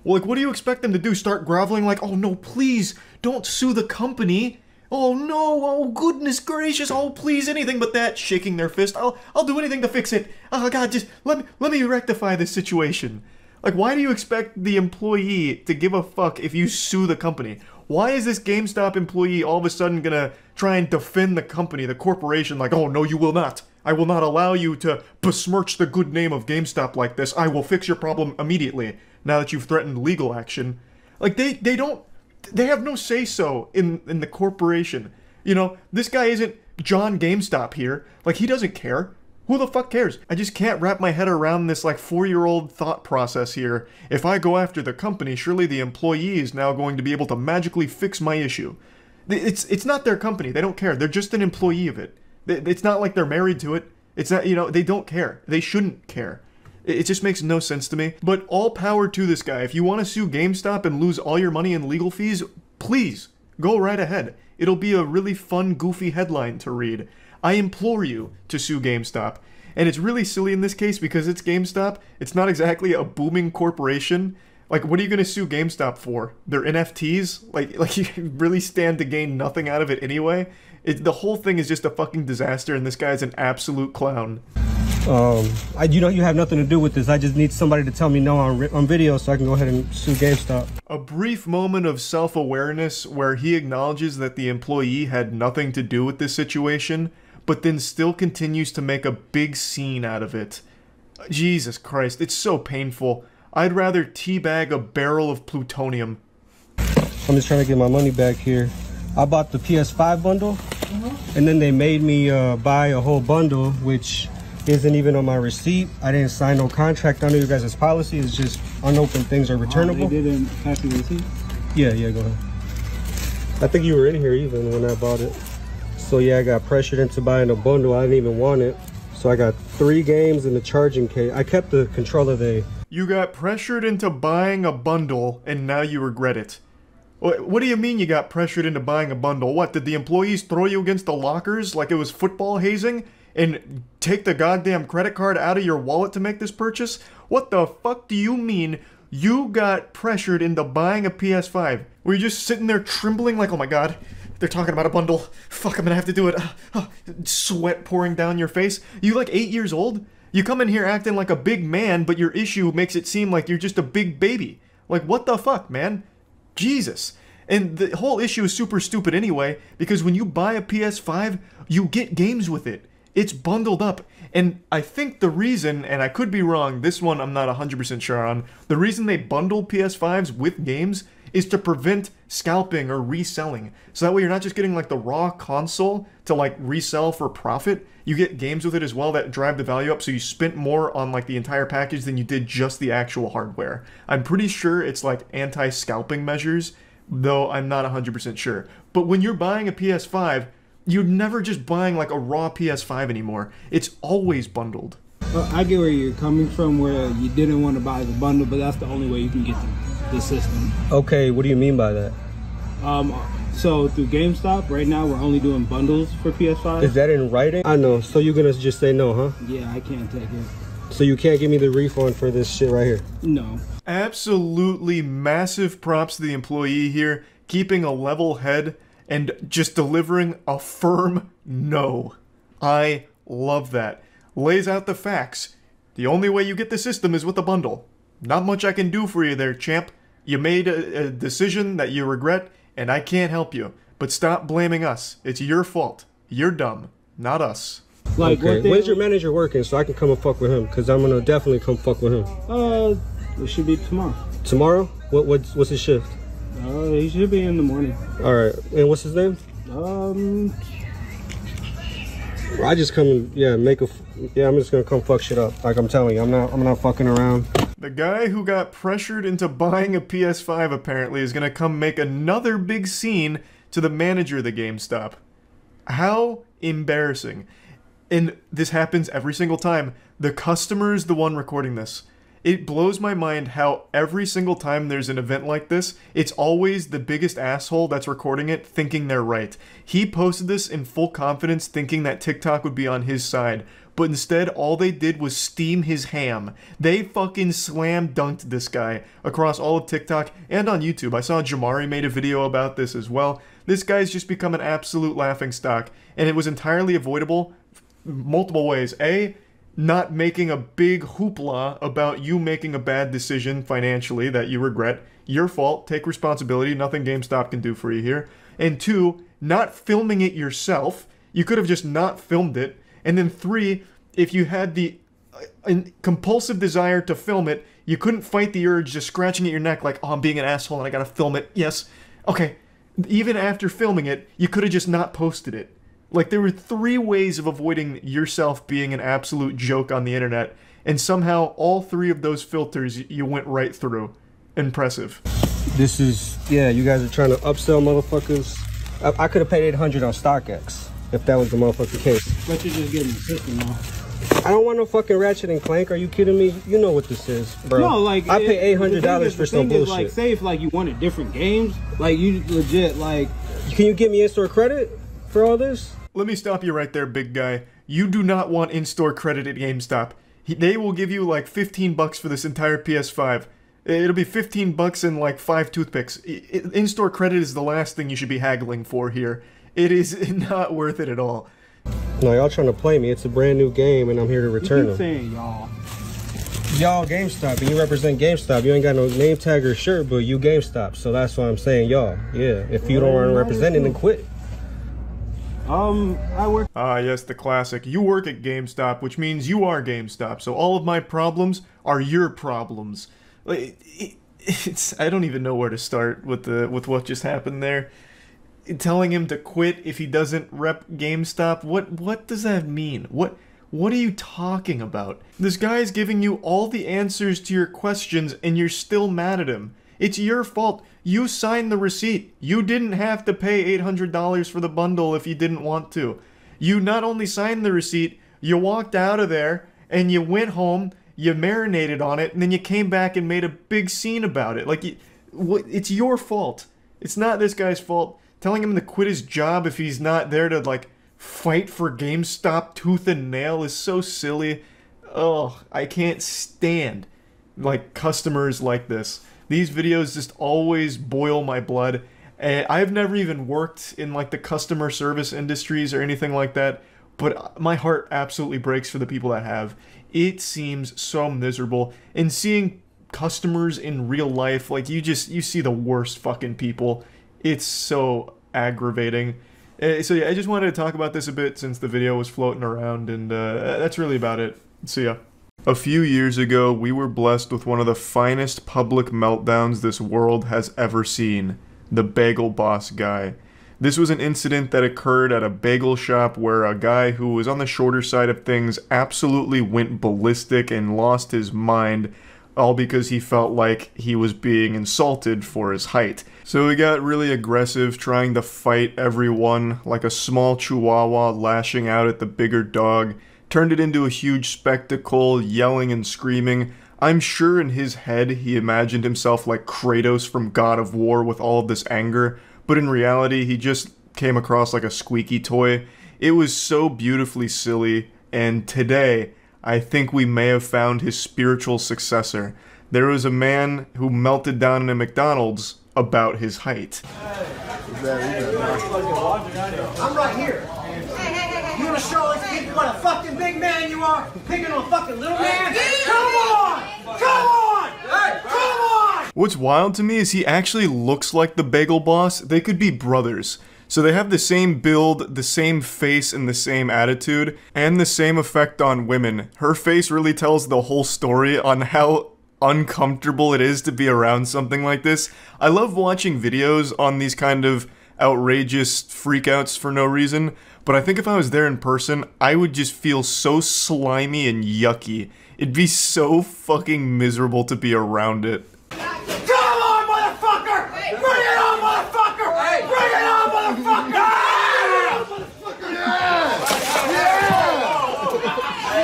Well, like, what do you expect them to do? Start groveling like, oh no, please, don't sue the company. Oh no, oh goodness gracious, oh please, anything but that, shaking their fist. I'll do anything to fix it. Oh god, just let me rectify this situation. Like, why do you expect the employee to give a fuck if you sue the company? Why is this GameStop employee all of a sudden gonna try and defend the company, the corporation, like, oh no, you will not. I will not allow you to besmirch the good name of GameStop like this. I will fix your problem immediately, now that you've threatened legal action. Like, they have no say-so in the corporation. You know, this guy isn't John GameStop here. Like, he doesn't care. Who the fuck cares? I just can't wrap my head around this, like, 4-year-old thought process here. If I go after the company, surely the employee is now going to be able to magically fix my issue. It's not their company. They don't care. They're just an employee of it. It's not like they're married to it. It's not, you know, they don't care. They shouldn't care. It just makes no sense to me. But all power to this guy. If you want to sue GameStop and lose all your money in legal fees, please, go right ahead. It'll be a really fun, goofy headline to read. I implore you to sue GameStop. And it's really silly in this case because it's GameStop. It's not exactly a booming corporation. Like, what are you going to sue GameStop for? Their NFTs? Like you really stand to gain nothing out of it anyway? The whole thing is just a fucking disaster, and this guy's an absolute clown. You know, you have nothing to do with this. I just need somebody to tell me no on video so I can go ahead and sue GameStop. A brief moment of self-awareness where he acknowledges that the employee had nothing to do with this situation, but then still continues to make a big scene out of it. Jesus Christ, it's so painful. I'd rather teabag a barrel of plutonium. I'm just trying to get my money back here. I bought the PS5 bundle, and then they made me buy a whole bundle, which isn't even on my receipt. I didn't sign no contract under you guys' policy. It's just unopened things are returnable. They didn't pass you the receipt? Yeah, go ahead. I think you were in here even when I bought it. So yeah, I got pressured into buying a bundle. I didn't even want it. So I got 3 games and the charging case. I kept the controller there. You got pressured into buying a bundle, and now you regret it. What do you mean you got pressured into buying a bundle? What, did the employees throw you against the lockers like it was football hazing? And take the goddamn credit card out of your wallet to make this purchase? What the fuck do you mean you got pressured into buying a PS5? Were you just sitting there trembling like, oh my god, they're talking about a bundle. Fuck, I'm gonna have to do it. Sweat pouring down your face. You like 8 years old? You come in here acting like a big man, but your issue makes it seem like you're just a big baby. Like, what the fuck, man? Jesus. And the whole issue is super stupid anyway, because when you buy a PS5, you get games with it. It's bundled up. And I think the reason, and I could be wrong, this one I'm not 100% sure on, the reason they bundle PS5s with games is to prevent scalping or reselling. So that way you're not just getting like the raw console to like resell for profit. You get games with it as well that drive the value up, so you spent more on like the entire package than you did just the actual hardware. I'm pretty sure it's like anti-scalping measures, though I'm not 100% sure. But when you're buying a PS5, you're never just buying like a raw PS5 anymore. It's always bundled. Well, I get where you're coming from, where you didn't want to buy the bundle, but that's the only way you can get the system. Okay, what do you mean by that? So through GameStop, right now we're only doing bundles for PS5. Is that in writing? I know, so you're gonna just say no, huh? Yeah, I can't take it. So you can't give me the refund for this shit right here? No. Absolutely massive props to the employee here, keeping a level head and just delivering a firm no. I love that. Lays out the facts. The only way you get the system is with a bundle. Not much I can do for you there, champ. You made a decision that you regret, and I can't help you. But stop blaming us. It's your fault. You're dumb, not us. Like, okay. When's your manager working so I can come and fuck with him? Because I'm gonna definitely come fuck with him. It should be tomorrow. Tomorrow? What's his shift? He should be in the morning. All right. And what's his name? I just come and I'm just gonna come fuck shit up. Like I'm telling you, I'm not fucking around. The guy who got pressured into buying a PS5 apparently is gonna come make another big scene to the manager of the GameStop. How embarrassing. And this happens every single time. The customer is the one recording this. It blows my mind how every single time there's an event like this, it's always the biggest asshole that's recording it thinking they're right. He posted this in full confidence thinking that TikTok would be on his side, but instead all they did was steam his ham. They fucking slam dunked this guy across all of TikTok and on YouTube. I saw Jamari made a video about this as well. This guy's just become an absolute laughingstock, and it was entirely avoidable multiple ways. A, not making a big hoopla about you making a bad decision financially that you regret. Your fault. Take responsibility. Nothing GameStop can do for you here. And 2, not filming it yourself. You could have just not filmed it. And then 3, if you had the compulsive desire to film it, you couldn't fight the urge just scratching at your neck like, oh, I'm being an asshole and I gotta film it. Yes. Okay. Even after filming it, you could have just not posted it. Like, there were 3 ways of avoiding yourself being an absolute joke on the internet, and somehow all 3 of those filters you went right through. Impressive. This is, yeah, you guys are trying to upsell motherfuckers. I could have paid $800 on StockX if that was the motherfucking case. But you're just getting the system now. I don't want no fucking Ratchet and Clank. Are you kidding me? You know what this is, bro. No, like, I pay $800 for some bullshit. Like, say if like you wanted different games, like you legit like. Can you give me in-store credit for all this? Let me stop you right there, big guy. You do not want in-store credit at GameStop. They will give you like $15 for this entire PS5. It'll be $15 and like 5 toothpicks. In-store credit is the last thing you should be haggling for here. It is not worth it at all. No, y'all trying to play me. It's a brand new game and I'm here to return them. Saying y'all. Y'all GameStop, and you represent GameStop. You ain't got no name tag or shirt, but you GameStop. So that's why I'm saying y'all. Yeah, if you don't want to represent it, then quit. I work. Ah, yes, the classic. You work at GameStop, which means you are GameStop. So all of my problems are your problems. It's I don't even know where to start with what just happened there. Telling him to quit if he doesn't rep GameStop. What does that mean? What are you talking about? This guy is giving you all the answers to your questions and you're still mad at him. It's your fault. You signed the receipt. You didn't have to pay $800 for the bundle if you didn't want to. You not only signed the receipt, you walked out of there and you went home, you marinated on it, and then you came back and made a big scene about it. Like, it's your fault. It's not this guy's fault. Telling him to quit his job if he's not there to, like, fight for GameStop tooth and nail is so silly. Oh, I can't stand, like, customers like this. These videos just always boil my blood. And I've never even worked in like the customer service industries or anything like that, but my heart absolutely breaks for the people that have. It seems so miserable. And seeing customers in real life, like you see the worst fucking people. It's so aggravating. So yeah, I just wanted to talk about this a bit since the video was floating around, and that's really about it. See ya. A few years ago, we were blessed with one of the finest public meltdowns this world has ever seen. The Bagel Boss guy. This was an incident that occurred at a bagel shop where a guy who was on the shorter side of things absolutely went ballistic and lost his mind, all because he felt like he was being insulted for his height. So he got really aggressive, trying to fight everyone, like a small chihuahua lashing out at the bigger dog, turned it into a huge spectacle, yelling and screaming. I'm sure in his head he imagined himself like Kratos from God of War with all of this anger, but in reality he just came across like a squeaky toy. It was so beautifully silly, and today I think we may have found his spiritual successor. There was a man who melted down in a McDonald's about his height. I'm right here. You wanna show us what a fucking big man you are? Picking on a fucking little man? Come on! Come on! Hey, come on! What's wild to me is he actually looks like the Bagel Boss. They could be brothers. So they have the same build, the same face, and the same attitude, and the same effect on women. Her face really tells the whole story on how uncomfortable it is to be around something like this. I love watching videos on these kind of outrageous freakouts for no reason, but I think if I was there in person, I would just feel so slimy and yucky. It'd be so fucking miserable to be around it. Come on, motherfucker! Bring it on, motherfucker! Bring it on, motherfucker!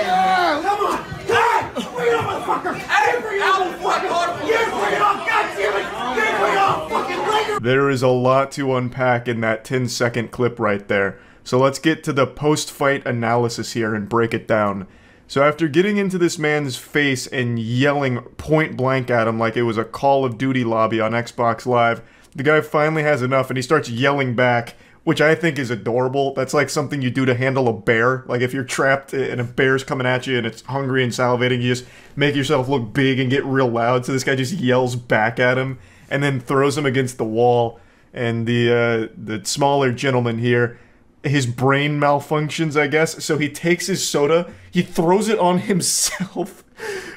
Yeah! Come on! Hey! Bring it on, motherfucker! Hey! Bring it on, motherfucker! Yeah, bring it on! God damn it! Yeah, bring it on! Fucking later! There is a lot to unpack in that 10-second clip right there. So let's get to the post-fight analysis here and break it down. So after getting into this man's face and yelling point blank at him like it was a Call of Duty lobby on Xbox Live, the guy finally has enough and he starts yelling back, which I think is adorable. That's like something you do to handle a bear. Like if you're trapped and a bear's coming at you and it's hungry and salivating, you just make yourself look big and get real loud. So this guy just yells back at him and then throws him against the wall. And the smaller gentleman here, his brain malfunctions, I guess, so he takes his soda, he throws it on himself,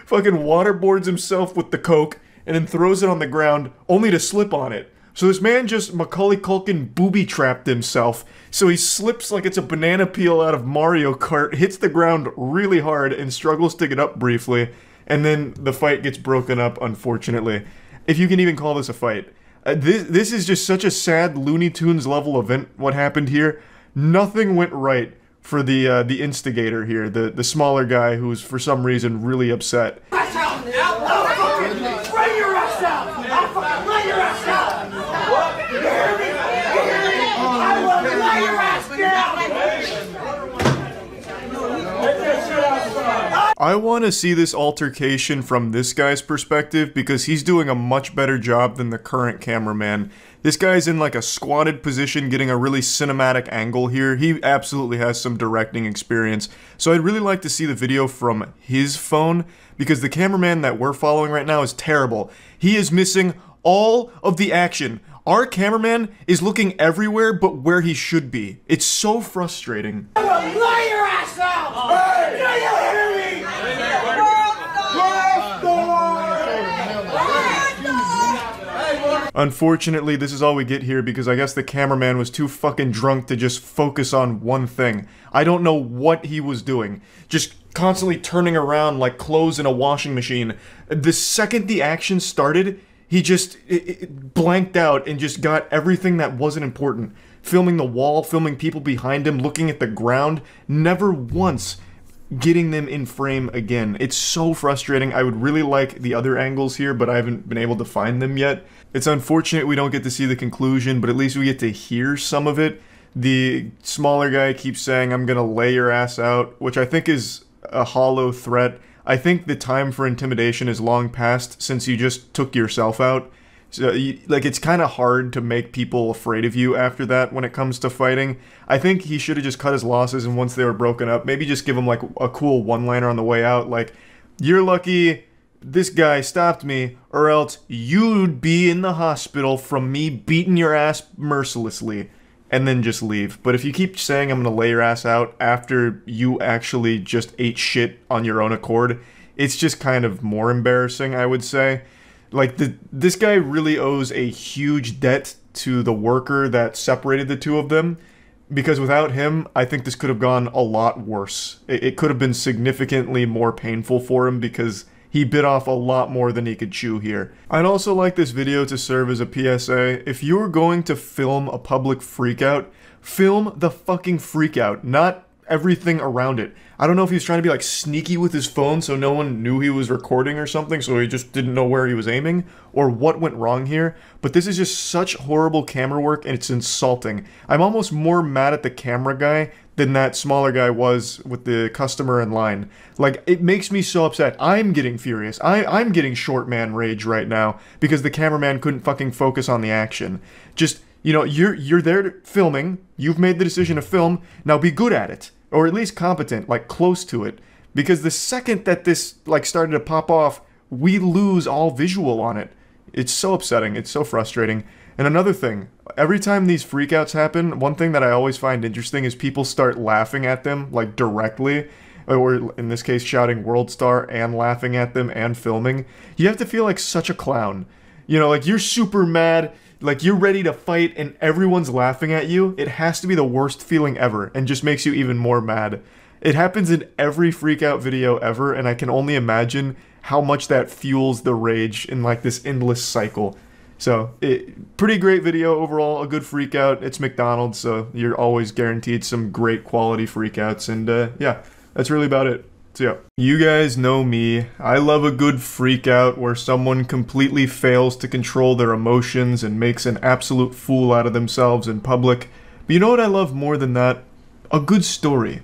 fucking waterboards himself with the Coke, and then throws it on the ground, only to slip on it. So this man just Macaulay Culkin booby-trapped himself, so he slips like it's a banana peel out of Mario Kart, hits the ground really hard, and struggles to get up briefly, and then the fight gets broken up, unfortunately. If you can even call this a fight. This is just such a sad Looney Tunes level event, what happened here. Nothing went right for the instigator here, the smaller guy who's for some reason really upset. Bring your ass out! I'll fucking lay your ass out! You hear me? You hear me? I will lay your ass down! I want to see this altercation from this guy's perspective because he's doing a much better job than the current cameraman. This guy's in like a squatted position getting a really cinematic angle here. He absolutely has some directing experience. So I'd really like to see the video from his phone because the cameraman that we're following right now is terrible. He is missing all of the action. Our cameraman is looking everywhere but where he should be. It's so frustrating. I will lay your ass out! Hey! Do you hear me? Unfortunately, this is all we get here because I guess the cameraman was too fucking drunk to just focus on one thing. I don't know what he was doing. Just constantly turning around like clothes in a washing machine. The second the action started, he just blanked out and just got everything that wasn't important. Filming the wall, filming people behind him, looking at the ground, never once getting them in frame again. It's so frustrating. I would really like the other angles here, but I haven't been able to find them yet. It's unfortunate we don't get to see the conclusion, but at least we get to hear some of it. The smaller guy keeps saying, I'm gonna lay your ass out, which I think is a hollow threat. I think the time for intimidation is long past since you just took yourself out. So, like, it's kind of hard to make people afraid of you after that when it comes to fighting. I think he should have just cut his losses, and once they were broken up, maybe just give him, like, a cool one-liner on the way out, like, you're lucky this guy stopped me, or else you'd be in the hospital from me beating your ass mercilessly, and then just leave. But if you keep saying I'm gonna lay your ass out after you actually just ate shit on your own accord, it's just kind of more embarrassing, I would say. Like, this guy really owes a huge debt to the worker that separated the two of them, because without him, I think this could have gone a lot worse. It could have been significantly more painful for him because he bit off a lot more than he could chew here. I'd also like this video to serve as a PSA. If you're going to film a public freakout, film the fucking freakout, not everything around it. I don't know if he was trying to be like sneaky with his phone so no one knew he was recording or something, so he just didn't know where he was aiming, or what went wrong here, but this is just such horrible camera work and it's insulting. I'm almost more mad at the camera guy than that smaller guy was with the customer in line. Like, it makes me so upset. I'm getting furious. I'm getting short man rage right now because the cameraman couldn't fucking focus on the action. Just, you know, you're there filming, you've made the decision to film, now be good at it. Or at least competent, like close to it. Because the second that this like started to pop off, we lose all visual on it. It's so upsetting, it's so frustrating. And another thing, every time these freakouts happen, one thing that I always find interesting is people start laughing at them, like directly. Or in this case, shouting World Star and laughing at them and filming. You have to feel like such a clown. You know, like you're super mad, like you're ready to fight and everyone's laughing at you. It has to be the worst feeling ever and just makes you even more mad. It happens in every freakout video ever, and I can only imagine how much that fuels the rage in like this endless cycle. So, pretty great video overall, a good freakout. It's McDonald's, so you're always guaranteed some great quality freakouts, and yeah, that's really about it. So yeah, you guys know me. I love a good freakout where someone completely fails to control their emotions and makes an absolute fool out of themselves in public. But you know what I love more than that? A good story.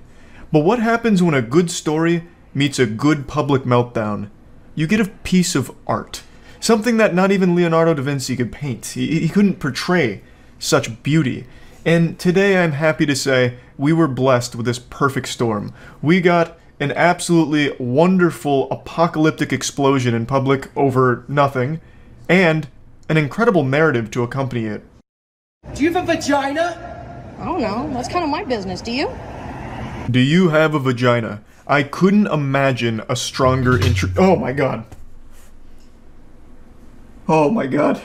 But what happens when a good story meets a good public meltdown? You get a piece of art. Something that not even Leonardo da Vinci could paint. He couldn't portray such beauty. And today I'm happy to say we were blessed with this perfect storm. We got an absolutely wonderful apocalyptic explosion in public over nothing, and an incredible narrative to accompany it. Do you have a vagina? I don't know. That's kind of my business. Do you? Do you have a vagina? I couldn't imagine a stronger intro- Oh my god. Oh my god.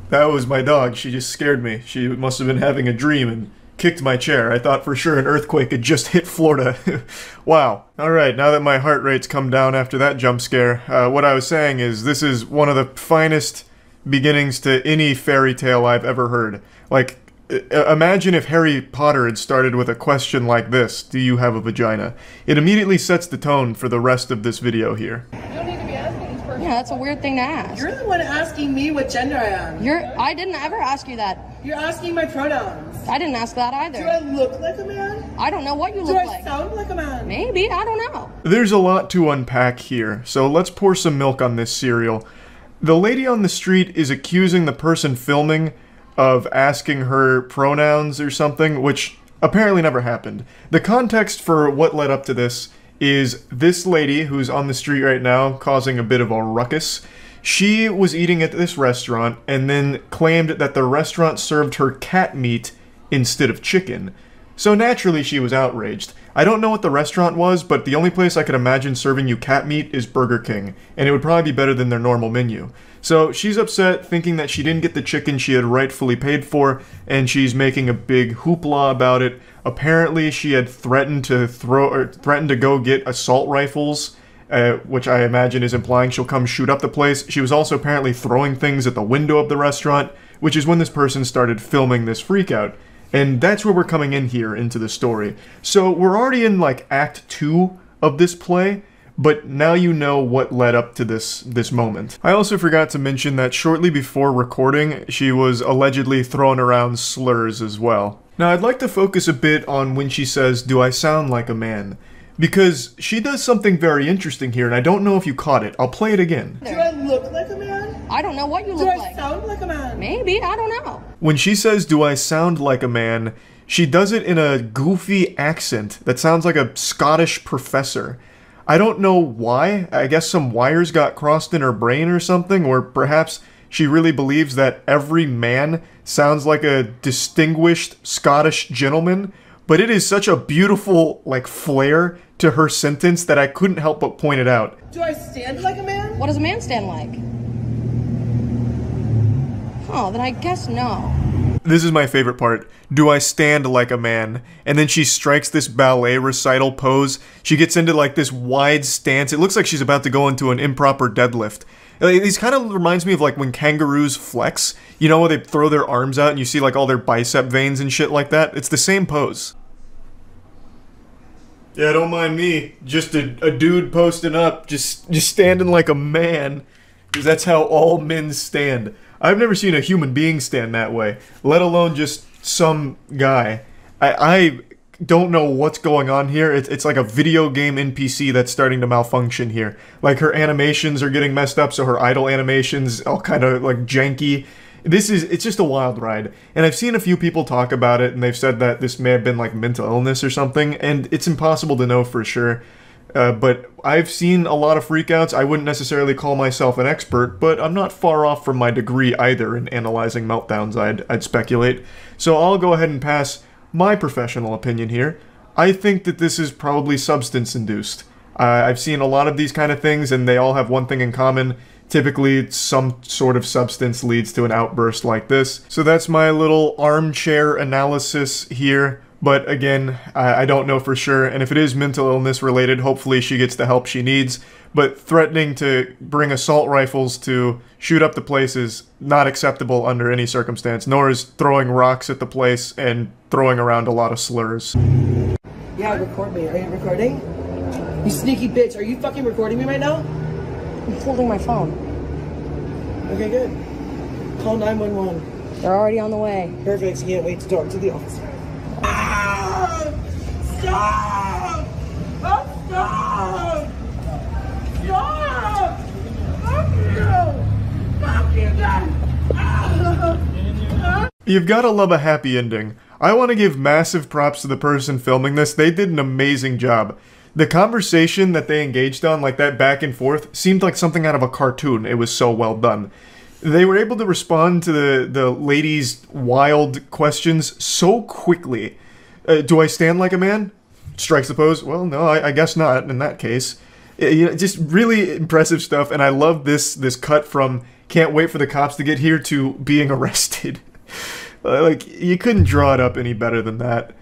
That was my dog. She just scared me. She must have been having a dream and kicked my chair. I thought for sure an earthquake had just hit Florida. Wow. Alright, now that my heart rate's come down after that jump scare, what I was saying is this is one of the finest beginnings to any fairy tale I've ever heard. Like, imagine if Harry Potter had started with a question like this: do you have a vagina? It immediately sets the tone for the rest of this video here. Yeah, that's a weird thing to ask. You're the one asking me what gender I am. I didn't ever ask you that. You're asking my pronouns. I didn't ask that either. Do I look like a man? I don't know what you look like. Do I sound like a man? Maybe, I don't know. There's a lot to unpack here, so let's pour some milk on this cereal. The lady on the street is accusing the person filming of asking her pronouns or something, which apparently never happened. The context for what led up to this is this lady who's on the street right now causing a bit of a ruckus. She was eating at this restaurant and then claimed that the restaurant served her cat meat instead of chicken. So naturally she was outraged. I don't know what the restaurant was, but the only place I could imagine serving you cat meat is Burger King, and it would probably be better than their normal menu. So she's upset, thinking that she didn't get the chicken she had rightfully paid for, and she's making a big hoopla about it. Apparently she had threatened to go get assault rifles, which I imagine is implying she'll come shoot up the place. She was also apparently throwing things at the window of the restaurant, which is when this person started filming this freakout. And that's where we're coming in here into the story. So we're already in like Act 2 of this play, but now you know what led up to this moment. I also forgot to mention that shortly before recording, she was allegedly throwing around slurs as well. Now I'd like to focus a bit on when she says, "Do I sound like a man?" Because she does something very interesting here, and I don't know if you caught it. I'll play it again. Do I look like a man? I don't know what you look like. Do I sound like a man? Maybe, I don't know. When she says, "Do I sound like a man?" she does it in a goofy accent that sounds like a Scottish professor. I don't know why. I guess some wires got crossed in her brain or something, or perhaps she really believes that every man sounds like a distinguished Scottish gentleman. But it is such a beautiful, like, flair to her sentence that I couldn't help but point it out. Do I stand like a man? What does a man stand like? Oh, then I guess no. This is my favorite part. Do I stand like a man? And then she strikes this ballet recital pose. She gets into like this wide stance. It looks like she's about to go into an improper deadlift. These kind of reminds me of like when kangaroos flex. You know, when they throw their arms out and you see like all their bicep veins and shit like that? It's the same pose. Yeah, don't mind me. Just a dude posting up, just standing like a man. Because that's how all men stand. I've never seen a human being stand that way, let alone just some guy. I don't know what's going on here. It's like a video game NPC that's starting to malfunction here. Like her animations are getting messed up, so her idle animations all kind of like janky. It's just a wild ride. And I've seen a few people talk about it, and they've said that this may have been like mental illness or something, and it's impossible to know for sure. But I've seen a lot of freakouts. I wouldn't necessarily call myself an expert, but I'm not far off from my degree either in analyzing meltdowns, I'd speculate. So I'll go ahead and pass my professional opinion here. I think that this is probably substance-induced. I've seen a lot of these kind of things, and they all have one thing in common. Typically, some sort of substance leads to an outburst like this. So that's my little armchair analysis here. But again, I don't know for sure, and if it is mental illness related, hopefully she gets the help she needs. But threatening to bring assault rifles to shoot up the place is not acceptable under any circumstance, nor is throwing rocks at the place and throwing around a lot of slurs. Yeah, record me. Are you recording? You sneaky bitch, are you fucking recording me right now? I'm holding my phone. Okay, good. Call 911. They're already on the way. Perfect, so can't wait to talk to the officer. Stop! Stop! Stop! Stop! Stop! Fuck you! Fuck you guys! You've gotta love a happy ending. I want to give massive props to the person filming this. They did an amazing job. The conversation that they engaged on, like that back and forth, seemed like something out of a cartoon. It was so well done. They were able to respond to the lady's wild questions so quickly. Do I stand like a man? Strikes the pose. Well, no, I guess not in that case. You know, just really impressive stuff, and I love this cut from can't wait for the cops to get here to being arrested. Like, you couldn't draw it up any better than that.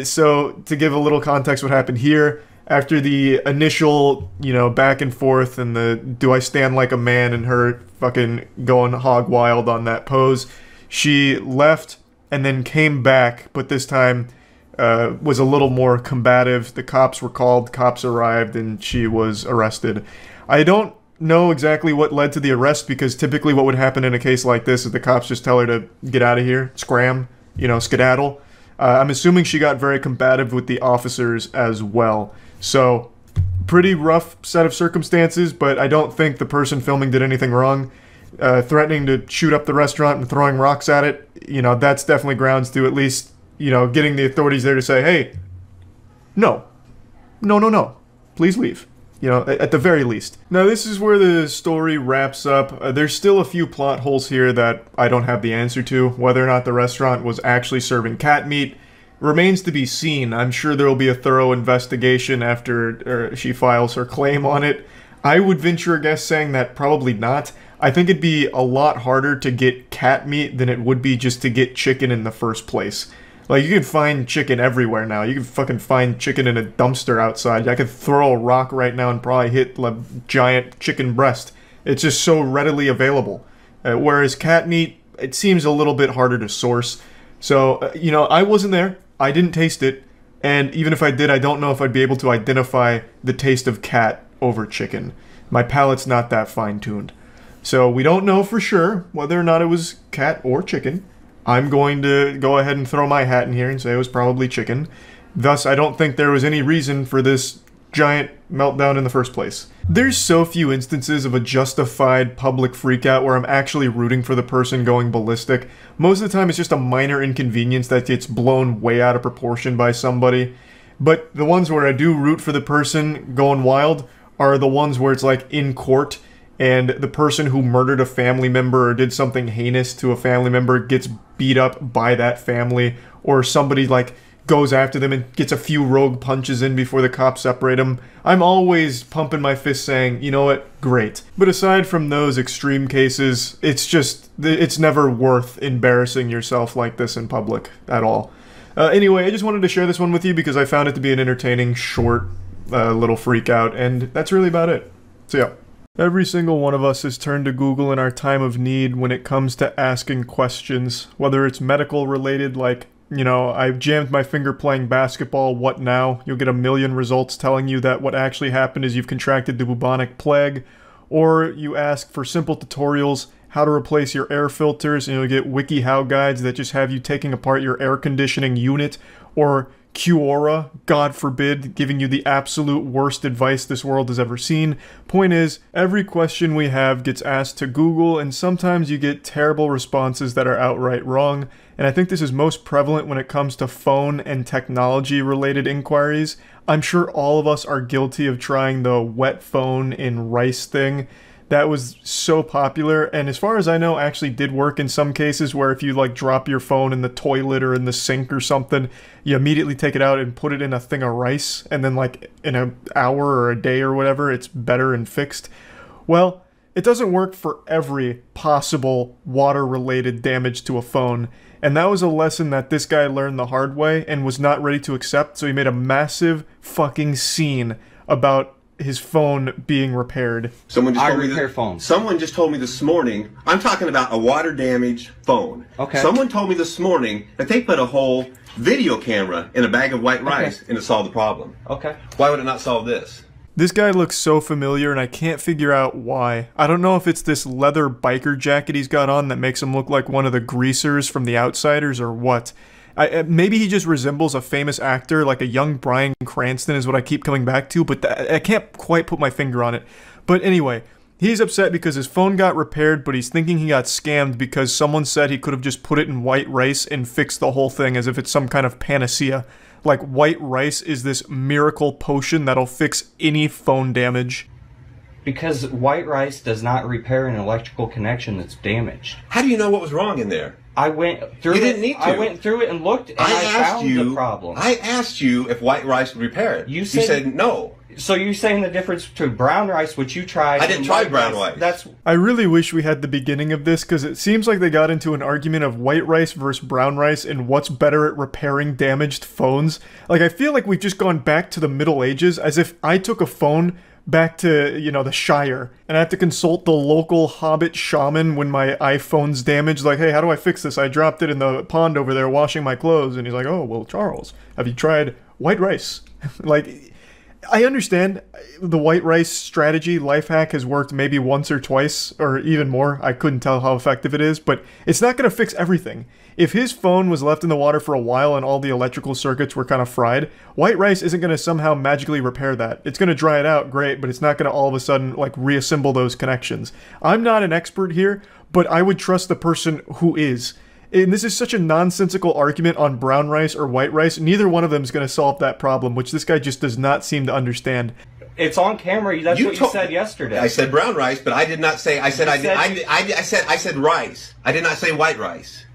So, to give a little context what happened here, after the initial, you know, back and forth and the do I stand like a man and her fucking going hog wild on that pose, she left and then came back, but this time was a little more combative. The cops were called, cops arrived, and she was arrested. I don't know exactly what led to the arrest, because typically what would happen in a case like this is the cops just tell her to get out of here, scram, you know, skedaddle. I'm assuming she got very combative with the officers as well. So, pretty rough set of circumstances, but I don't think the person filming did anything wrong. Threatening to shoot up the restaurant and throwing rocks at it, you know, that's definitely grounds to at least, you know, getting the authorities there to say, hey, no, please leave. You know, at the very least. Now, this is where the story wraps up. There's still a few plot holes here that I don't have the answer to. Whether or not the restaurant was actually serving cat meat remains to be seen. I'm sure there will be a thorough investigation after she files her claim on it. I would venture a guess saying that probably not. I think it'd be a lot harder to get cat meat than it would be just to get chicken in the first place. Like, you can find chicken everywhere now. You can fucking find chicken in a dumpster outside. I could throw a rock right now and probably hit a giant chicken breast. It's just so readily available. Whereas cat meat, it seems a little bit harder to source. So, you know, I wasn't there. I didn't taste it. And even if I did, I don't know if I'd be able to identify the taste of cat over chicken. My palate's not that fine-tuned. So we don't know for sure whether or not it was cat or chicken. I'm going to go ahead and throw my hat in here and say it was probably chicken. Thus, I don't think there was any reason for this giant meltdown in the first place. There's so few instances of a justified public freakout where I'm actually rooting for the person going ballistic. Most of the time it's just a minor inconvenience that gets blown way out of proportion by somebody. But the ones where I do root for the person going wild are the ones where it's like in court, and the person who murdered a family member or did something heinous to a family member gets beat up by that family, or somebody like goes after them and gets a few rogue punches in before the cops separate him. I'm always pumping my fist saying, you know what, great. But aside from those extreme cases, it's never worth embarrassing yourself like this in public at all. Anyway, I just wanted to share this one with you because I found it to be an entertaining, short, little freak out, and that's really about it. So yeah. Every single one of us has turned to Google in our time of need when it comes to asking questions, whether it's medical related, like, you know, I jammed my finger playing basketball, what now? You'll get a million results telling you that what actually happened is you've contracted the bubonic plague. Or you ask for simple tutorials, how to replace your air filters, and you'll get WikiHow guides that just have you taking apart your air conditioning unit. Or Quora, God forbid, giving you the absolute worst advice this world has ever seen. Point is, every question we have gets asked to Google, and sometimes you get terrible responses that are outright wrong. And I think this is most prevalent when it comes to phone and technology-related inquiries. I'm sure all of us are guilty of trying the wet phone in rice thing. That was so popular, and as far as I know, actually did work in some cases where if you like drop your phone in the toilet or in the sink or something, you immediately take it out and put it in a thing of rice, and then like in an hour or a day or whatever, it's better and fixed. Well, it doesn't work for every possible water-related damage to a phone, and that was a lesson that this guy learned the hard way and was not ready to accept, so he made a massive fucking scene about his phone being repaired. Someone just told me this morning, I'm talking about a water damaged phone. Okay. Someone told me this morning that they put a whole video camera in a bag of white rice and it solved the problem. Okay. Why would it not solve this? This guy looks so familiar and I can't figure out why. I don't know if it's this leather biker jacket he's got on that makes him look like one of the greasers from The Outsiders or what. Maybe he just resembles a famous actor, like a young Bryan Cranston is what I keep coming back to, but I can't quite put my finger on it. But anyway, he's upset because his phone got repaired, but he's thinking he got scammed because someone said he could have just put it in white rice and fixed the whole thing as if it's some kind of panacea. Like white rice is this miracle potion that'll fix any phone damage. Because white rice does not repair an electrical connection that's damaged. How do you know what was wrong in there? I went through it. You didn't need to. I went through it and looked, and I found the problem. I asked you if white rice would repair it. You said no. So you're saying the difference between brown rice, which you tried, I didn't try brown rice. I really wish we had the beginning of this, because it seems like they got into an argument of white rice versus brown rice and what's better at repairing damaged phones. Like, I feel like we've just gone back to the Middle Ages, as if I took a phone back to, you know, the Shire, and I have to consult the local hobbit shaman when my iPhone's damaged, like, hey, how do I fix this? I dropped it in the pond over there washing my clothes, and he's like, oh, well, Charles, have you tried white rice? Like, I understand the white rice strategy, life hack has worked maybe once or twice, or even more, I couldn't tell how effective it is, but it's not going to fix everything. If his phone was left in the water for a while and all the electrical circuits were kind of fried, white rice isn't going to somehow magically repair that. It's going to dry it out, great, but it's not going to all of a sudden, like, reassemble those connections. I'm not an expert here, but I would trust the person who is. And this is such a nonsensical argument on brown rice or white rice. Neither one of them is going to solve that problem, which this guy just does not seem to understand. It's on camera. That's what you said yesterday. I said brown rice, but I did not say. I said I said rice. I did not say white rice.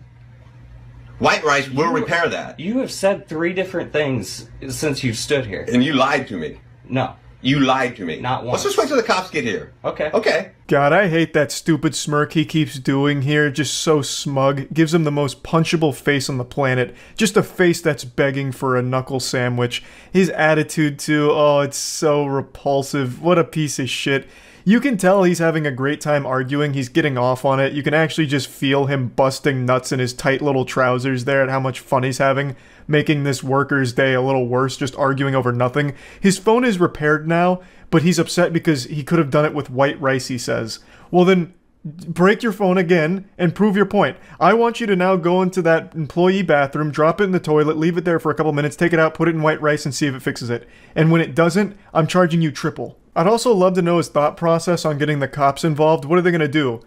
White rice will repair that. You have said 3 different things since you've stood here. And you lied to me. No. You lied to me. Not once. Let's just wait till the cops get here. Okay. Okay. God, I hate that stupid smirk he keeps doing here. Just so smug. Gives him the most punchable face on the planet. Just a face that's begging for a knuckle sandwich. His attitude too, oh, it's so repulsive. What a piece of shit. You can tell he's having a great time arguing. He's getting off on it. You can actually just feel him busting nuts in his tight little trousers there at how much fun he's having, making this worker's day a little worse, just arguing over nothing. His phone is repaired now, but he's upset because he could have done it with white rice, he says. Well then, break your phone again and prove your point. I want you to now go into that employee bathroom, drop it in the toilet, leave it there for a couple minutes, take it out, put it in white rice, and see if it fixes it. And when it doesn't, I'm charging you triple. I'd also love to know his thought process on getting the cops involved. What are they going to do?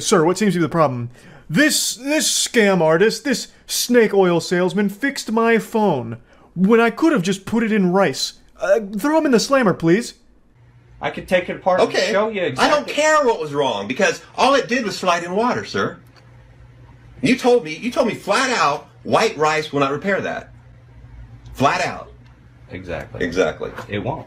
Sir, what seems to be the problem? This scam artist, this snake oil salesman fixed my phone when I could have just put it in rice. Throw him in the slammer, please. I could take it apart and show you exactly. I don't care what was wrong because all it did was slide in water, sir. You told me flat out white rice will not repair that. Flat out. Exactly. Exactly. It won't.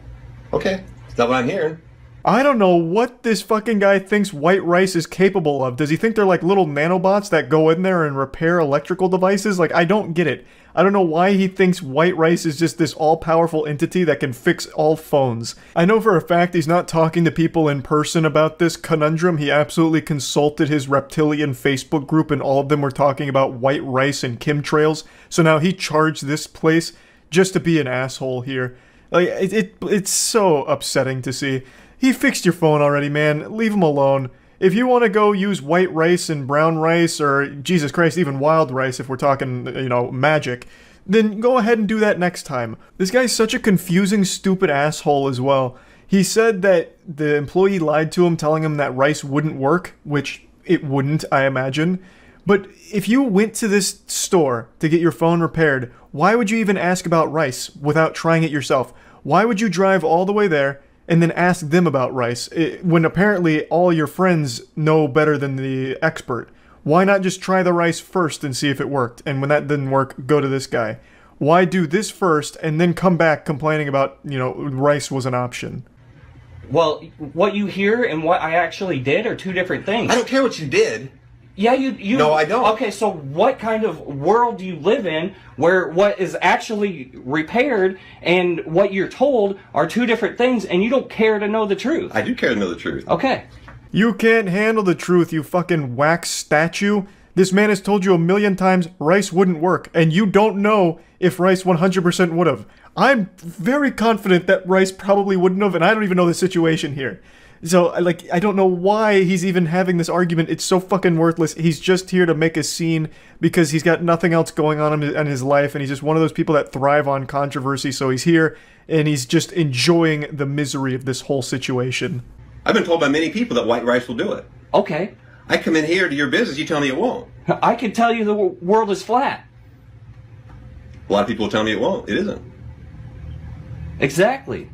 Okay. That's not what I'm hearing. I don't know what this fucking guy thinks white rice is capable of. Does he think they're like little nanobots that go in there and repair electrical devices? Like, I don't get it. I don't know why he thinks white rice is just this all-powerful entity that can fix all phones. I know for a fact he's not talking to people in person about this conundrum. He absolutely consulted his reptilian Facebook group and all of them were talking about white rice and chemtrails. So now he charged this place just to be an asshole here. Like, it's so upsetting to see. He fixed your phone already, man. Leave him alone. If you want to go use white rice and brown rice, or, Jesus Christ, even wild rice if we're talking, you know, magic, then go ahead and do that next time. This guy's such a confusing, stupid asshole as well. He said that the employee lied to him, telling him that rice wouldn't work, which it wouldn't, I imagine. But if you went to this store to get your phone repaired, why would you even ask about rice without trying it yourself? Why would you drive all the way there and then ask them about rice, when apparently all your friends know better than the expert? Why not just try the rice first and see if it worked? And when that didn't work, go to this guy. Why do this first and then come back complaining about, you know, rice was an option? Well, what you hear and what I actually did are two different things. I don't care what you did. Yeah, you. No, I don't. Okay, so what kind of world do you live in where what is actually repaired and what you're told are two different things, and you don't care to know the truth? I do care to know the truth. Okay. You can't handle the truth, you fucking wax statue. This man has told you a million times rice wouldn't work, and you don't know if rice 100% would have. I'm very confident that rice probably wouldn't have, and I don't even know the situation here. So, like, I don't know why he's even having this argument. It's so fucking worthless. He's just here to make a scene because he's got nothing else going on in his life, and he's just one of those people that thrive on controversy, so he's here, and he's just enjoying the misery of this whole situation. I've been told by many people that white rice will do it. Okay. I come in here to your business, you tell me it won't. I can tell you the world is flat. A lot of people will tell me it won't. It isn't. Exactly.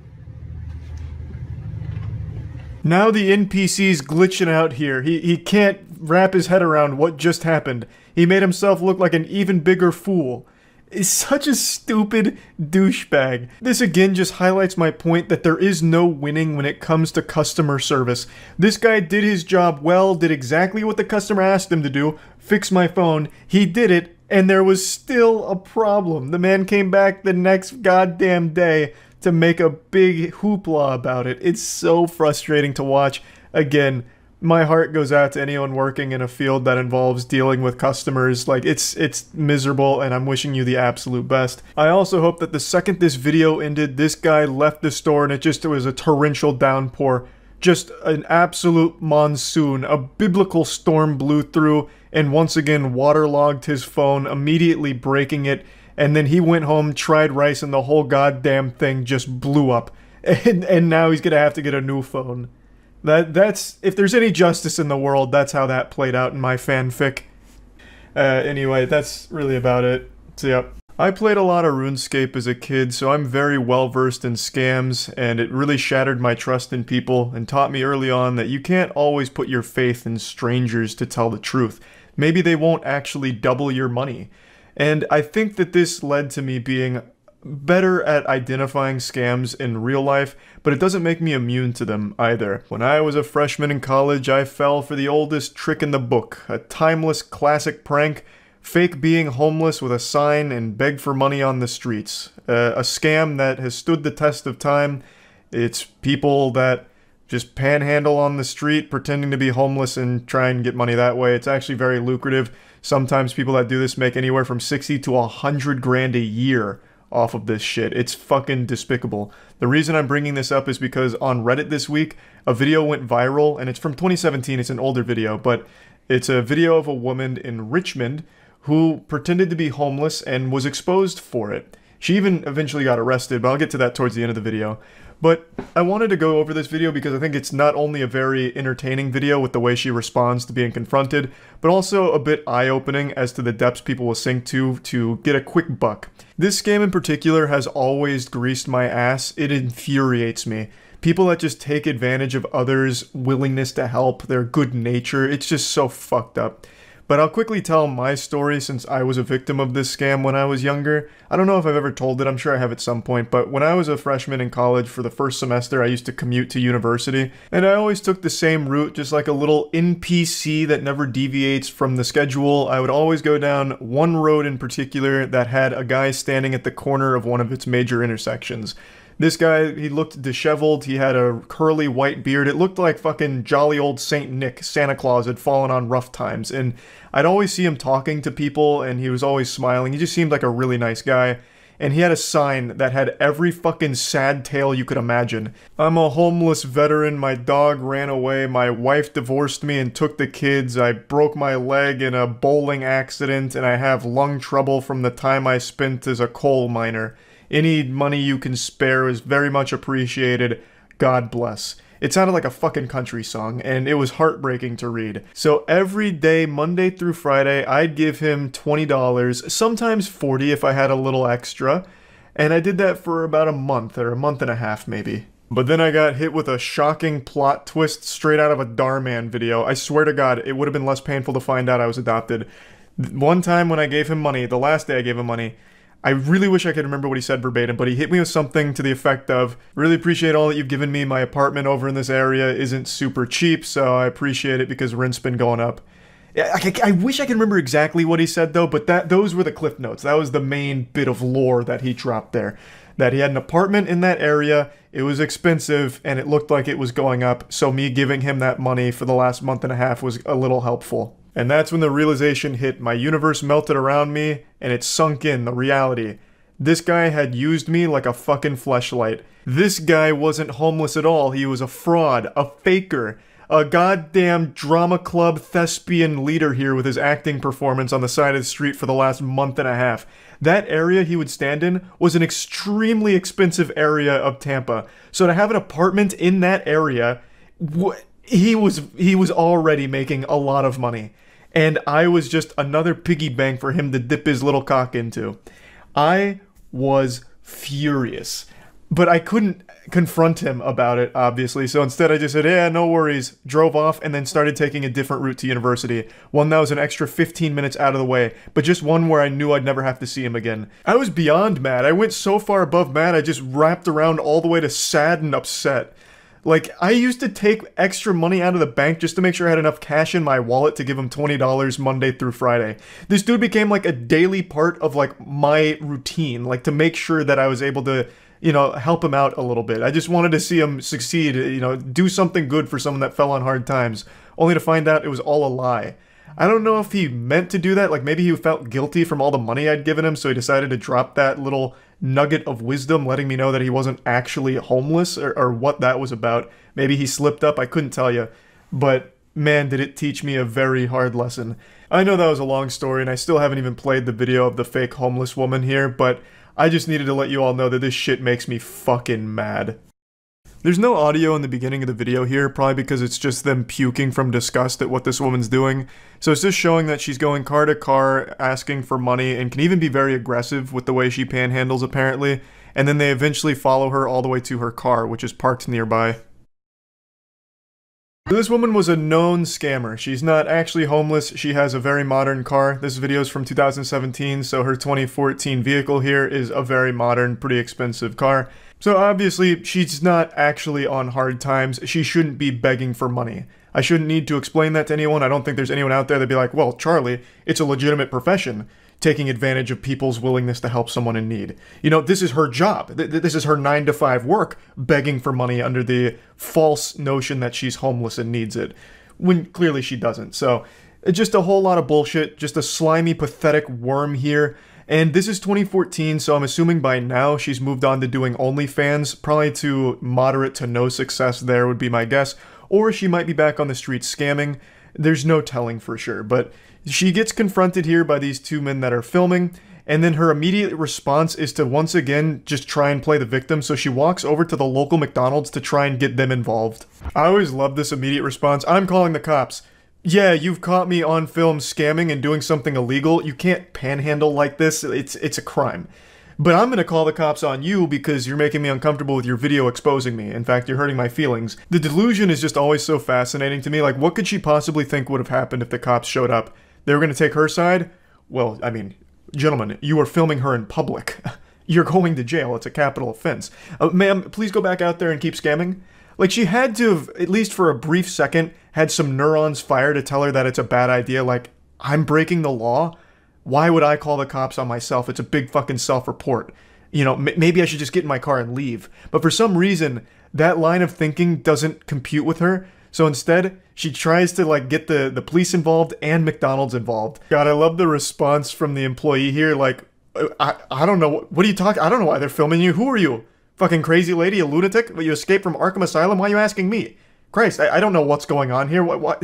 Now the NPC's glitching out here. He can't wrap his head around what just happened. He made himself look like an even bigger fool. He's such a stupid douchebag. This again just highlights my point that there is no winning when it comes to customer service. This guy did his job well, did exactly what the customer asked him to do, fix my phone. He did it, and there was still a problem. The man came back the next goddamn day to make a big hoopla about it. It's so frustrating to watch. Again, my heart goes out to anyone working in a field that involves dealing with customers. Like, it's miserable, and I'm wishing you the absolute best. I also hope that the second this video ended, this guy left the store and it was a torrential downpour. Just an absolute monsoon. A biblical storm blew through and once again waterlogged his phone, immediately breaking it. And then he went home, tried rice, and the whole goddamn thing just blew up. And now he's gonna have to get a new phone. That's if there's any justice in the world, that's how that played out in my fanfic. Anyway, that's really about it. So yep. I played a lot of RuneScape as a kid, so I'm very well versed in scams, and it really shattered my trust in people and taught me early on that you can't always put your faith in strangers to tell the truth. Maybe they won't actually double your money. And I think that this led to me being better at identifying scams in real life, but it doesn't make me immune to them either. When I was a freshman in college, I fell for the oldest trick in the book, a timeless classic prank, fake being homeless with a sign and beg for money on the streets. A scam that has stood the test of time. It's people that just panhandle on the street pretending to be homeless and try and get money that way. It's actually very lucrative. Sometimes people that do this make anywhere from 60 to 100 grand a year off of this shit. It's fucking despicable. The reason I'm bringing this up is because on Reddit this week, a video went viral, and it's from 2017, it's an older video, but it's a video of a woman in Richmond who pretended to be homeless and was exposed for it. She even eventually got arrested, but I'll get to that towards the end of the video. But I wanted to go over this video because I think it's not only a very entertaining video with the way she responds to being confronted, but also a bit eye-opening as to the depths people will sink to get a quick buck. This scam in particular has always greased my ass. It infuriates me. People that just take advantage of others' willingness to help, their good nature, it's just so fucked up. But I'll quickly tell my story since I was a victim of this scam when I was younger. I don't know if I've ever told it, I'm sure I have at some point, but when I was a freshman in college for the first semester, I used to commute to university, and I always took the same route, just like a little NPC that never deviates from the schedule. I would always go down one road in particular that had a guy standing at the corner of one of its major intersections. This guy, he looked disheveled, he had a curly white beard, it looked like fucking jolly old Saint Nick, Santa Claus had fallen on rough times, and I'd always see him talking to people, and he was always smiling, he just seemed like a really nice guy, and he had a sign that had every fucking sad tale you could imagine. I'm a homeless veteran, my dog ran away, my wife divorced me and took the kids, I broke my leg in a bowling accident, and I have lung trouble from the time I spent as a coal miner. Any money you can spare is very much appreciated. God bless. It sounded like a fucking country song, and it was heartbreaking to read. So every day, Monday through Friday, I'd give him $20, sometimes $40 if I had a little extra, and I did that for about a month, or a month and a half maybe. But then I got hit with a shocking plot twist straight out of a Darman video. I swear to God, it would have been less painful to find out I was adopted. One time when I gave him money, the last day I gave him money, I really wish I could remember what he said verbatim, but he hit me with something to the effect of, really appreciate all that you've given me, my apartment over in this area isn't super cheap, so I appreciate it because rent's been going up. I wish I could remember exactly what he said though, but those were the cliff notes. That was the main bit of lore that he dropped there. That he had an apartment in that area, it was expensive, and it looked like it was going up, so me giving him that money for the last month and a half was a little helpful. And that's when the realization hit. My universe melted around me, and it sunk in, the reality. This guy had used me like a fucking fleshlight. This guy wasn't homeless at all. He was a fraud, a faker, a goddamn drama club thespian leader here with his acting performance on the side of the street for the last month and a half. That area he would stand in was an extremely expensive area of Tampa. So to have an apartment in that area, he was already making a lot of money. And I was just another piggy bank for him to dip his little cock into. I was furious. But I couldn't confront him about it, obviously, so instead I just said, yeah, no worries, drove off, and then started taking a different route to university. One that was an extra 15 minutes out of the way, but just one where I knew I'd never have to see him again. I was beyond mad. I went so far above mad, I just wrapped around all the way to sad and upset. Like, I used to take extra money out of the bank just to make sure I had enough cash in my wallet to give him $20 Monday through Friday. This dude became like a daily part of like my routine, like to make sure that I was able to, you know, help him out a little bit. I just wanted to see him succeed, you know, do something good for someone that fell on hard times, only to find out it was all a lie. I don't know if he meant to do that, like maybe he felt guilty from all the money I'd given him, so he decided to drop that little nugget of wisdom, letting me know that he wasn't actually homeless, or what that was about. Maybe he slipped up, I couldn't tell you. But man, did it teach me a very hard lesson. I know that was a long story, and I still haven't even played the video of the fake homeless woman here, but I just needed to let you all know that this shit makes me fucking mad. There's no audio in the beginning of the video here, probably because it's just them puking from disgust at what this woman's doing. So it's just showing that she's going car to car, asking for money, and can even be very aggressive with the way she panhandles apparently. And then they eventually follow her all the way to her car, which is parked nearby. This woman was a known scammer. She's not actually homeless, she has a very modern car. This video is from 2017, so her 2014 vehicle here is a very modern, pretty expensive car. So obviously, she's not actually on hard times. She shouldn't be begging for money. I shouldn't need to explain that to anyone. I don't think there's anyone out there that'd be like, well, Charlie, it's a legitimate profession, taking advantage of people's willingness to help someone in need. You know, this is her job. This is her 9-to-5 work, begging for money under the false notion that she's homeless and needs it, when clearly she doesn't. So, just a whole lot of bullshit, just a slimy, pathetic worm here. And this is 2014, so I'm assuming by now she's moved on to doing OnlyFans, probably to moderate to no success there would be my guess, or she might be back on the streets scamming. There's no telling for sure, but she gets confronted here by these two men that are filming, and then her immediate response is to once again just try and play the victim, so she walks over to the local McDonald's to try and get them involved. I always love this immediate response. I'm calling the cops. Yeah, you've caught me on film scamming and doing something illegal. You can't panhandle like this. It's a crime. But I'm gonna call the cops on you because you're making me uncomfortable with your video exposing me. In fact, you're hurting my feelings. The delusion is just always so fascinating to me. Like, what could she possibly think would have happened if the cops showed up? They were going to take her side. Well, I mean, gentlemen, you are filming her in public. You're going to jail. It's a capital offense. Ma'am, please go back out there and keep scamming. Like, she had to have, at least for a brief second, had some neurons fire to tell her that it's a bad idea. Like, I'm breaking the law? Why would I call the cops on myself? It's a big fucking self-report. You know, maybe I should just get in my car and leave. But for some reason, that line of thinking doesn't compute with her. So instead, she tries to, like, get the police involved and McDonald's involved. God, I love the response from the employee here. Like, I don't know. What are you talking? I don't know why they're filming you. Who are you? Fucking crazy lady, a lunatic? You escaped from Arkham Asylum? Why are you asking me? Christ, I don't know what's going on here. Why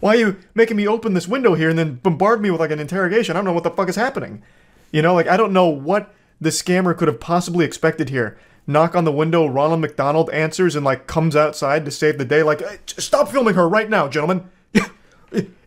are you making me open this window here and then bombard me with, like, an interrogation? I don't know what the fuck is happening. You know, like, I don't know what the scammer could have possibly expected here. Knock on the window, Ronald McDonald answers and, like, comes outside to save the day. Like, hey, stop filming her right now, gentlemen.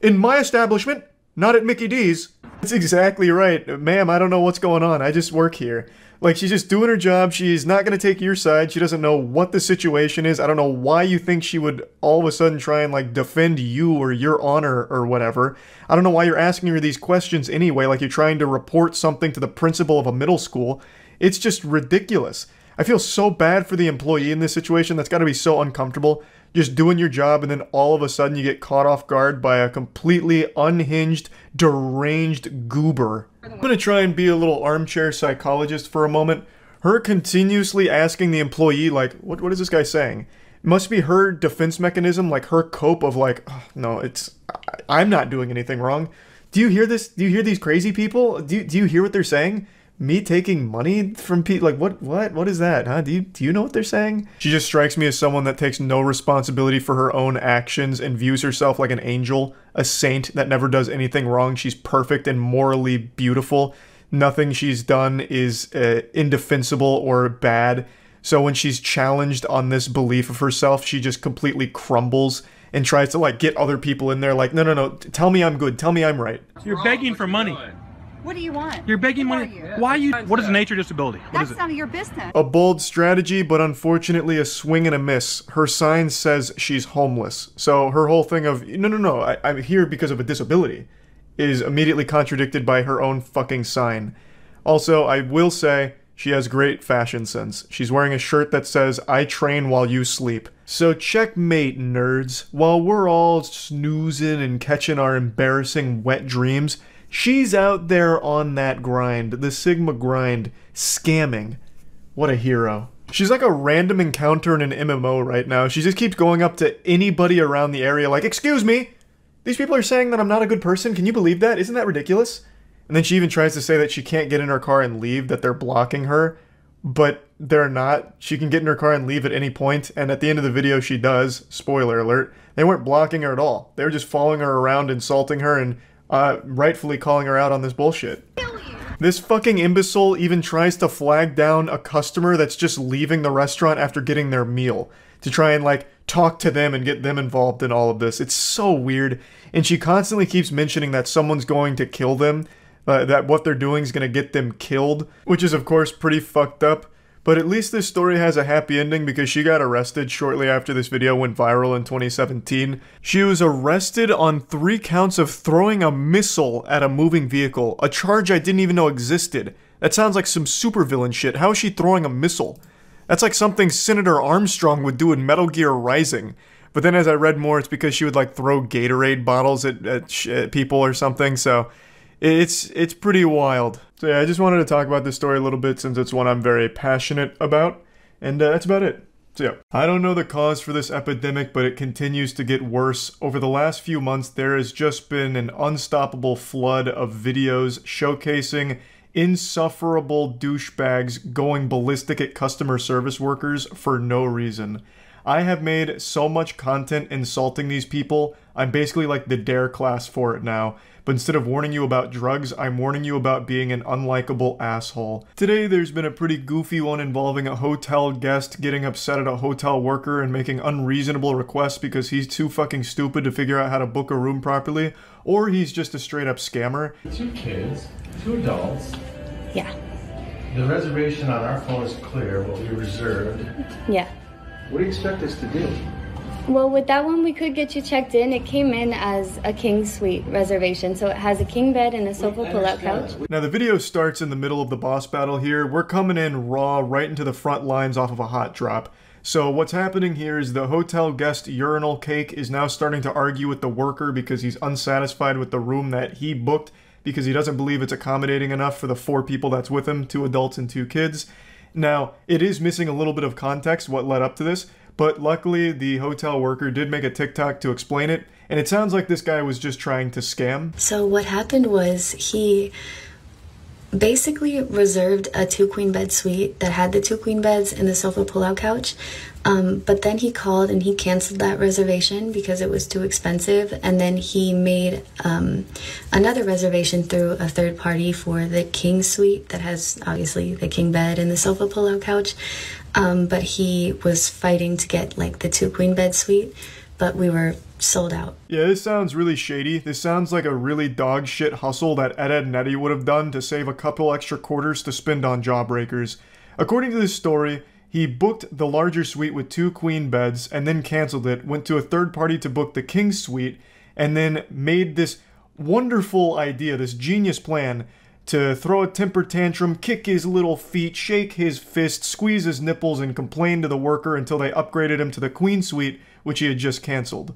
In my establishment, not at Mickey D's. That's exactly right. Ma'am, I don't know what's going on. I just work here. Like, she's just doing her job. She's not going to take your side. She doesn't know what the situation is. I don't know why you think she would all of a sudden try and, like, defend you or your honor or whatever. I don't know why you're asking her these questions anyway, like you're trying to report something to the principal of a middle school. It's just ridiculous. I feel so bad for the employee in this situation. That's got to be so uncomfortable. Just doing your job and then all of a sudden you get caught off guard by a completely unhinged, deranged goober. I'm going to try and be a little armchair psychologist for a moment. Her continuously asking the employee, like, what is this guy saying? It must be her defense mechanism, like her cope of like, oh, no, I'm not doing anything wrong. Do you hear this? Do you hear these crazy people? Do you hear what they're saying? Me taking money from people? Like, what is that, huh? Do you know what they're saying? She just strikes me as someone that takes no responsibility for her own actions and views herself like an angel, a saint that never does anything wrong. She's perfect and morally beautiful. Nothing she's done is indefensible or bad. So when she's challenged on this belief of herself, she just completely crumbles and tries to, like, get other people in there like, no, tell me I'm good, tell me I'm right. You're begging for money. What do you want? You're begging money. Why are you? What is the nature of disability? That's none of your business. A bold strategy, but unfortunately a swing and a miss. Her sign says she's homeless. So her whole thing of, no, I'm here because of a disability is immediately contradicted by her own fucking sign. Also, I will say, she has great fashion sense. She's wearing a shirt that says, I train while you sleep. So checkmate, nerds. While we're all snoozing and catching our embarrassing wet dreams, she's out there on that grind, the Sigma grind, scamming. What a hero. She's like a random encounter in an MMO right now. She just keeps going up to anybody around the area like, excuse me, these people are saying that I'm not a good person. Can you believe that? Isn't that ridiculous? And then she even tries to say that she can't get in her car and leave, that they're blocking her. But they're not. She can get in her car and leave at any point, and at the end of the video she does. Spoiler alert. They weren't blocking her at all. They were just following her around, insulting her, and rightfully calling her out on this bullshit. This fucking imbecile even tries to flag down a customer that's just leaving the restaurant after getting their meal to try and, like, talk to them and get them involved in all of this. It's so weird. And she constantly keeps mentioning that someone's going to kill them, that what they're doing is going to get them killed, which is of course pretty fucked up. But at least this story has a happy ending because she got arrested shortly after this video went viral in 2017. She was arrested on 3 counts of throwing a missile at a moving vehicle, a charge I didn't even know existed. That sounds like some supervillain shit. How is she throwing a missile? That's like something Senator Armstrong would do in Metal Gear Rising. But then as I read more, it's because she would, like, throw Gatorade bottles at people or something, so it's pretty wild. So yeah, I just wanted to talk about this story a little bit since it's one I'm very passionate about, and that's about it. So yeah, I don't know the cause for this epidemic, but it continues to get worse. Over the last few months, there has just been an unstoppable flood of videos showcasing insufferable douchebags going ballistic at customer service workers for no reason. I have made so much content insulting these people, I'm basically like the dare class for it now. But instead of warning you about drugs, I'm warning you about being an unlikable asshole. Today there's been a pretty goofy one involving a hotel guest getting upset at a hotel worker and making unreasonable requests because he's too fucking stupid to figure out how to book a room properly, or he's just a straight up scammer. 2 kids, 2 adults. Yeah. The reservation on our phone is clear, what we reserved. Yeah. What do you expect us to do? Well, with that one, we could get you checked in. It came in as a king suite reservation, so it has a king bed and a sofa pull-out couch. Now, the video starts in the middle of the boss battle here. We're coming in raw, right into the front lines off of a hot drop. So what's happening here is the hotel guest urinal cake is now starting to argue with the worker because he's unsatisfied with the room that he booked because he doesn't believe it's accommodating enough for the 4 people that's with him, 2 adults and 2 kids. Now, it is missing a little bit of context what led up to this, but luckily the hotel worker did make a TikTok to explain it, and it sounds like this guy was just trying to scam. So what happened was he basically reserved a 2-queen bed suite that had the 2 queen beds and the sofa pull-out couch, but then he called and he canceled that reservation because it was too expensive, and then he made another reservation through a third party for the king suite that has obviously the king bed and the sofa pull-out couch, but he was fighting to get like the 2-queen bed suite, but we were sold out. Yeah, this sounds really shady. This sounds like a really dog shit hustle that Ed and Eddie would have done to save a couple extra quarters to spend on jawbreakers. According to this story, he booked the larger suite with 2 queen beds and then canceled it, went to a third party to book the king suite, and then made this wonderful idea, this genius plan to throw a temper tantrum, kick his little feet, shake his fist, squeeze his nipples, and complain to the worker until they upgraded him to the queen suite, which he had just canceled.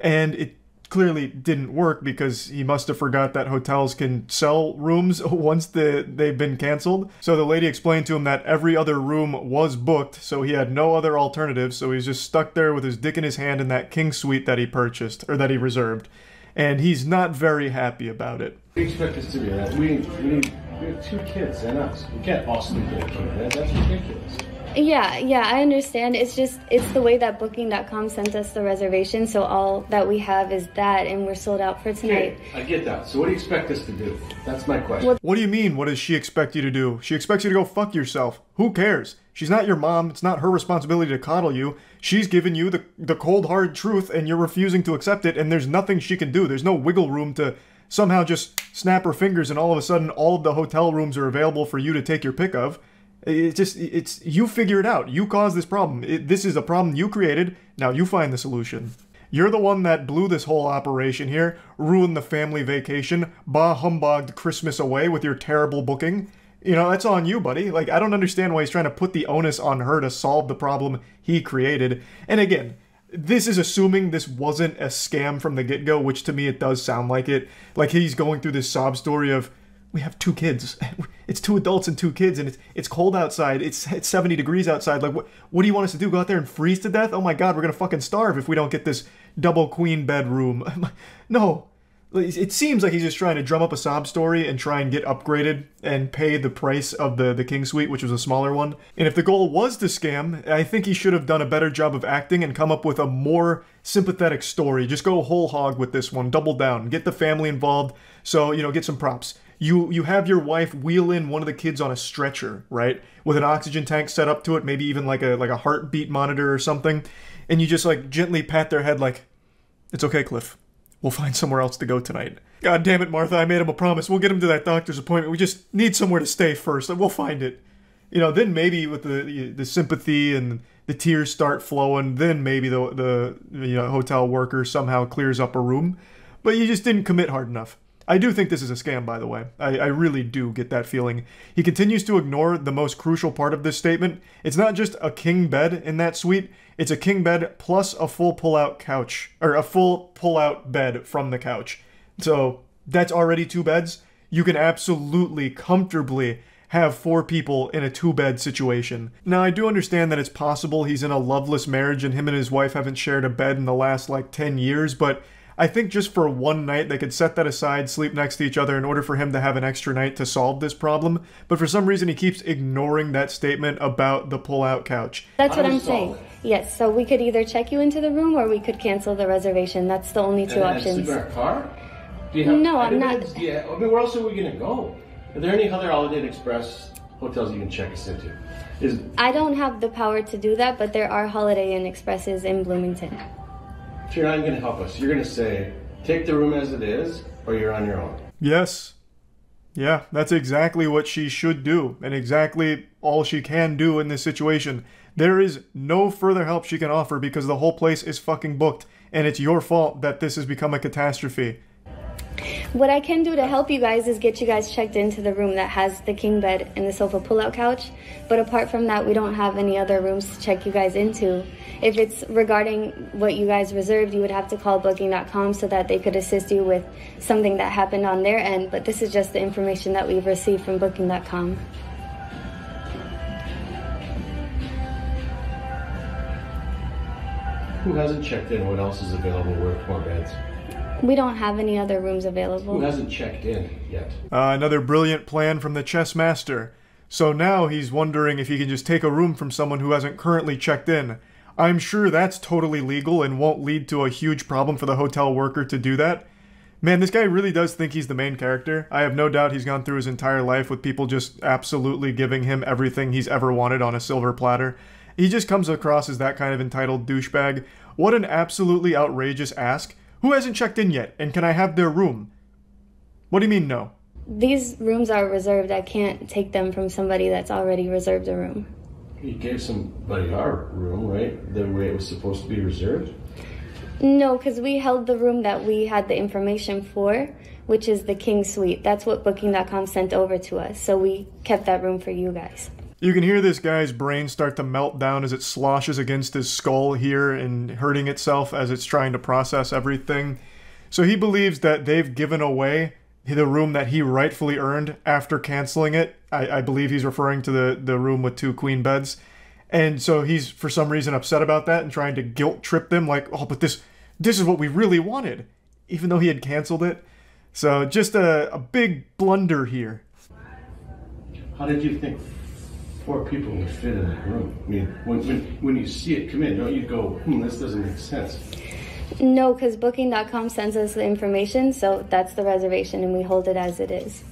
And it clearly didn't work because he must have forgot that hotels can sell rooms once they've been canceled. So the lady explained to him that every other room was booked, so he had no other alternatives, so he's just stuck there with his dick in his hand in that king suite that he purchased, or that he reserved. And he's not very happy about it. We expect us to be that. We have 2 kids and us. We can't all sleep in a king bed. That's ridiculous. Yeah, I understand. It's the way that Booking.com sent us the reservation, so all that we have is that, and we're sold out for tonight. Okay, I get that. So what do you expect us to do? That's my question. What do you mean, what does she expect you to do? She expects you to go fuck yourself. Who cares? She's not your mom. It's not her responsibility to coddle you. She's given you the cold, hard truth, and you're refusing to accept it, and there's nothing she can do. There's no wiggle room to somehow just snap her fingers and all of a sudden all of the hotel rooms are available for you to take your pick of. It's you figure it out. You caused this problem. This is a problem you created. Now you find the solution. You're the one that blew this whole operation here, ruined the family vacation, bah humbugged Christmas away with your terrible booking. You know, that's on you, buddy. Like, I don't understand why he's trying to put the onus on her to solve the problem he created. And again, this is assuming this wasn't a scam from the get-go, which to me it does sound like it. Like he's going through this sob story of, we have 2 kids. It's 2 adults and 2 kids, and it's cold outside. It's 70 degrees outside. Like, what do you want us to do? Go out there and freeze to death? Oh my god, we're gonna fucking starve if we don't get this double queen bedroom. No. It seems like he's just trying to drum up a sob story and try and get upgraded and pay the price of the king suite, which was a smaller one. And if the goal was to scam, I think he should have done a better job of acting and come up with a more sympathetic story. Just go whole hog with this one. Double down. Get the family involved. So, you know, get some props. You have your wife wheel in one of the kids on a stretcher, right? With an oxygen tank set up to it, maybe even like a heartbeat monitor or something. And you just like gently pat their head like, it's okay, Cliff. We'll find somewhere else to go tonight. God damn it, Martha, I made him a promise. We'll get him to that doctor's appointment. We just need somewhere to stay first. We'll find it. You know, then maybe with the sympathy and the tears start flowing, then maybe the hotel worker somehow clears up a room. But you just didn't commit hard enough. I do think this is a scam, by the way. I really do get that feeling. He continues to ignore the most crucial part of this statement. It's not just a king bed in that suite. It's a king bed plus a full pull-out couch, or a full pull-out bed from the couch. So that's already 2 beds. You can absolutely, comfortably have 4 people in a 2-bed situation. Now, I do understand that it's possible he's in a loveless marriage and him and his wife haven't shared a bed in the last, like, 10 years, but I think just for one night, they could set that aside, sleep next to each other in order for him to have an extra night to solve this problem. But for some reason, he keeps ignoring that statement about the pull-out couch. That's what I'm saying. Yes, so we could either check you into the room or we could cancel the reservation. That's the only 2 options. Sleep in our car? No, I'm not. I mean, where else are we going to go? Are there any other Holiday Inn Express hotels you can check us into? I don't have the power to do that, but there are Holiday Inn Expresses in Bloomington. So you're not going to help us. You're going to say, take the room as it is, or you're on your own. Yes. Yeah, that's exactly what she should do, and exactly all she can do in this situation. There is no further help she can offer because the whole place is fucking booked, and it's your fault that this has become a catastrophe. What I can do to help you guys is get you guys checked into the room that has the king bed and the sofa pull-out couch. But apart from that, we don't have any other rooms to check you guys into. If it's regarding what you guys reserved, you would have to call booking.com so that they could assist you with something that happened on their end. But this is just the information that we've received from booking.com. Who hasn't checked in? What else is available worth more beds? We don't have any other rooms available. Who hasn't checked in yet? Another brilliant plan from the chess master. So now he's wondering if he can just take a room from someone who hasn't currently checked in. I'm sure that's totally legal and won't lead to a huge problem for the hotel worker to do that. Man, this guy really does think he's the main character. I have no doubt he's gone through his entire life with people just absolutely giving him everything he's ever wanted on a silver platter. He just comes across as that kind of entitled douchebag. What an absolutely outrageous ask. Who hasn't checked in yet, and can I have their room? What do you mean, no? These rooms are reserved. I can't take them from somebody that's already reserved a room. You gave somebody our room, right? The way it was supposed to be reserved? No, because we held the room that we had the information for, which is the king suite. That's what booking.com sent over to us, so we kept that room for you guys. You can hear this guy's brain start to melt down as it sloshes against his skull here and hurting itself as it's trying to process everything. So he believes that they've given away the room that he rightfully earned after canceling it. I believe he's referring to the room with 2 queen beds. And so he's for some reason upset about that and trying to guilt trip them like, oh, but this is what we really wanted, even though he had canceled it. So just a big blunder here. How did you think 4 people would fit in that room? I mean, when you see it come in, don't you go, this doesn't make sense? No, because booking.com sends us the information, so that's the reservation, and we hold it as it is.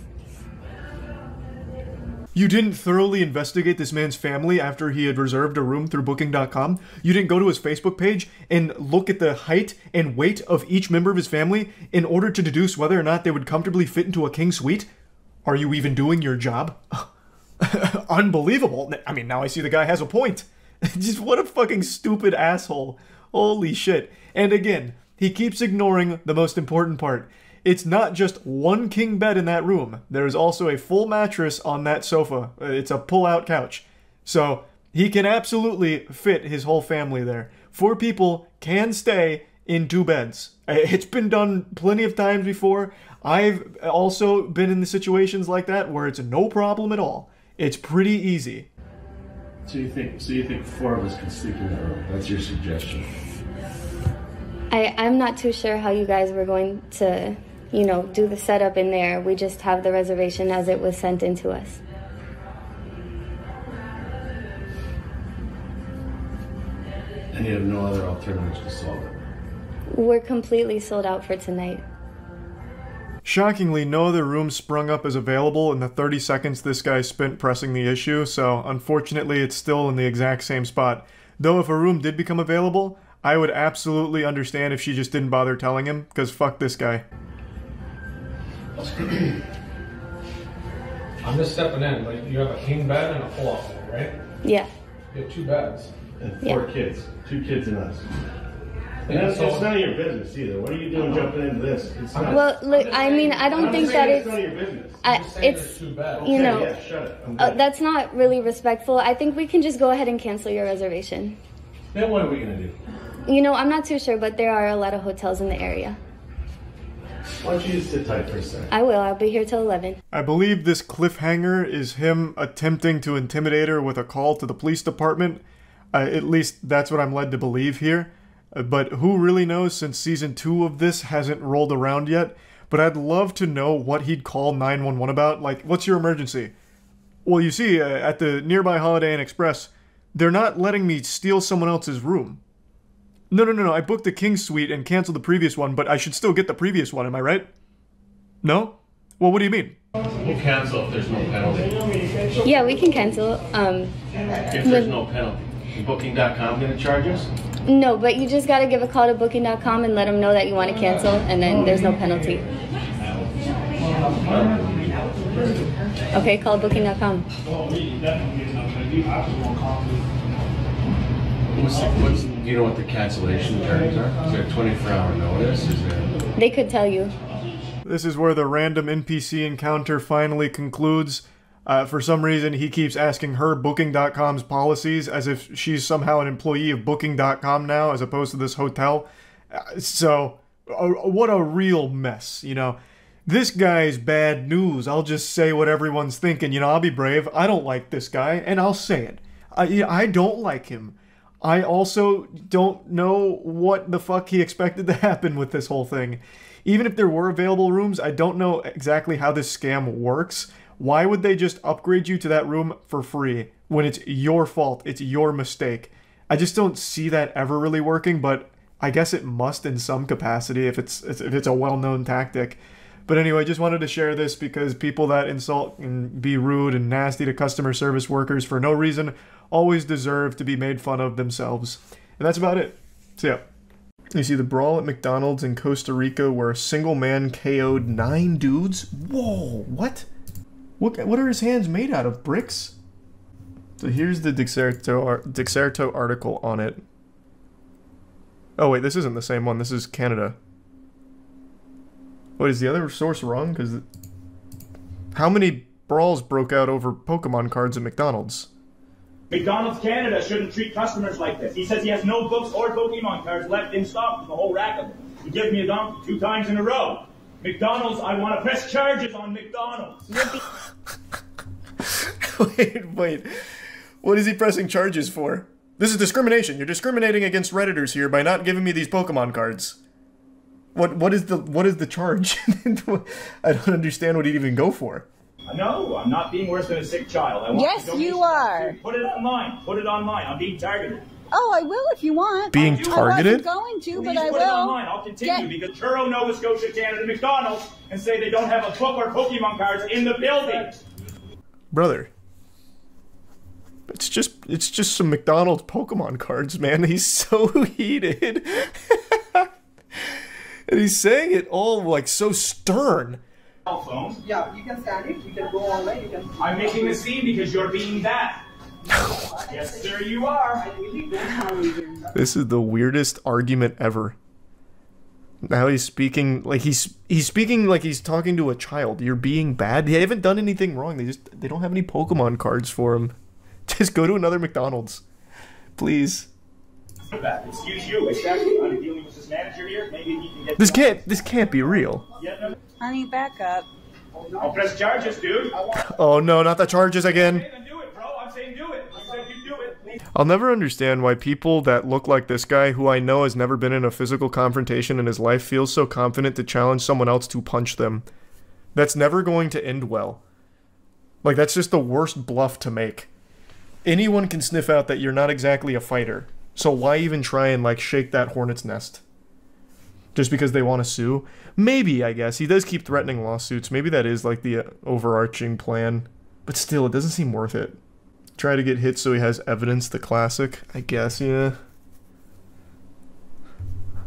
You didn't thoroughly investigate this man's family after he had reserved a room through booking.com? You didn't go to his Facebook page and look at the height and weight of each member of his family in order to deduce whether or not they would comfortably fit into a king suite? Are you even doing your job? Unbelievable. I mean, now I see the guy has a point. Just what a fucking stupid asshole. Holy shit. And again, he keeps ignoring the most important part. It's not just 1 king bed in that room. There's also a full mattress on that sofa. It's a pull-out couch. So he can absolutely fit his whole family there. 4 people can stay in 2 beds. It's been done plenty of times before. I've also been in the situations like that where it's no problem at all. It's pretty easy. So you think 4 of us can sleep in that room? That's your suggestion? I'm not too sure how you guys were going to, do the setup in there. We just have the reservation as it was sent into us. And you have no other alternatives to solve it? We're completely sold out for tonight. Shockingly, no other room sprung up as available in the 30 seconds this guy spent pressing the issue, so unfortunately it's still in the exact same spot. Though if a room did become available, I would absolutely understand if she just didn't bother telling him, because fuck this guy. I'm just stepping in, but you have a king bed and a pull-out bed, right? Yeah. You have 2 beds. And 4 kids. 2 kids and us. And it's none of your business either. What are you doing jumping into this? It's not, well, look, I mean, I don't think that it's none of your business. It's, Yeah, shut it. that's not really respectful. I think we can just go ahead and cancel your reservation. Then what are we going to do? I'm not too sure, but there are a lot of hotels in the area. Why don't you just sit tight for a second? I will. I'll be here till 11. I believe this cliffhanger is him attempting to intimidate her with a call to the police department. At least that's what I'm led to believe here. But who really knows since season 2 of this hasn't rolled around yet. But I'd love to know what he'd call 911 about. Like, what's your emergency? Well, you see, at the nearby Holiday Inn Express, they're not letting me steal someone else's room. No, I booked the king suite and canceled the previous one, but I should still get the previous one, am I right? No? Well, what do you mean? We'll cancel if there's no penalty. Yeah, we can cancel. If there's no penalty. Booking.com going to charge us? No, but you just got to give a call to booking.com and let them know that you want to cancel, and then there's no penalty. Okay, call booking.com. Do you know what the cancellation terms are? Is there a 24-hour notice? Is there... They could tell you. This is where the random NPC encounter finally concludes. For some reason, he keeps asking her Booking.com's policies as if she's somehow an employee of Booking.com now, as opposed to this hotel. What a real mess, you know. This guy's bad news. I'll just say what everyone's thinking. You know, I'll be brave. I don't like this guy, and I'll say it. I don't like him. I also don't know what the fuck he expected to happen with this whole thing. Even if there were available rooms, I don't know exactly how this scam works. Why would they just upgrade you to that room for free when it's your fault, it's your mistake? I just don't see that ever really working, but I guess it must in some capacity if it's a well-known tactic. But anyway, just wanted to share this because people that insult and be rude and nasty to customer service workers for no reason always deserve to be made fun of themselves. And that's about it. So yeah. You see the brawl at McDonald's in Costa Rica where a single man KO'd 9 dudes? Whoa, what? What are his hands made out of? Bricks? So here's the Dexerto article on it. Oh wait, this isn't the same one. This is Canada. Wait, is the other source wrong? Because how many brawls broke out over Pokemon cards at McDonald's? McDonald's Canada shouldn't treat customers like this. He says he has no books or Pokemon cards left in stock with the whole rack of them. He gave me a donkey 2 times in a row. McDonald's, I want to press charges on McDonald's. Wait. What is he pressing charges for? This is discrimination. You're discriminating against Redditors here by not giving me these Pokemon cards. What is the charge? I don't understand what he'd even go for. No, I'm not being worse than a sick child. I want Yes, you are. Put it online. Put it online. I'm being targeted. Oh, I will if you want. Being targeted? I wasn't going to, Please but I put it will. online. I'll continue because Churro, Nova Scotia, Canada, McDonald's, and say they don't have a book or Pokemon cards in the building. Brother. It's just some McDonald's Pokemon cards, man. He's so heated. And he's saying it all like so stern. Cell phone. Yeah, you can stand it. You can go all the way. You can. I'm making a scene because you're being bad. Yes, sir, you are. This is the weirdest argument ever. Now he's speaking like he's speaking like he's talking to a child. You're being bad. They haven't done anything wrong. They don't have any Pokemon cards for him. Just go to another McDonald's, please. Excuse you. Exactly. I'm dealing with this manager here. Maybe he can get. This can't be real. Honey, back up. I'll press charges, dude. Oh no, not the charges again. Then do it, bro. I'm saying do it. You said you do it. I'll never understand why people that look like this guy, who I know has never been in a physical confrontation in his life, feels so confident to challenge someone else to punch them. That's never going to end well. Like, that's just the worst bluff to make. Anyone can sniff out that you're not exactly a fighter. So why even try and, like, shake that hornet's nest? Just because they want to sue? Maybe, I guess. He does keep threatening lawsuits. Maybe that is, like, the overarching plan. But still, it doesn't seem worth it. Try to get hit so he has evidence, the classic. I guess, yeah.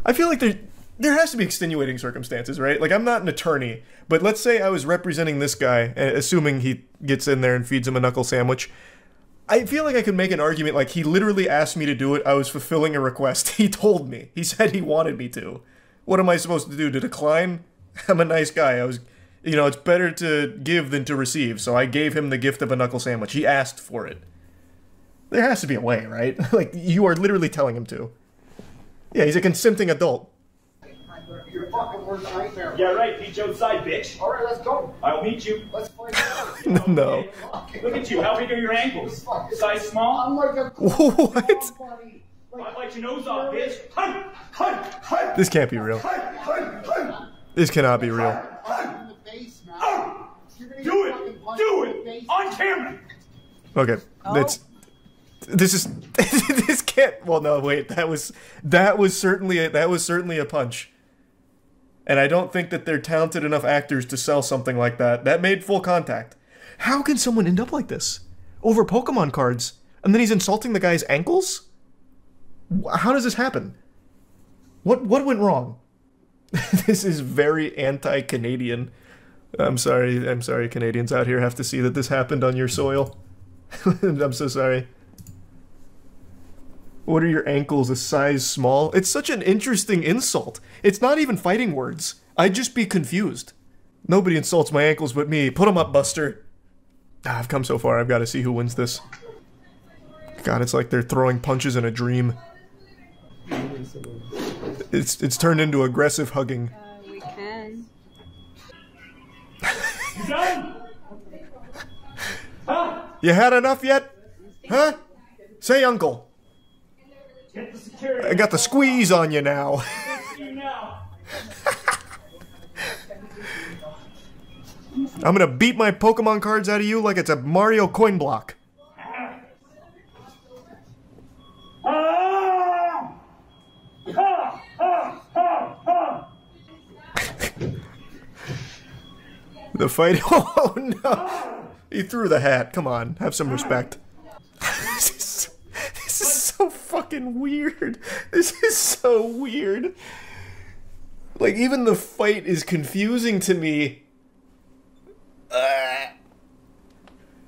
I feel like there has to be extenuating circumstances, right? Like, I'm not an attorney, but let's say I was representing this guy, assuming he gets in there and feeds him a knuckle sandwich. I feel like I could make an argument like he literally asked me to do it. I was fulfilling a request. He told me. He said he wanted me to. What am I supposed to do? To decline? I'm a nice guy. You know, it's better to give than to receive. So I gave him the gift of a knuckle sandwich. He asked for it. There has to be a way, right? Like, you are literally telling him to. Yeah, he's a consenting adult. Your fucking worst nightmare. Yeah, right. Meet you outside, bitch. All right, let's go. I'll meet you. Let's find out. No. Look at you. How big are your ankles? Size small? I'm like a what? I'd like your nose off, bitch. Hunt, hunt, hunt. This can't be real. This cannot be real. Do it. Do it. On camera. Okay. This can't. Well, no, wait. That was certainly a punch. And I don't think that they're talented enough actors to sell something like that. That made full contact. How can someone end up like this? Over Pokemon cards? And then he's insulting the guy's ankles? How does this happen? What went wrong? This is very anti-Canadian. I'm sorry Canadians out here have to see that this happened on your soil. I'm so sorry. What are your ankles, a size small? It's such an interesting insult. It's not even fighting words. I'd just be confused. Nobody insults my ankles but me. Put 'em up, Buster. I've come so far, I've got to see who wins this. God, it's like they're throwing punches in a dream. It's turned into aggressive hugging. We can. You done? Huh? You had enough yet? Huh? Say uncle. Get the security. I got the squeeze on you now. You now. I'm gonna beat my Pokemon cards out of you like it's a Mario coin block. The fight. Oh no! He threw the hat. Come on, have some respect. This is so fucking weird. This is so weird. Like, even the fight is confusing to me.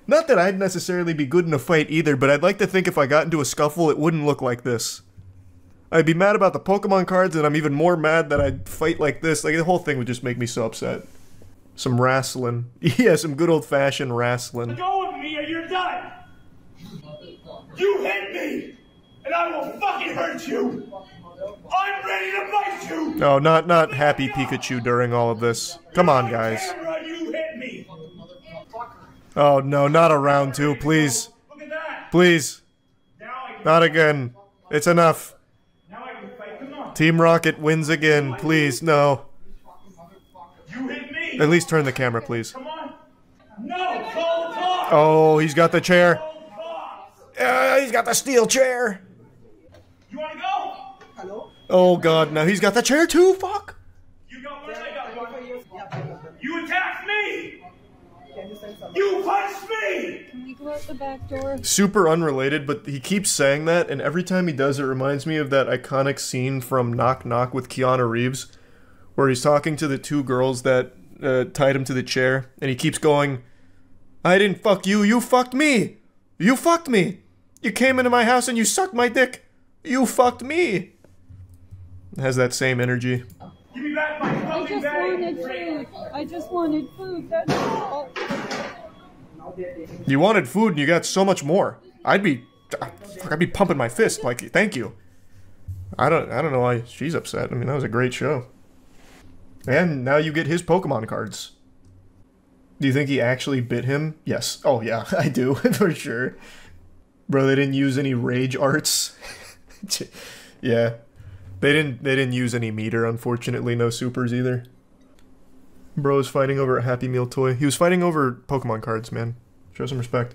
Not that I'd necessarily be good in a fight either, but I'd like to think if I got into a scuffle, it wouldn't look like this. I'd be mad about the Pokemon cards, and I'm even more mad that I'd fight like this. Like, the whole thing would just make me so upset. Some wrestling. Yeah, some good old-fashioned wrestling. Go with me or you're done! You hit me! And I will fucking hurt you! I'm ready to bite you! No, not Happy Pikachu during all of this. Come on, guys. Camera, you hit me! Oh no, not a round two, please. Please. Not again. It's enough. Team Rocket wins again, please, no. You hit me! At least turn the camera, please. Come on! No! Call the cops! Oh, he's got the chair. He's got the steel chair. You wanna go? Hello? Oh god, now he's got the chair too, fuck! You got one, I got one. You attacked me! You punched me! Can we go out the back door? Super unrelated, but he keeps saying that, and every time he does, it reminds me of that iconic scene from Knock Knock with Keanu Reeves, where he's talking to the two girls that tied him to the chair, and he keeps going, I didn't fuck you, you fucked me! You fucked me! You came into my house and you sucked my dick! You fucked me! It has that same energy. Give me back my fucking bag! I just wanted food, that's all. You wanted food and you got so much more. I'd be pumping my fist like, thank you. I don't know why she's upset. I mean, that was a great show. And now you get his Pokemon cards. Do you think he actually bit him? Yes. Oh yeah, I do, for sure. Bro, they didn't use any rage arts. Yeah. They didn't use any meter, unfortunately, no supers either. Bro's fighting over a Happy Meal toy. He was fighting over Pokemon cards, man. Show some respect.